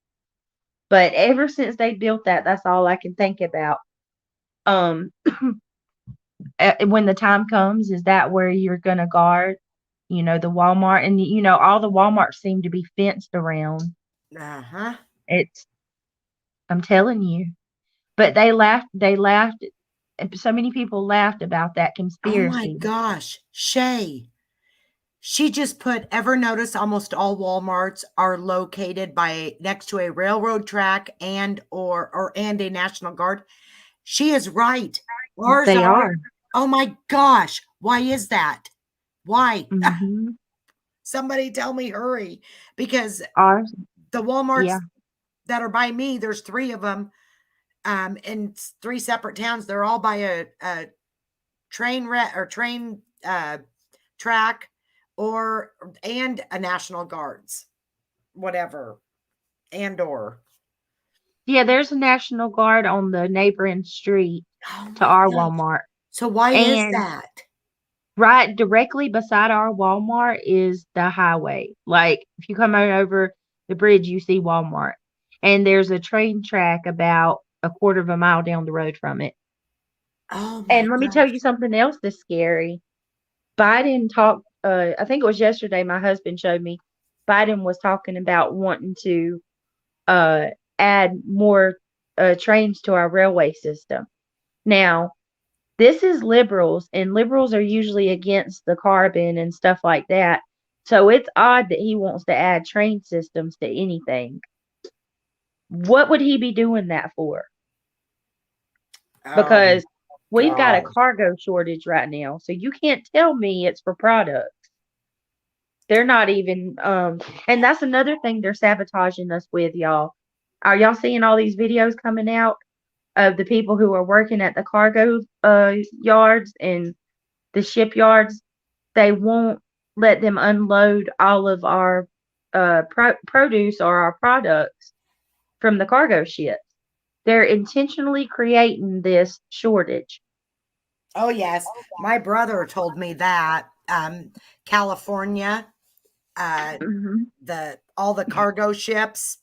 But ever since they built that, that's all I can think about. When the time comes, is that where you're gonna guard, the Walmart? And all the Walmarts seem to be fenced around. Uh-huh. I'm telling you. But they laughed, and so many people laughed about that Oh my conspiracy. gosh. Shay. She just put, ever notice almost all Walmarts are located next to a railroad track and a National Guard. She is right. Ours They are. Oh my gosh. Why is that? Why? Mm-hmm. Somebody tell me, hurry. Because Ours, the Walmarts yeah. that are by me, there's 3 of them in 3 separate towns. They're all by a train track and a National Guards, whatever, or. Yeah, there's a National Guard on the neighboring street Oh to my our gosh. Walmart. So why is And that? right directly beside our Walmart is the highway. Like, if you come over the bridge, you see Walmart. And there's a train track about a quarter of a mile down the road from it. Oh my And let me tell you something else that's scary. Biden talked, I think it was yesterday, my husband showed me, Biden was talking about wanting to add more trains to our railway system. Now, this is liberals, and liberals are usually against the carbon and stuff like that. So it's odd that he wants to add train systems to anything. What would he be doing that for? Because we've got a cargo shortage right now. So you can't tell me it's for products. They're not even, and that's another thing they're sabotaging us with, y'all. Are y'all seeing all these videos coming out of the people who are working at the cargo yards and the shipyards? They won't let them unload all of our produce or our products from the cargo ships. They're intentionally creating this shortage. Oh yes, my brother told me that California, Mm-hmm. all the cargo ships,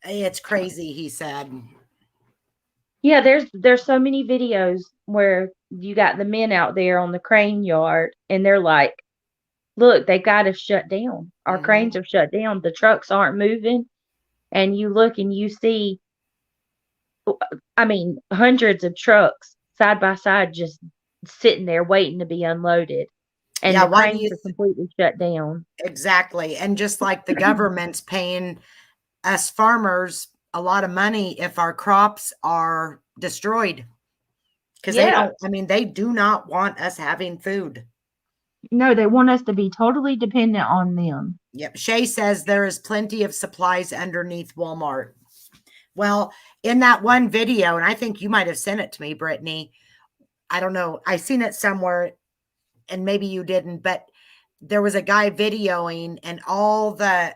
it's crazy. He said. Yeah, there's so many videos where you got the men out there on the crane yard, and they're like, "Look, they got us shut down. Our cranes are shut down. The trucks aren't moving." And you look and you see, I mean, hundreds of trucks side by side just sitting there waiting to be unloaded, and Yeah, the why do cranes you are completely shut down. exactly? And just like the government's paying us farmers a lot of money if our crops are destroyed, because Yeah. they do not want us having food. No, they want us to be totally dependent on them. Yep. Shay says there is plenty of supplies underneath Walmart. Well, in that one video, and I think you might have sent it to me, Brittany. I don't know. I seen it somewhere, and maybe you didn't, but there was a guy videoing, and all the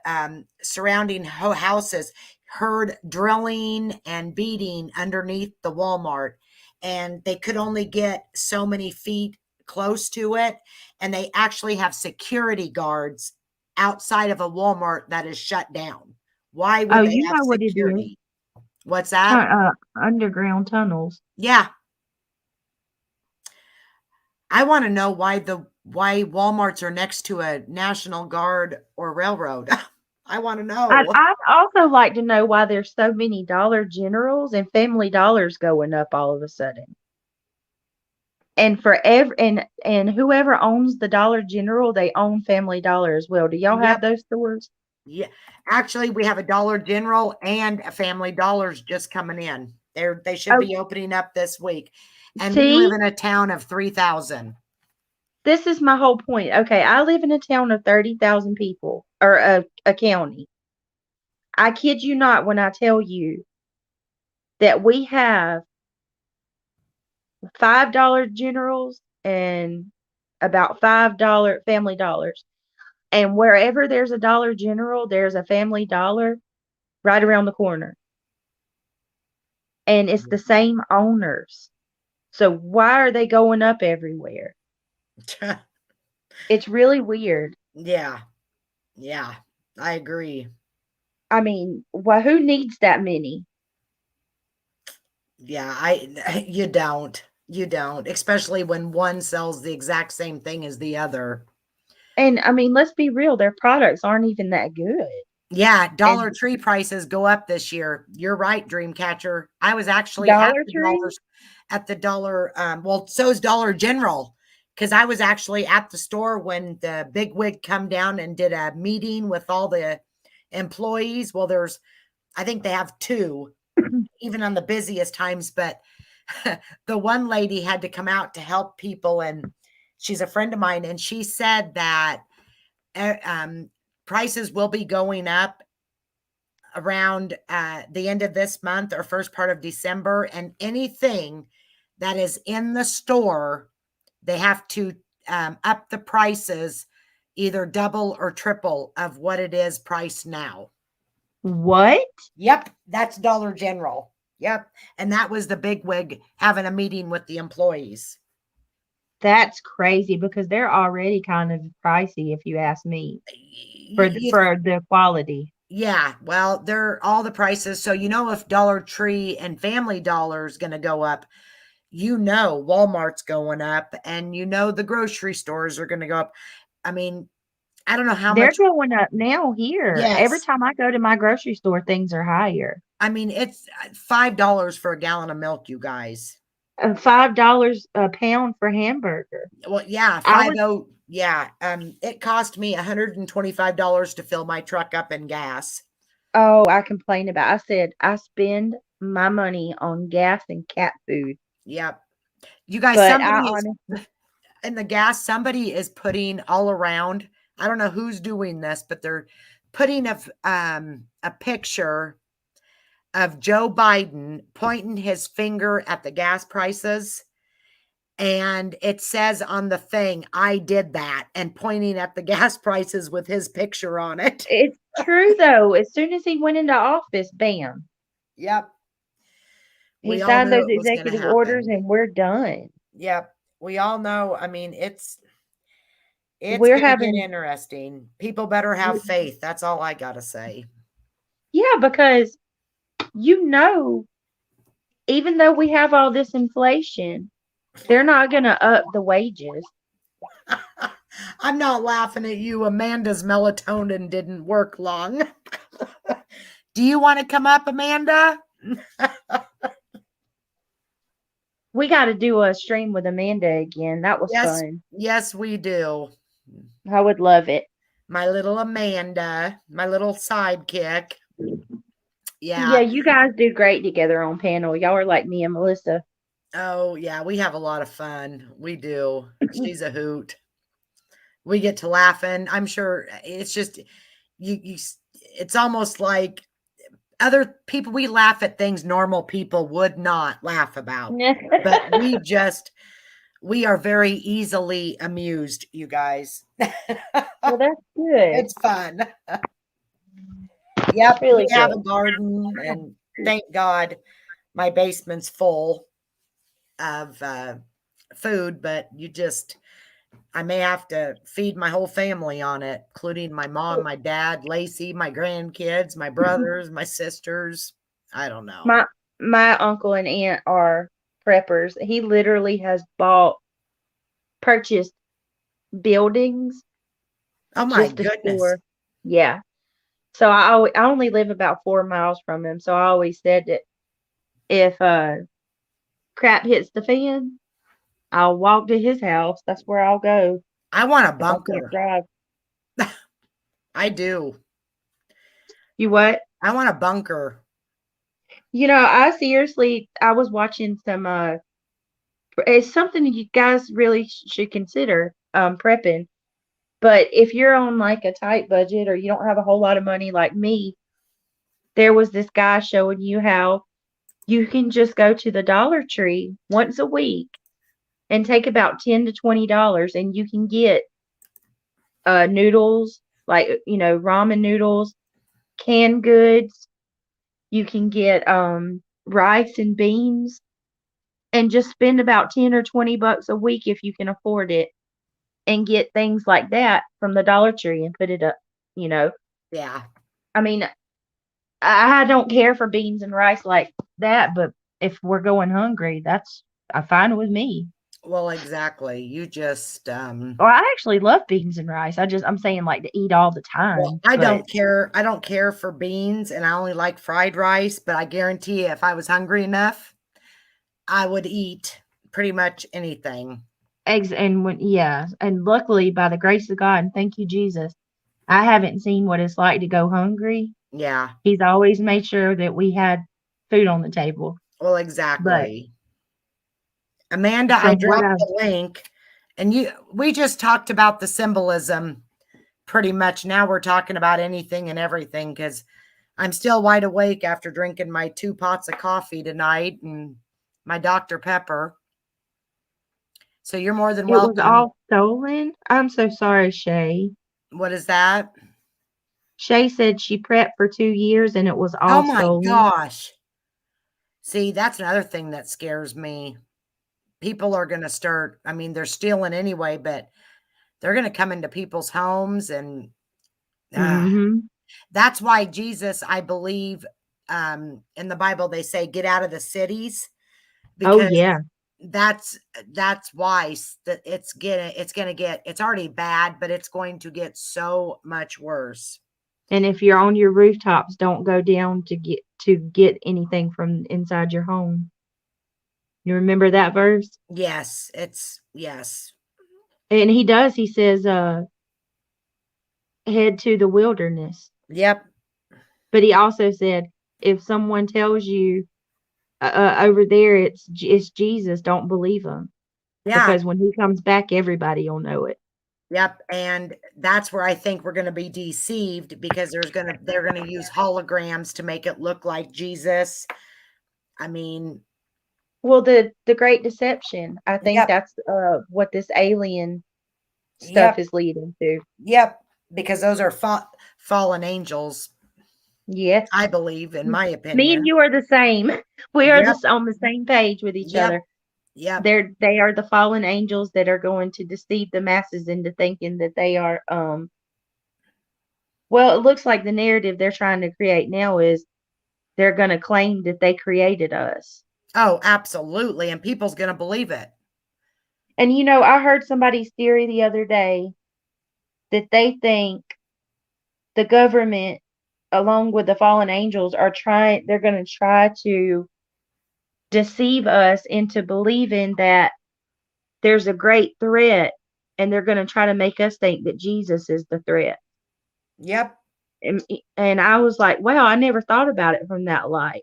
surrounding houses heard drilling and beating underneath the Walmart, and they could only get so many feet close to it, and they actually have security guards outside of a Walmart that is shut down. Why would Oh, they you have know what it is. security? What's that? Underground tunnels. Yeah. I want to know why Walmarts are next to a National Guard or railroad. I want to I'd, know. I'd also like to know why there's so many Dollar Generals and Family Dollars going up all of a sudden. And for and whoever owns the Dollar General, they own Family Dollar as well. Do y'all have Yep. those stores? Yeah. Actually, we have a Dollar General and a Family Dollars just coming in. They should Oh, be opening up this week. And we live see, in a town of 3,000. this is my whole point. Okay, I live in a town of 30,000 people, or a county. I kid you not when I tell you that we have $5 generals and about $5 Family Dollars. And wherever there's a Dollar General, there's a Family Dollar right around the corner. And it's the same owners. So why are they going up everywhere? It's really weird. Yeah. Yeah. I agree. I mean, who needs that many? Yeah, you don't. You don't, especially when one sells the exact same thing as the other. And I mean, let's be real, their products aren't even that good. Yeah, Dollar And Tree prices go up this year. You're right, Dreamcatcher. I was actually Dollar Tree? at the dollar well, so's Dollar General, because I was actually at the store when the big wig come down and did a meeting with all the employees. Well, I think they have two, even on the busiest times, but the one lady had to come out to help people, and she's a friend of mine, and she said that prices will be going up around the end of this month or first part of December, and anything that is in the store, they have to up the prices either double or triple of what it is priced now. What? Yep, that's Dollar General. Yep. And that was the big wig having a meeting with the employees. That's crazy because they're already kind of pricey, if you ask me, for You, the quality. yeah, well, they're all the prices. So, if Dollar Tree and Family Dollar is going to go up, Walmart's going up, and the grocery stores are going to go up. I mean, I don't know how They're much. going up now here. Every Yes. time I go to my grocery store, things are higher. I mean, it's $5 for a gallon of milk, you guys. $5 a pound for hamburger. Well, yeah, I was 50. Yeah. It cost me $125 to fill my truck up in gas. I complained about. I said I spend my money on gas and cat food, Yep. You guys, but I somebody is honestly, in the gas, somebody is putting all around. I don't know who's doing this, but they're putting a picture of Joe Biden pointing his finger at the gas prices. And it says on the thing, I did that, and pointing at the gas prices with his picture on it. it's true though. As soon as he went into office, bam, Yep. he We all signed knew those it was going to executive orders, happen. and we're done. Yep. We all know. I mean, it's We're going to get having, interesting. People better have faith. That's all I got to say. yeah, because even though we have all this inflation, they're not going to up the wages. I'm not laughing at you. Amanda's melatonin didn't work long. Do you want to come up, Amanda? We got to do a stream with Amanda again. That was Yes, fun. yes, we do. I would love it. My little Amanda, my little sidekick. Yeah, Yeah. you guys do great together on panel. Y'all are like me and Melissa. Oh, yeah. We have a lot of fun. We do. She's a hoot. We get to laughing. I'm sure it's just it's almost like other people, we laugh at things normal people would not laugh about. But we are very easily amused, you guys. Well, that's good. It's fun. Yep, Really we have a good. garden, and thank God my basement's full of food, but I may have to feed my whole family on it, including my mom, my dad, Lacey, my grandkids, my brothers, my sisters. I don't know. My uncle and aunt are preppers. He literally has purchased buildings Oh my just to goodness. store. Yeah. So I only live about 4 miles from him. So I always said that if crap hits the fan, I'll walk to his house. That's where I'll go I want a if I can't bunker. drive. I do. You what? I want a bunker. I was watching some it's something you guys really should consider prepping. But if you're on like a tight budget or you don't have a whole lot of money like me, there was this guy showing you how you can just go to the Dollar Tree once a week and take about $10 to $20 and you can get noodles, like ramen noodles, canned goods. You can get rice and beans and just spend about 10 or $20 a week if you can afford it and get things like that from the Dollar Tree and put it up, you know. Yeah. I mean, I don't care for beans and rice like that, but if we're going hungry, that's fine with me. Well, exactly. You just Or I actually love beans and rice. I'm saying like to eat all the time. well, I but don't care. I don't care for beans and I only like fried rice, but I guarantee you if I was hungry enough, I would eat pretty much anything. eggs and and luckily by the grace of God and thank you Jesus, I haven't seen what it's like to go hungry. Yeah. He's always made sure that we had food on the table. Well, But exactly. Amanda, I from what dropped I've the link and we just talked about the symbolism pretty much. Now we're talking about anything and everything because I'm still wide awake after drinking my 2 pots of coffee tonight and my Dr. Pepper. So you're more than it was welcome. all stolen. I'm so sorry, Shay. What is that? Shay said she prepped for 2 years and it was Oh all my stolen. gosh. See, that's another thing that scares me. People are going to start, I mean, they're stealing anyway, but they're going to come into people's homes and Mm-hmm. that's why Jesus, I believe, in the Bible, they say, get out of the cities Oh because yeah. that's why that it's already bad, but it's going to get so much worse. And if you're on your rooftops, don't go down to get anything from inside your home. You remember that verse? Yes, yes. And he says, head to the wilderness. Yep. But he also said, if someone tells you over there it's Jesus, don't believe them. Yeah. Because when he comes back, everybody will know it. Yep, and that's where I think we're going to be deceived because they're going to use holograms to make it look like Jesus. I mean, Well, the Great Deception, I think yep, that's what this alien stuff yep, is leading to. yep, because those are fallen angels, Yes. I believe, in my Me opinion. and you are the same. We are Yep, on the same page with each yep, other. yep, They are the fallen angels that are going to deceive the masses into thinking that they are well, it looks like the narrative they're trying to create now is they're going to claim that they created us. oh, absolutely, and people's going to believe it. And I heard somebody's theory the other day that they think the government along with the fallen angels they're going to try to deceive us into believing that there's a great threat and they're going to try to make us think that Jesus is the threat. Yep, And I was like, wow, I never thought about it from that light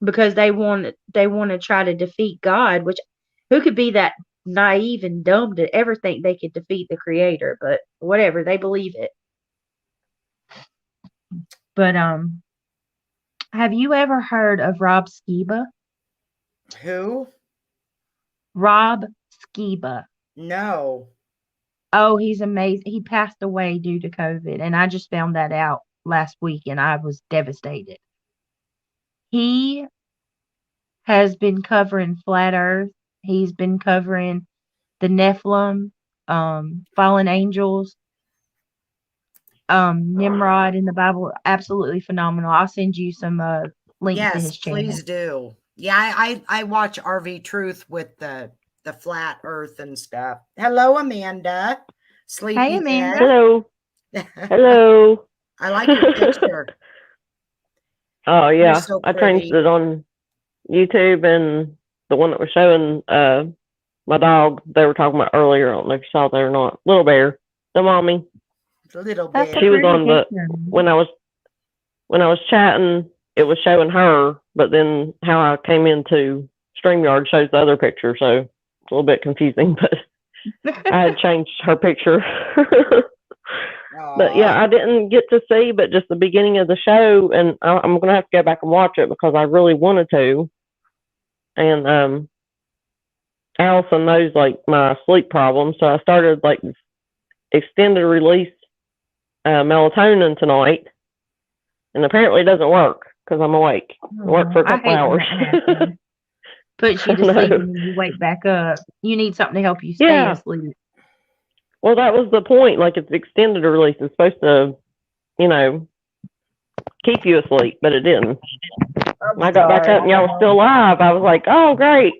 because they want to try to defeat God, which who could be that naive and dumb to ever think they could defeat the creator, but whatever, they believe it. But have you ever heard of Rob Skiba? who? Rob Skiba. No. Oh, he's amazing. He passed away due to COVID, and I just found that out last week, and I was devastated. He has been covering Flat Earth. He's been covering the Nephilim, fallen angels, Nimrod in the Bible. Absolutely phenomenal. I'll send you some links to Yes, his channel. please do. Yeah, I watch RV Truth with the flat earth and stuff. Hello, Amanda. Sleepy Hey, Amanda. head. Hello. Hello. I like your picture. Oh You're yeah, so I changed pretty. it on YouTube, and the one that was showing my dog they were talking about earlier. I don't know if you saw that or not. Little Bear, the mommy. A little That's a bit. She was pretty on the picture. when I was chatting. It was showing her, but then how I came into StreamYard shows the other picture, so it's a little bit confusing. But I had changed her picture. But yeah, Aw. I didn't get to see, but just the beginning of the show, and I'm gonna have to go back and watch it because I really wanted to. And Allison knows like my sleep problem, so I started like extended release melatonin tonight, and apparently it doesn't work because I'm awake. I work for a I couple hate when hours. that happens. Puts you to I sleep know. and then you wake back up. You need something to help you stay Yeah. asleep. Well, that was the point. Like it's extended release. It's supposed to, you know, keep you asleep, but it didn't. I'm When I got back sorry. up and y'all was still alive, I was like, oh, great.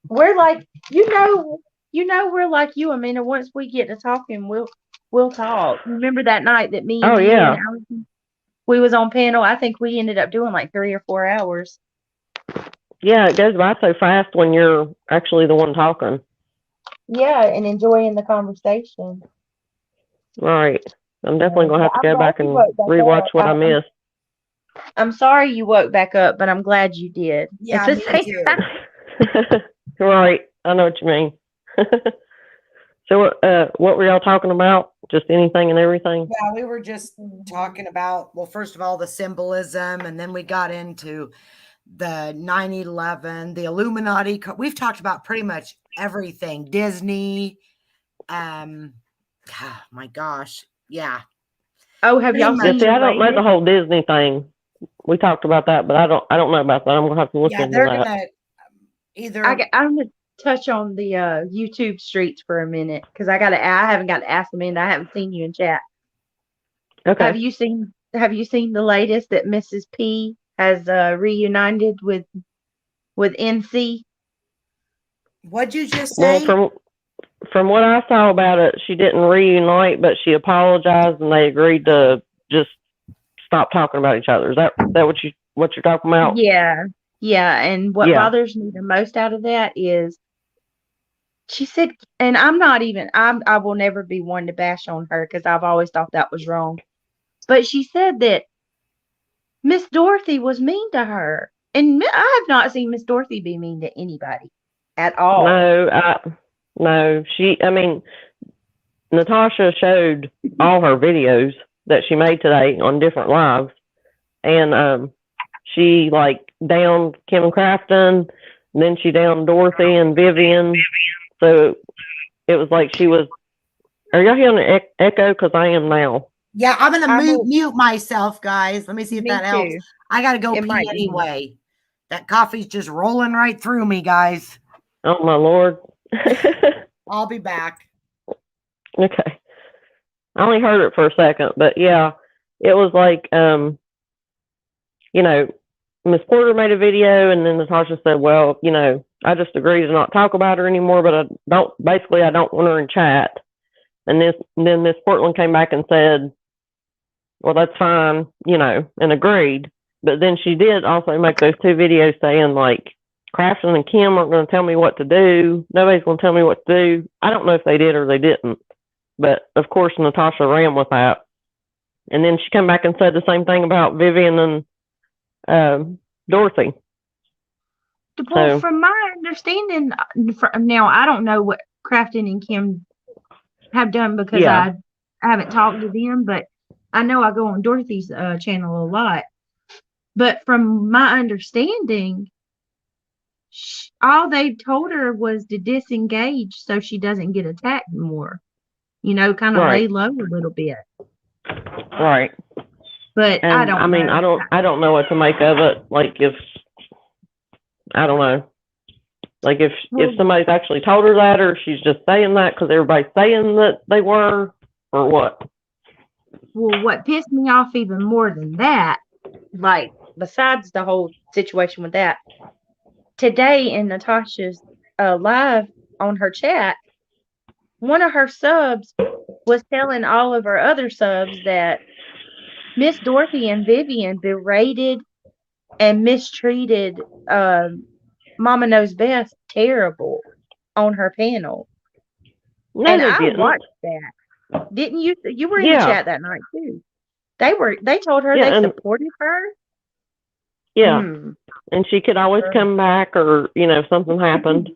We're like, we're like you, Amanda. Once we get to talking, we'll talk. Remember that night that me and Oh, you and yeah. Allison, we was on panel? I think we ended up doing like 3 or 4 hours. Yeah, it goes by so fast when you're actually the one talking. Yeah, and enjoying the conversation. Right. I'm definitely going to have to I'm go glad back you and woke back rewatch up. what I missed. I'm sorry you woke back up, but I'm glad you did. Yeah, At the me same too. time. Right. I know what you mean. So, what were y'all talking about? Just anything and everything? Yeah, we were just talking about, well, first of all, the symbolism, and then we got into the 9/11, the Illuminati. We've talked about pretty much everything. Disney. My gosh. Yeah. Oh, have Pretty y'all Yeah, seen much. see, the I don't know the latest? whole Disney thing. We talked about that, but I don't know about that. I'm gonna have to look Yeah, into they're that. gonna either I'm gonna touch on the YouTube streets for a minute because I haven't got to ask Amanda. I haven't seen you in chat. Okay. Have you seen the latest that Mrs. P has reunited with NC? what'd you just Well, say? from what I saw about it, she didn't reunite, but she apologized and they agreed to just stop talking about each other. Is that what you're talking about? Yeah, yeah. And what Yeah. bothers me the most out of that is she said, and I will never be one to bash on her because I've always thought that was wrong. But she said that Miss Dorothy was mean to her. And I have not seen Miss Dorothy be mean to anybody at all. No, I mean, Natasha showed all her videos that she made today on different lives, and she like downed Kim Crafton, and then she downed Dorothy and Vivian. So it was like she was. Are y'all hearing an echo? Because I am now. Yeah, I'm gonna I'm a- mute myself, guys. Let me see if Me that helps. too. I gotta go It pee might be me. anyway. That coffee's just rolling right through me, guys. Oh my lord. I'll be back. Okay. I only heard it for a second, but yeah, it was like, you know, Miss Porter made a video, and then Natasha said, well, you know, I just agreed to not talk about her anymore, but I don't want her in chat. And then Miss Portland came back and said, well, that's fine, you know, and agreed. But then she did also make those 2 videos saying, like, Crafton and Kim aren't going to tell me what to do. Nobody's going to tell me what to do. I don't know if they did or they didn't. But, of course, Natasha ran with that. And then she came back and said the same thing about Vivian and Dorothy. Well, So, from my understanding, now I don't know what Crafton and Kim have done because yeah. I haven't talked to them, but I know I go on Dorothy's channel a lot. But from my understanding, all they told her was to disengage so she doesn't get attacked more. You know, kind of Right. lay low a little bit. Right. But And I don't know. I don't know what to make of it. Like I don't know. Like if somebody's actually told her that, or she's just saying that because everybody's saying that they were, or what? Well, what pissed me off even more than that, like besides the whole situation with that, today in Natasha's live on her chat, one of her subs was telling all of her other subs that Miss Dorothy and Vivian berated and mistreated Mama Knows Best terrible on her panel. No, And they I didn't. watched that. Didn't you? You were in the Yeah. chat that night too. They told her Yeah, they and supported her. yeah, Mm. and she could always come back, or something happened.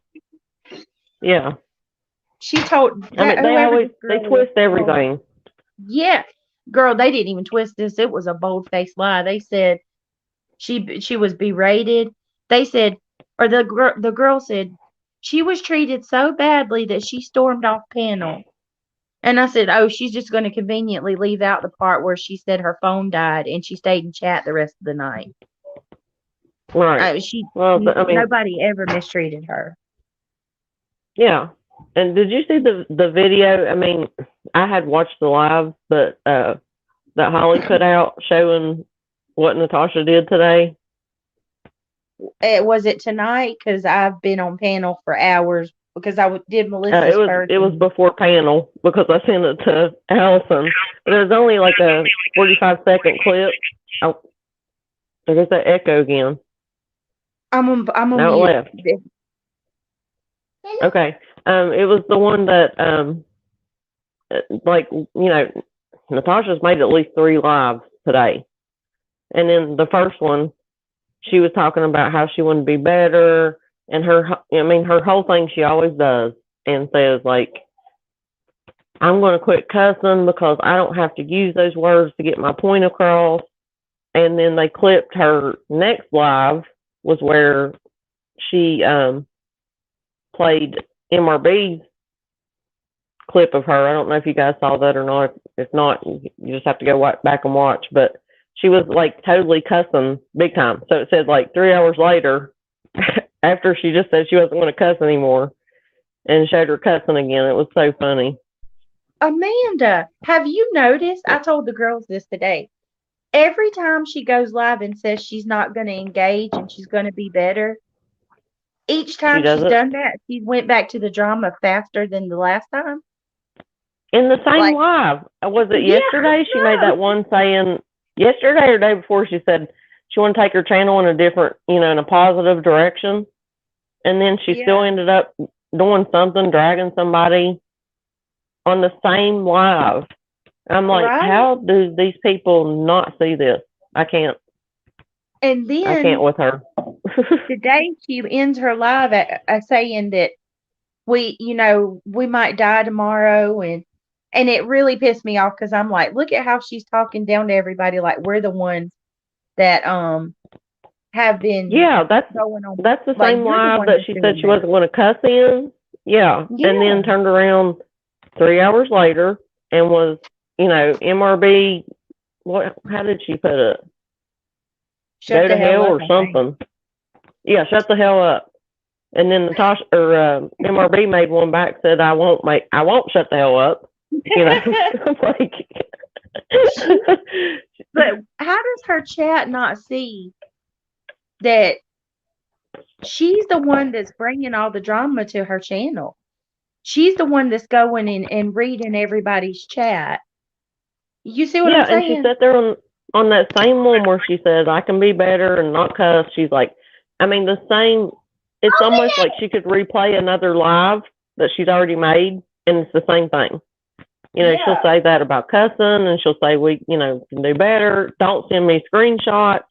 Yeah, She told I that mean they whoever always this they girl was twist told- everything. Yeah, girl, they didn't even twist this. It was a bold-faced lie. They said she was berated. They said, or the girl said she was treated so badly that she stormed off panel. And I said, oh, she's just going to conveniently leave out the part where she said her phone died and she stayed in chat the rest of the night. Right. Well, I mean, Nobody ever mistreated her. yeah. And did you see the video? I mean, I had watched the live, but that Holly put out showing what Natasha did today. Was it tonight? Because I've been on panel for hours because I did Melissa's first. It was before panel because I sent it to Allison. But it was only like a 45-second clip. Oh, there's that echo again. I'm on Now mute. it left. Okay. It was the one that Natasha's made at least 3 lives today. And then the first one, she was talking about how she wanted to be better, and her whole thing she always does and says, like, I'm going to quit cussing because I don't have to use those words to get my point across. And then they clipped her next live was where she played MRB's clip of her. I don't know if you guys saw that or not. If not, you just have to go back and watch. But she was like totally cussing big time. So it said like 3 hours later, after she just said she wasn't going to cuss anymore, and showed her cussing again. It was so funny. Amanda, have you noticed? I told the girls this today. Every time she goes live and says she's not going to engage and she's going to be better, each time she's done that, she went back to the drama faster than the last time. In the same live. Was it yesterday? She made that one saying, yesterday or day before, she said she wanted to take her channel in a different, in a positive direction. And then she still ended up doing something, dragging somebody on the same live. I'm like, how do these people not see this? I can't. And then I can't with her. Today she ends her live at saying that we might die tomorrow, and it really pissed me off because I'm like, look at how she's talking down to everybody, like we're the ones that have been going on. That's the same live that she said she wasn't going to cuss in. Yeah. And then turned around 3 hours later and was, MRB. How did she put it? Go to hell or something. Yeah, shut the hell up. And then Natasha or MRB made one back, said, I won't shut the hell up. Like, but how does her chat not see that she's the one that's bringing all the drama to her channel? She's the one that's going in and reading everybody's chat. You see what I'm saying? And she sat there on that same one where she says, I can be better and not cuss. She's like, the same. It's almost like she could replay another live that she's already made, and it's the same thing. She'll say that about cussing, and she'll say, we, can do better. Don't send me screenshots.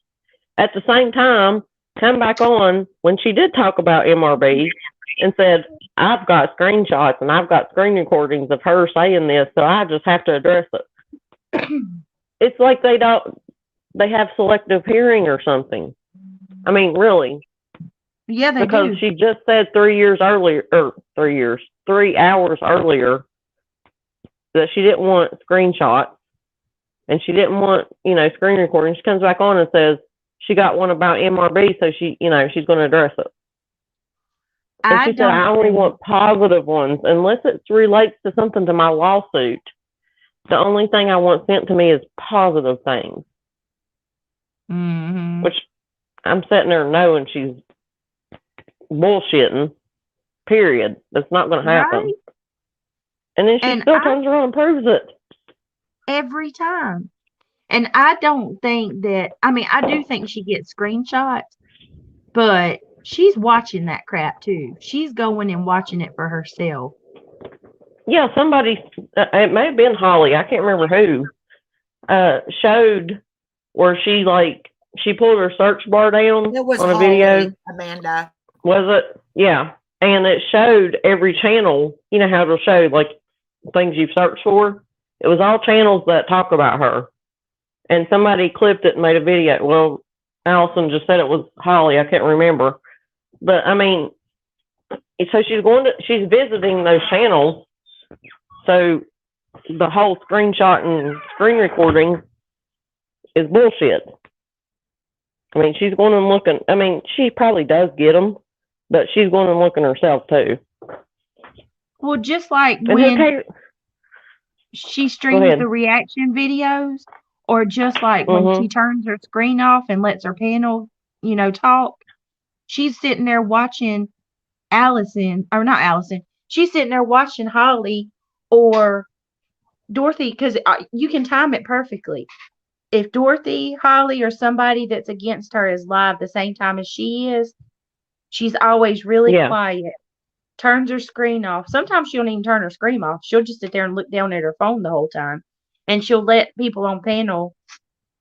At the same time, come back on when she did talk about MRB and said, I've got screenshots and I've got screen recordings of her saying this, so I just have to address it. It's like they have selective hearing or something. Really. Yeah, they because do. She just said 3 hours earlier that she didn't want screenshots and she didn't want, screen recordings. She comes back on and says she got one about MRB, so she, she's going to address it. And she said, I only want positive ones unless it relates to something to my lawsuit. The only thing I want sent to me is positive things. Mm-hmm. Which I'm sitting there knowing she's bullshitting, period. That's not going to happen. Right? And then she still turns around and proves it. Every time. And I don't think that, I mean, I do think she gets screenshots, but she's watching that crap too. She's going and watching it for herself. Yeah, somebody, it may have been Holly, I can't remember who, showed where she pulled her search bar down It was on a Holly, video. Amanda. Was it? Yeah. And it showed every channel, you know how it'll show like things you've searched for? It was all channels that talk about her. And somebody clipped it and made a video. Well, Allison just said it was Holly. I can't remember. But I mean, so she's visiting those channels. So the whole screenshot and screen recording is bullshit. I mean, she's going and looking. I mean, she probably does get them, but she's going and looking herself too. Well, just like And when she streams the reaction videos, or just like when she turns her screen off and lets her panel, talk, she's sitting there watching she's sitting there watching Holly or Dorothy, because you can time it perfectly. If Dorothy, Holly, or somebody that's against her is live the same time as she is, she's always really quiet, turns her screen off. Sometimes she don't even turn her screen off. She'll just sit there and look down at her phone the whole time. And she'll let people on panel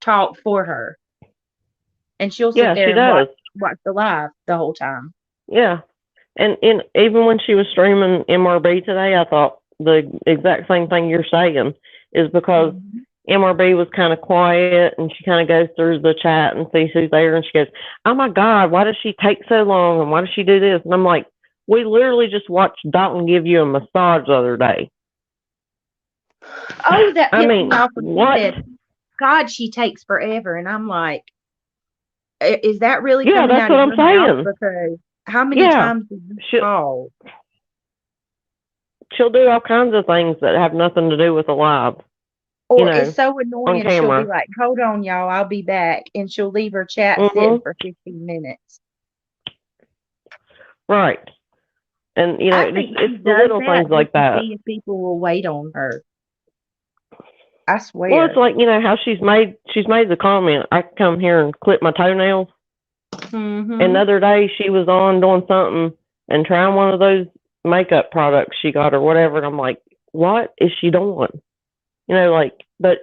talk for her. And she'll sit there and watch the live the whole time. Yeah. And even when she was streaming MRB today, I thought the exact same thing you're saying, is because MRB was kind of quiet and she kind of goes through the chat and sees who's there, and she goes, "Oh my God, why does she take so long? And why does she do this?" And I'm like, we literally just watched Dalton give you a massage the other day. Oh, that I pissed mean, me off when what? she said, "God, she takes forever." And I'm like, is that really Yeah, coming that's out what of I'm your saying. mouth? Because how many times did you call? She'll do all kinds of things that have nothing to do with the live. Or it's so annoying, she'll camera. be like, "Hold on, y'all, I'll be back." And she'll leave her chat sitting for 15 minutes. Right. And, I think it's the little things like that. See if people will wait on her. I swear. Well, it's like, how she's made the comment, "I come here and clip my toenails." And the other day she was on doing something and trying one of those makeup products she got or whatever. And I'm like, what is she doing? But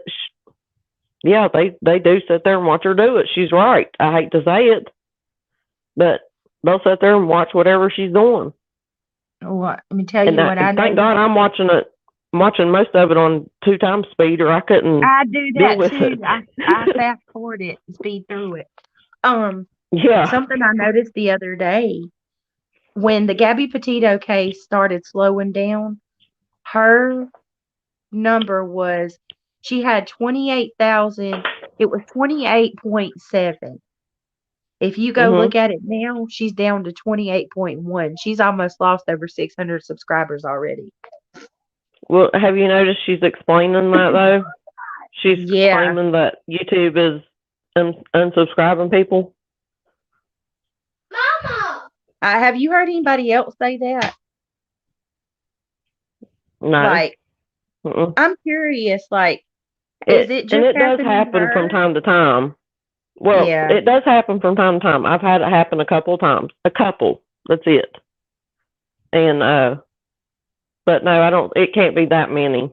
yeah, they do sit there and watch her do it. She's right. I hate to say it, but they'll sit there and watch whatever she's doing. Well, let me tell you what I thank God I'm watching most of it on 2 times speed, or I couldn't. I do that too. I fast forward it and speed through it. Yeah. Something I noticed the other day, when the Gabby Petito case started slowing down, her number was, she had 28,000. It was 28.7. If you go look at it now, she's down to 28.1. She's almost lost over 600 subscribers already. Well, have you noticed she's explaining that though? She's claiming that YouTube is unsubscribing people. Mama! Have you heard anybody else say that? No. I'm curious, is it just, and it does happen from time to time. Well, it does happen from time to time. I've had it happen a couple of times. A couple. That's it. And but no, it can't be that many.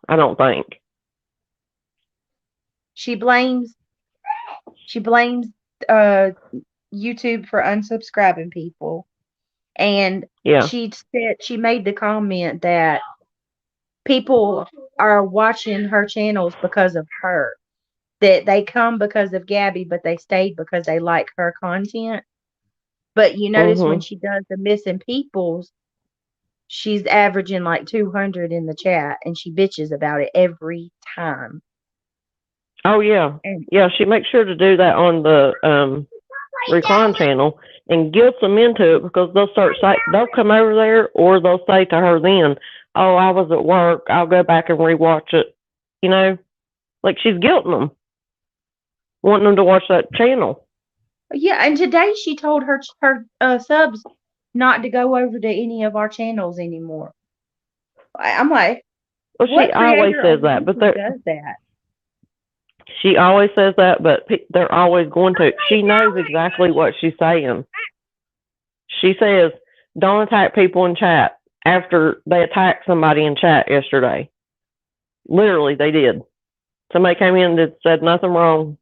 I don't think. She blames YouTube for unsubscribing people. And she said, she made the comment that people are watching her channels because of her. That they come because of Gabby, but they stayed because they like her content. But you notice when she does the missing peoples, she's averaging like 200 in the chat, and she bitches about it every time. Oh yeah, she makes sure to do that on the Recline channel and guilts them into it, because they'll come over there, or they'll say to her then, "Oh, I was at work. I'll go back and rewatch it." Like she's guilting them, wanting them to watch that channel. Yeah, and today she told her subs not to go over to any of our channels anymore. I'm like, well, she always says that, but does that? She always says that, but they're always going to. She knows exactly what she's saying. She says, don't attack people in chat after they attacked somebody in chat yesterday. Literally, they did. Somebody came in that said nothing wrong.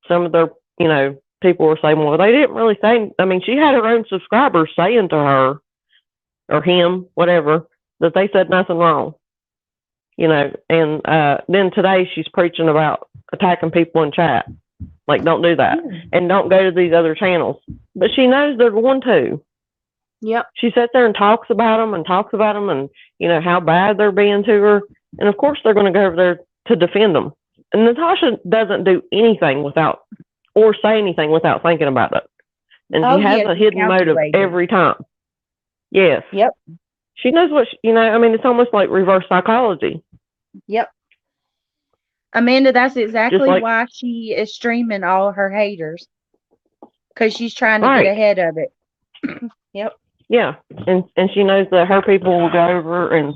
Some of their, people were saying, well, they didn't really say. I mean, she had her own subscribers saying to her or him, whatever, that they said nothing wrong. And then today she's preaching about attacking people in chat. Like, don't do that. And don't go to these other channels. But she knows they're going to. Yep. She sits there and talks about them and how bad they're being to her. And of course they're going to go over there to defend them. And Natasha doesn't do anything or say anything without thinking about it. And she has a hidden motive every time. Yes. Yep. She knows what, it's almost like reverse psychology. Yep. Amanda, that's exactly why she is streaming all her haters. Because she's trying to get ahead of it. Yep. Yeah. And she knows that her people will go over and,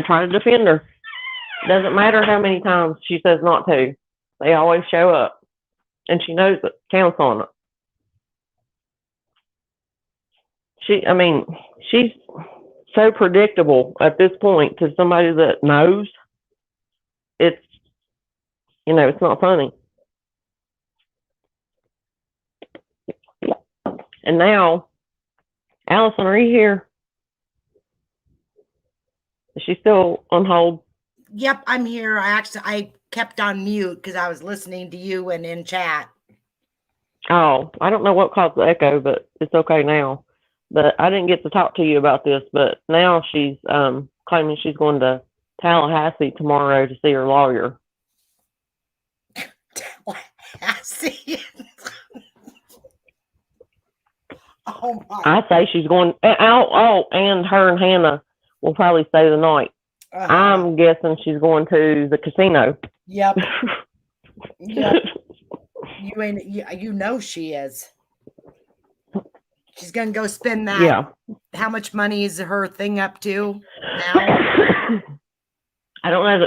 try to defend her. Doesn't matter how many times she says not to. They always show up. And she knows it counts on it. She's so predictable at this point to somebody that knows. It's not funny. And now, Allison, are you here? Is she still on hold? Yep, I'm here. I kept on mute because I was listening to you and in chat. Oh, I don't know what caused the echo, but it's okay now. But I didn't get to talk to you about this, but now she's claiming she's going to Tallahassee tomorrow to see her lawyer. Tallahassee? Oh my! I say she's going. And her and Hannah will probably stay the night. I'm guessing she's going to the casino. Yep. Yep. She is. She's gonna go spend that. Yeah. How much money is her thing up to now? I don't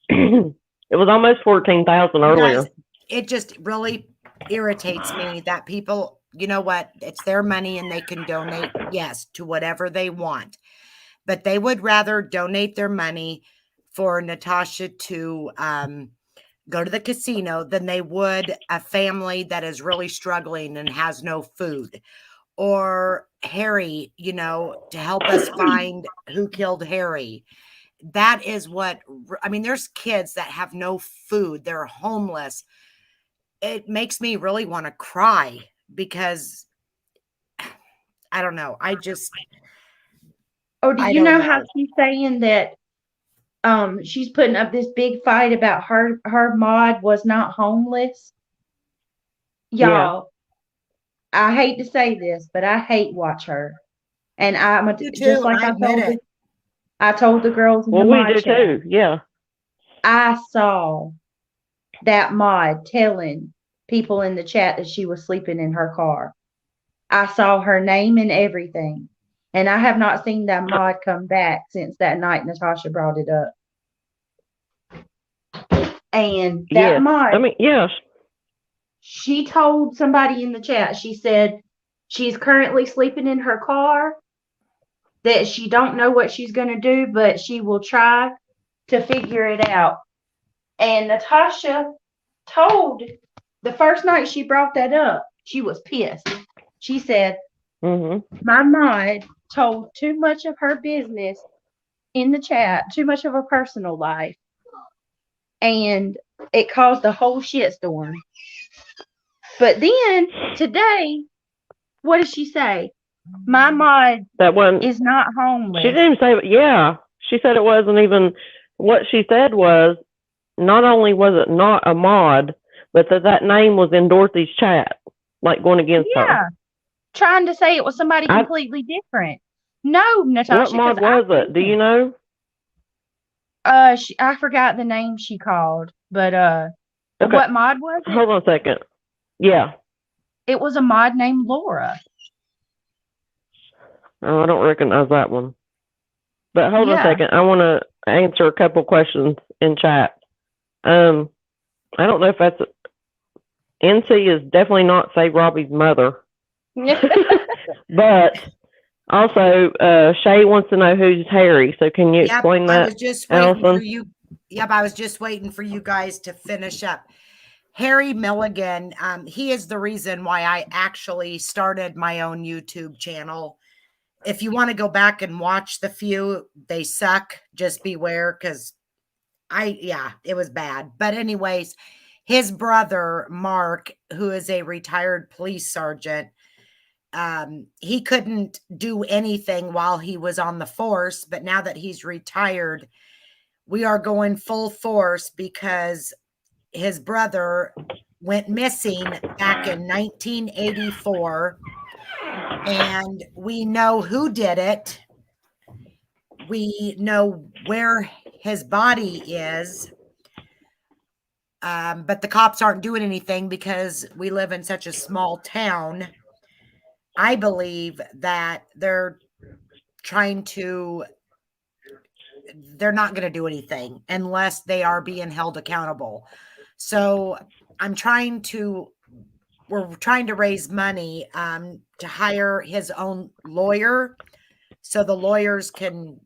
know. It was almost 14,000 earlier. Guys, it just really irritates me that people, you know what? It's their money and they can donate, yes, to whatever they want. But they would rather donate their money for Natasha to go to the casino than they would a family that is really struggling and has no food. Or Harry, to help us find who killed Harry. That is what, there's kids that have no food. They're homeless. It makes me really want to cry because I don't know. Oh, do you know how she's saying that she's putting up this big fight about her mod was not homeless? Y'all, I hate to say this, but I hate watch her. And just like I told the girls in the mod we do chat, too. Yeah. I saw that mod telling people in the chat that she was sleeping in her car. I saw her name and everything. And I have not seen that mod come back since that night Natasha brought it up. And that mod, she told somebody in the chat, she said she's currently sleeping in her car, that she don't know what she's going to do, but she will try to figure it out. And Natasha told the first night she brought that up, she was pissed. She said, my mod told too much of her business in the chat, too much of her personal life. And it caused a whole shitstorm. But then today, what did she say? My mod is not homeless. She didn't even say, she said it wasn't even, what she said was, not only was it not a mod, but that name was in Dorothy's chat, like going against her. Trying to say it was somebody completely different. No, Natasha. What mod was it? Do you know? I forgot the name she called, but what mod was it? Hold on a second. Yeah. It was a mod named Laura. Oh, I don't recognize that one. But hold on a second. I want to answer a couple questions in chat. I don't know if that's NC is definitely not Save Robbie's mother, but also Shay wants to know who's Harry. So can you explain I that, was just waiting for Allison? you. Yep, I was just waiting for you guys to finish up. Harry Milligan, he is the reason why I actually started my own YouTube channel. If you want to go back and watch the few, they suck. Just beware, because it was bad. But anyways, his brother, Mark, who is a retired police sergeant, he couldn't do anything while he was on the force. But now that he's retired, we are going full force because his brother went missing back in 1984. And we know who did it. We know where his body is. But the cops aren't doing anything because we live in such a small town. I believe that they're not going to do anything unless they are being held accountable. So we're trying to raise money to hire his own lawyer, so the lawyers can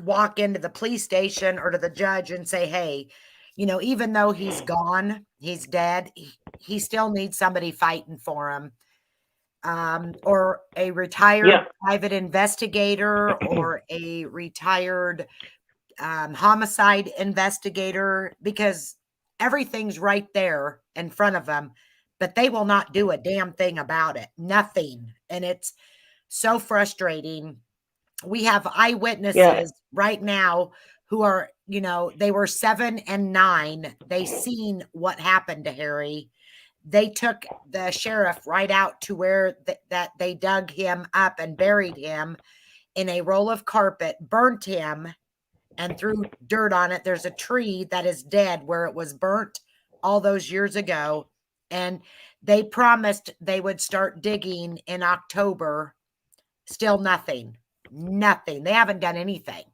walk into the police station or to the judge and say, hey, even though he's gone, he's dead, he still needs somebody fighting for him. Or a retired private investigator or a retired homicide investigator, because everything's right there in front of them, but they will not do a damn thing about it. Nothing. And it's so frustrating. We have eyewitnesses right now who are, they were 7 and 9. They seen what happened to Harry. They took the sheriff right out to where that they dug him up and buried him in a roll of carpet, burnt him, and threw dirt on it. There's a tree that is dead where it was burnt all those years ago. And they promised they would start digging in October. Still nothing. Nothing. They haven't done anything.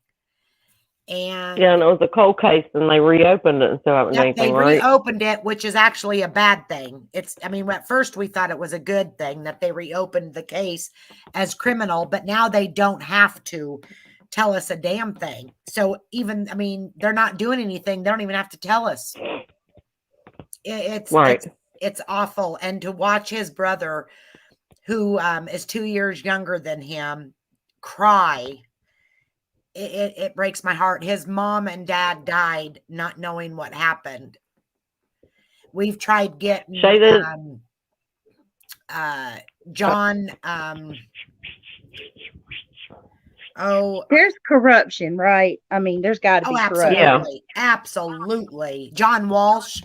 And it was a cold case, and they reopened it and still haven't done anything, right? They reopened it, which is actually a bad thing. At first we thought it was a good thing that they reopened the case as criminal, but now they don't have to tell us a damn thing. So they're not doing anything. They don't even have to tell us. It's awful. And to watch his brother, who is 2 years younger than him, cry, it breaks my heart. His mom and dad died not knowing what happened. We've tried getting John. There's corruption, right? There's got to be corruption. Absolutely. John Walsh,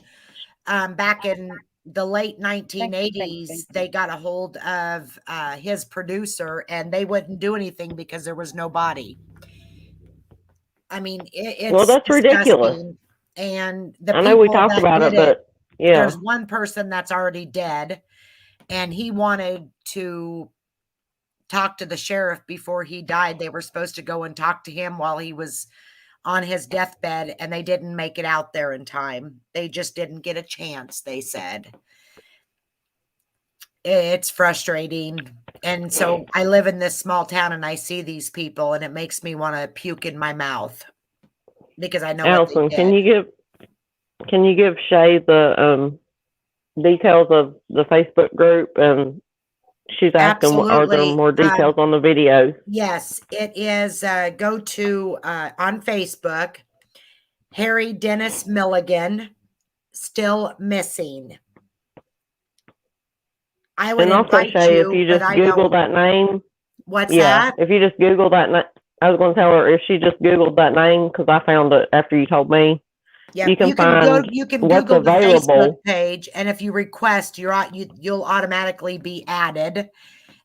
back in the late 1980s, they got a hold of his producer, and they wouldn't do anything because there was no body. It's that's disgusting. ridiculous. And I know we talked about it, but there's one person that's already dead, and he wanted to talk to the sheriff before he died. They were supposed to go and talk to him while he was on his deathbed, and they didn't make it out there in time. They just didn't get a chance, they said. It's frustrating. And so I live in this small town, and I see these people, and it makes me want to puke in my mouth because I know. Allison, what they did. Can you give Shay the details of the Facebook group? And she's asking, are there more details on the videos? Yes, it is. Go to on Facebook, Harry Dennis Milligan, still missing. I would invite Shay, you, if you just Google that name. What's that? If you just Google that name, I was going to tell her if she just Googled that name, because I found it after you told me. Yeah, you can find what's Google the available. Facebook page, and if you request, you'll automatically be added.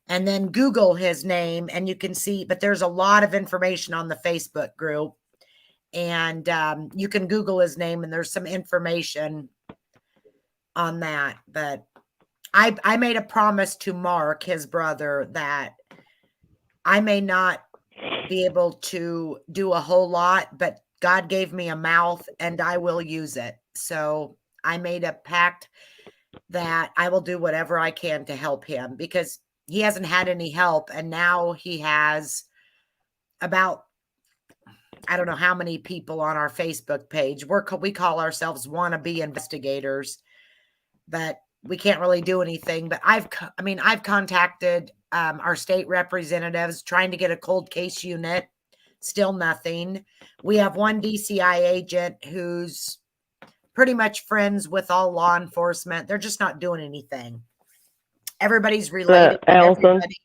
And then Google his name, and you can see. But there's a lot of information on the Facebook group, and you can Google his name, and there's some information on that. But I made a promise to Mark, his brother, that I may not be able to do a whole lot, but God gave me a mouth, and I will use it. So I made a pact that I will do whatever I can to help him because he hasn't had any help. And now he has about, I don't know how many people on our Facebook page. We call ourselves wannabe investigators, but we can't really do anything. But I've contacted our state representatives trying to get a cold case unit. Still nothing. We have one DCI agent who's pretty much friends with all law enforcement. They're just not doing anything. Everybody's related to Allison, everybody.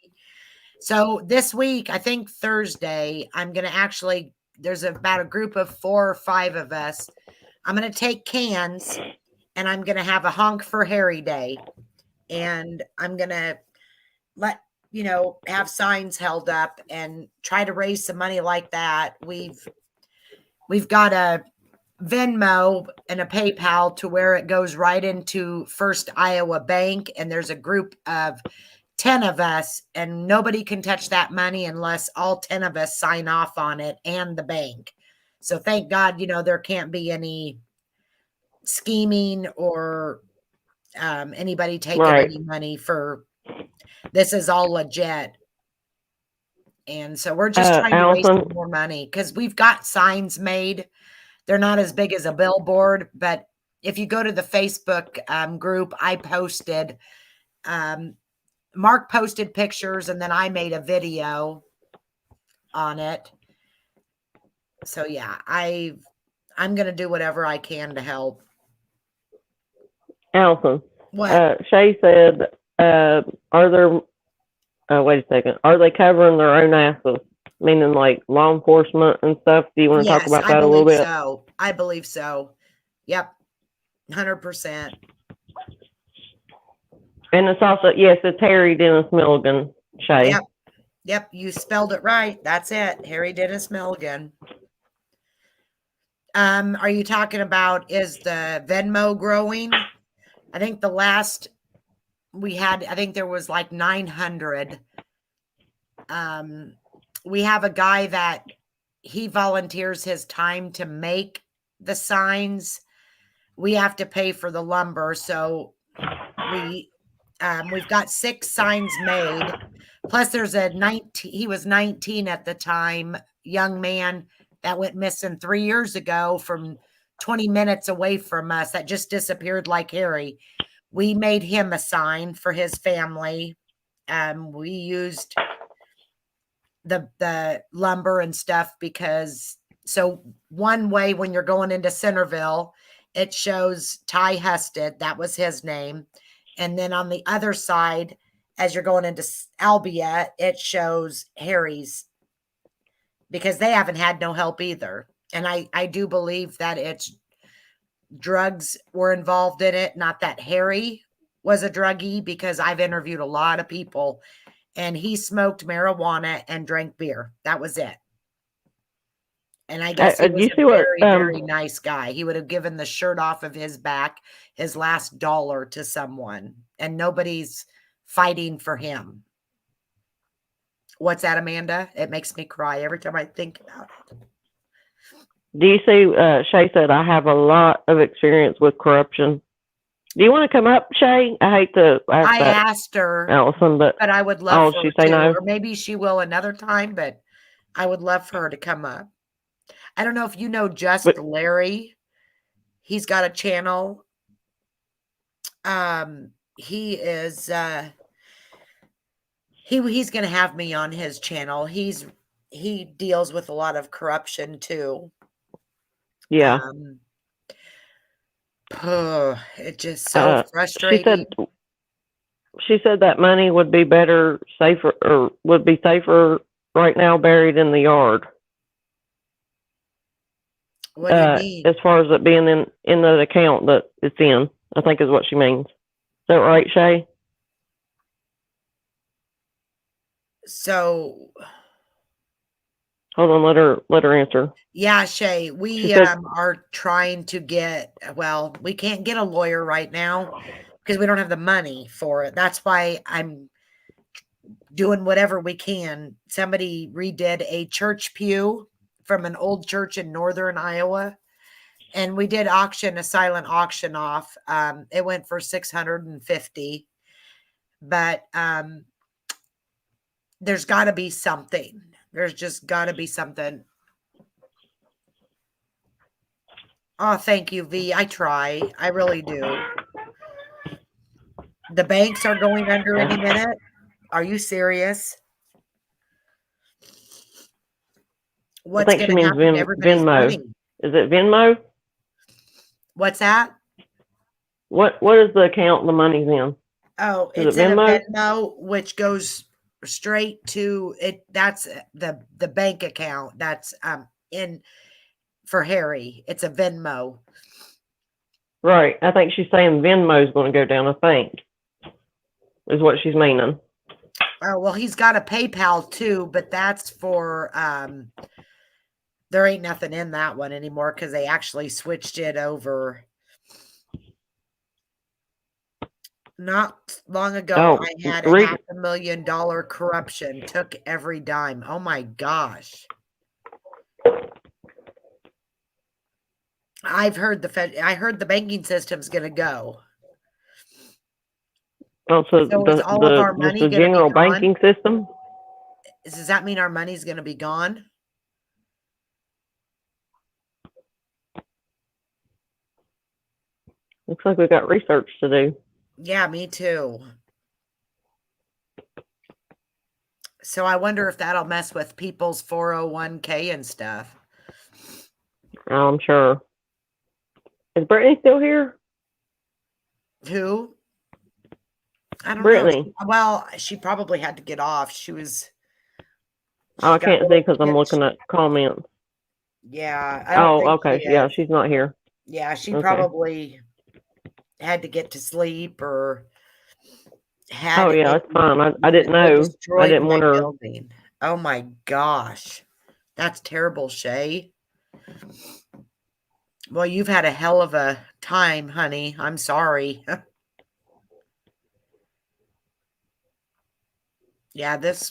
So this week, I think Thursday, I'm going to there's about a group of 4 or 5 of us. I'm going to take cans and I'm going to have a honk for Harry Day. And I'm going to have signs held up and try to raise some money like that. We've got a Venmo and a PayPal to where it goes right into First Iowa Bank. And there's a group of 10 of us and nobody can touch that money unless all 10 of us sign off on it and the bank. So thank God, there can't be any scheming or anybody taking any money for this is all legit. And so we're just trying to raise some more money because we've got signs made. They're not as big as a billboard, but if you go to the Facebook group, I posted, Mark posted pictures and then I made a video on it. So yeah, I'm going to do whatever I can to help. Allison, What? Shay said, wait a second, are they covering their own asses? Meaning like law enforcement and stuff. Do you want to talk about that a little bit? So. I believe so. Yep. 100%. And it's also, yes, it's Harry Dennis Milligan, Shay. Yep. You spelled it right. That's it. Harry Dennis Milligan. Are you talking about, is the Venmo growing? I think the last we had, I think there was like 900. We have a guy that he volunteers his time to make the signs. We have to pay for the lumber. So we've got 6 signs made. Plus there's he was 19 at the time, young man that went missing 3 years ago from 20 minutes away from us that just disappeared like Harry. We made him a sign for his family. We used the lumber and stuff because so one way when you're going into Centerville, it shows Ty Husted. That was his name. And then on the other side, as you're going into Albia, it shows Harry's because they haven't had no help either. And I do believe that it's drugs were involved in it. Not that Harry was a druggie because I've interviewed a lot of people and he smoked marijuana and drank beer. That was it. And I guess he was a very nice guy. He would have given the shirt off of his back, his last dollar to someone, and nobody's fighting for him. What's that, Amanda? It makes me cry every time I think about it. Do you see, Shay said, I have a lot of experience with corruption. Do you want to come up, Shay? I hate to ask that, asked her, Allison, but I would love for her to. No? Or maybe she will another time, but I would love for her to come up. I don't know if you know Larry. He's got a channel. He is he's going to have me on his channel. He deals with a lot of corruption too. Yeah. It's just so frustrating. She said that money would be safer right now buried in the yard. What do you mean? As far as it being in the account that it's in, I think is what she means. Is that right, Shay? So hold on, let her answer. Yeah, Shay, we are trying to get, well, we can't get a lawyer right now because we don't have the money for it. That's why I'm doing whatever we can. Somebody redid a church pew from an old church in northern Iowa. And we did auction a silent auction off. It went for 650, but there's got to be something. There's just got to be something. Oh, thank you, V. I try. I really do. The banks are going under any minute. Are you serious? What's I think she going to means happen to everybody's Venmo. money? Is it Venmo? What's that? What is the account the money's in? Oh, Is it's it in a Venmo? Venmo, which goes straight to it. That's the bank account. That's in for Harry. It's a Venmo. Right. I think she's saying Venmo's going to go down, I think, is what she's meaning. Oh, well, he's got a PayPal too, but that's for there ain't nothing in that one anymore because they actually switched it over. Not long ago, Oh, I had a read. $500,000 corruption, took every dime. Oh my gosh. I heard the banking system's going to go. Oh, so So is all of our money the going to be general gone? banking system? Does that mean our money's going to be gone? Looks like we got research to do. Yeah, me too. So I wonder if that'll mess with people's 401k and stuff. I'm sure. Is Brittany still here? Who? I don't Brittany. know. Well, she probably had to get off. She was. Oh, I got can't see really because I'm sick. looking at comments. Yeah. I don't Oh, think okay. she Yeah, is. she's not here. Yeah, she Okay. probably had to get to sleep or had Oh, yeah, a it's fine. I didn't they know. I destroyed didn't my want her. building. Oh my gosh. That's terrible, Shay. Well, you've had a hell of a time, honey. I'm sorry. Yeah, the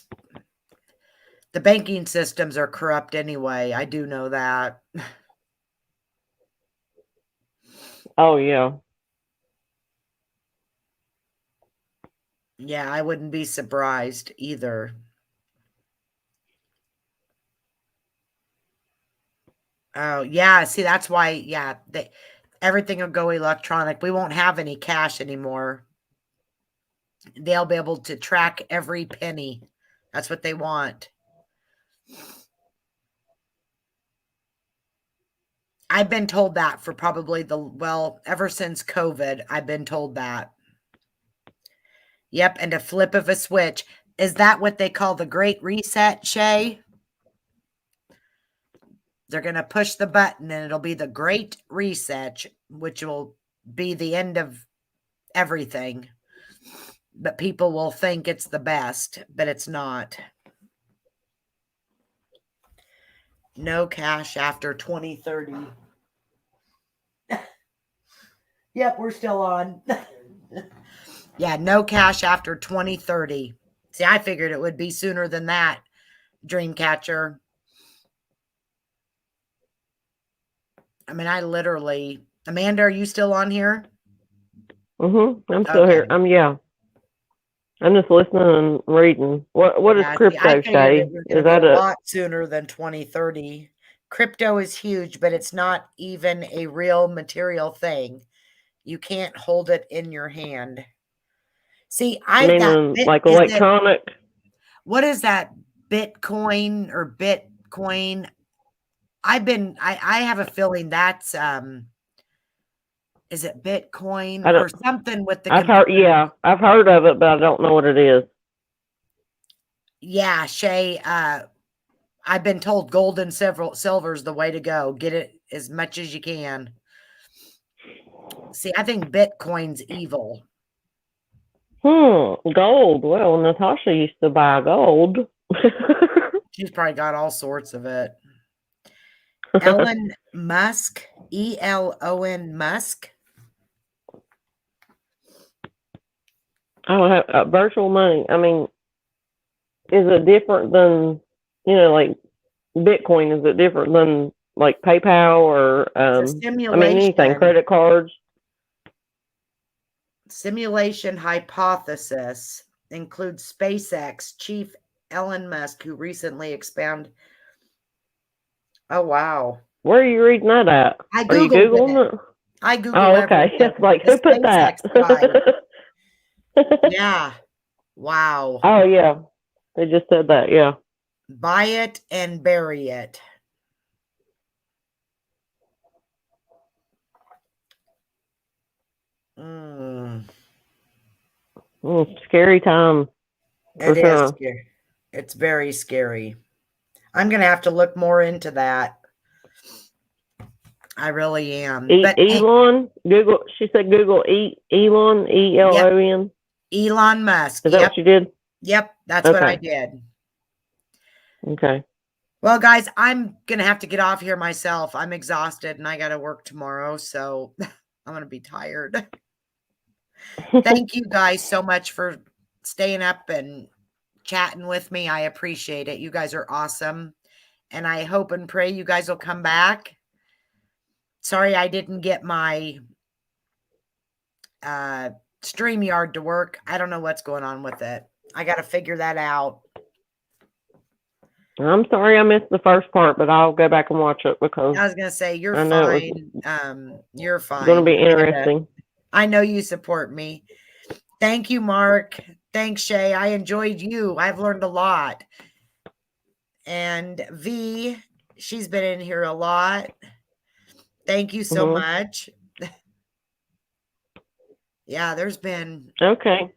banking systems are corrupt anyway. I do know that. Oh, yeah. Yeah, I wouldn't be surprised either. Oh, yeah. See, that's why, yeah, everything will go electronic. We won't have any cash anymore. They'll be able to track every penny. That's what they want. I've been told that for probably ever since COVID, I've been told that. Yep, and a flip of a switch. Is that what they call the Great Reset, Shay? They're going to push the button and it'll be the Great Reset, which will be the end of everything. But people will think it's the best, but it's not. No cash after 2030. Yep, we're still on. Yeah, no cash after 2030. See, I figured it would be sooner than that, Dreamcatcher. I mean, Amanda, are you still on here? I'm still here. Okay. Yeah. I'm just listening and reading. What is Yeah, see, I crypto, figured Shay? it was going Is to be that a lot sooner than 2030. Crypto is huge, but it's not even a real material thing. You can't hold it in your hand. See, meaning like electronic? What is that? Bitcoin or Bitcoin? I have a feeling that's is it Bitcoin or something with the computer? I've heard of it, but I don't know what it is. Yeah, Shay, I've been told gold and silver's the way to go. Get it as much as you can. See, I think Bitcoin's evil. Gold. Well, Natasha used to buy gold. She's probably got all sorts of it. Elon Musk, Elon Musk. Oh, virtual money. I mean, is it different than, like Bitcoin? Is it different than like PayPal or It's a I mean anything, simulation. credit cards. Simulation hypothesis includes SpaceX chief Elon Musk, who recently expanded. Oh, wow. Where are you reading that at? I Are you Googled Googling it? I Google Oh, okay. everything. It's like, The who put that? SpaceX guy. Yeah. Wow. Oh, yeah. They just said that, yeah. Buy it and bury it. Scary time, for It is sure. scary. It's very scary. I'm going to have to look more into that. I really am. But Elon, Google, she said Google Elon, E-L-O-N. Elon Musk. Is that what you did? Yep, that's what I did. Okay. Well, guys, I'm going to have to get off here myself. I'm exhausted and I got to work tomorrow, so I'm going to be tired. Thank you guys so much for staying up and chatting with me. I appreciate it. You guys are awesome. And I hope and pray you guys will come back. Sorry I didn't get my StreamYard to work. I don't know what's going on with it. I got to figure that out. I'm sorry I missed the first part, but I'll go back and watch it because I was going to say, you're I know fine. You're fine. It's going to be interesting. I know you support me. Thank you, Mark. Thanks, Shay. I enjoyed you. I've learned a lot. And V, she's been in here a lot. Thank you so much. Yeah, there's been. Okay.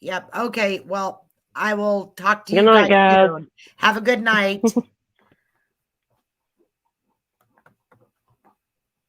Yep. Okay. Well, I will talk to you Good night, guys. soon. Have a good night.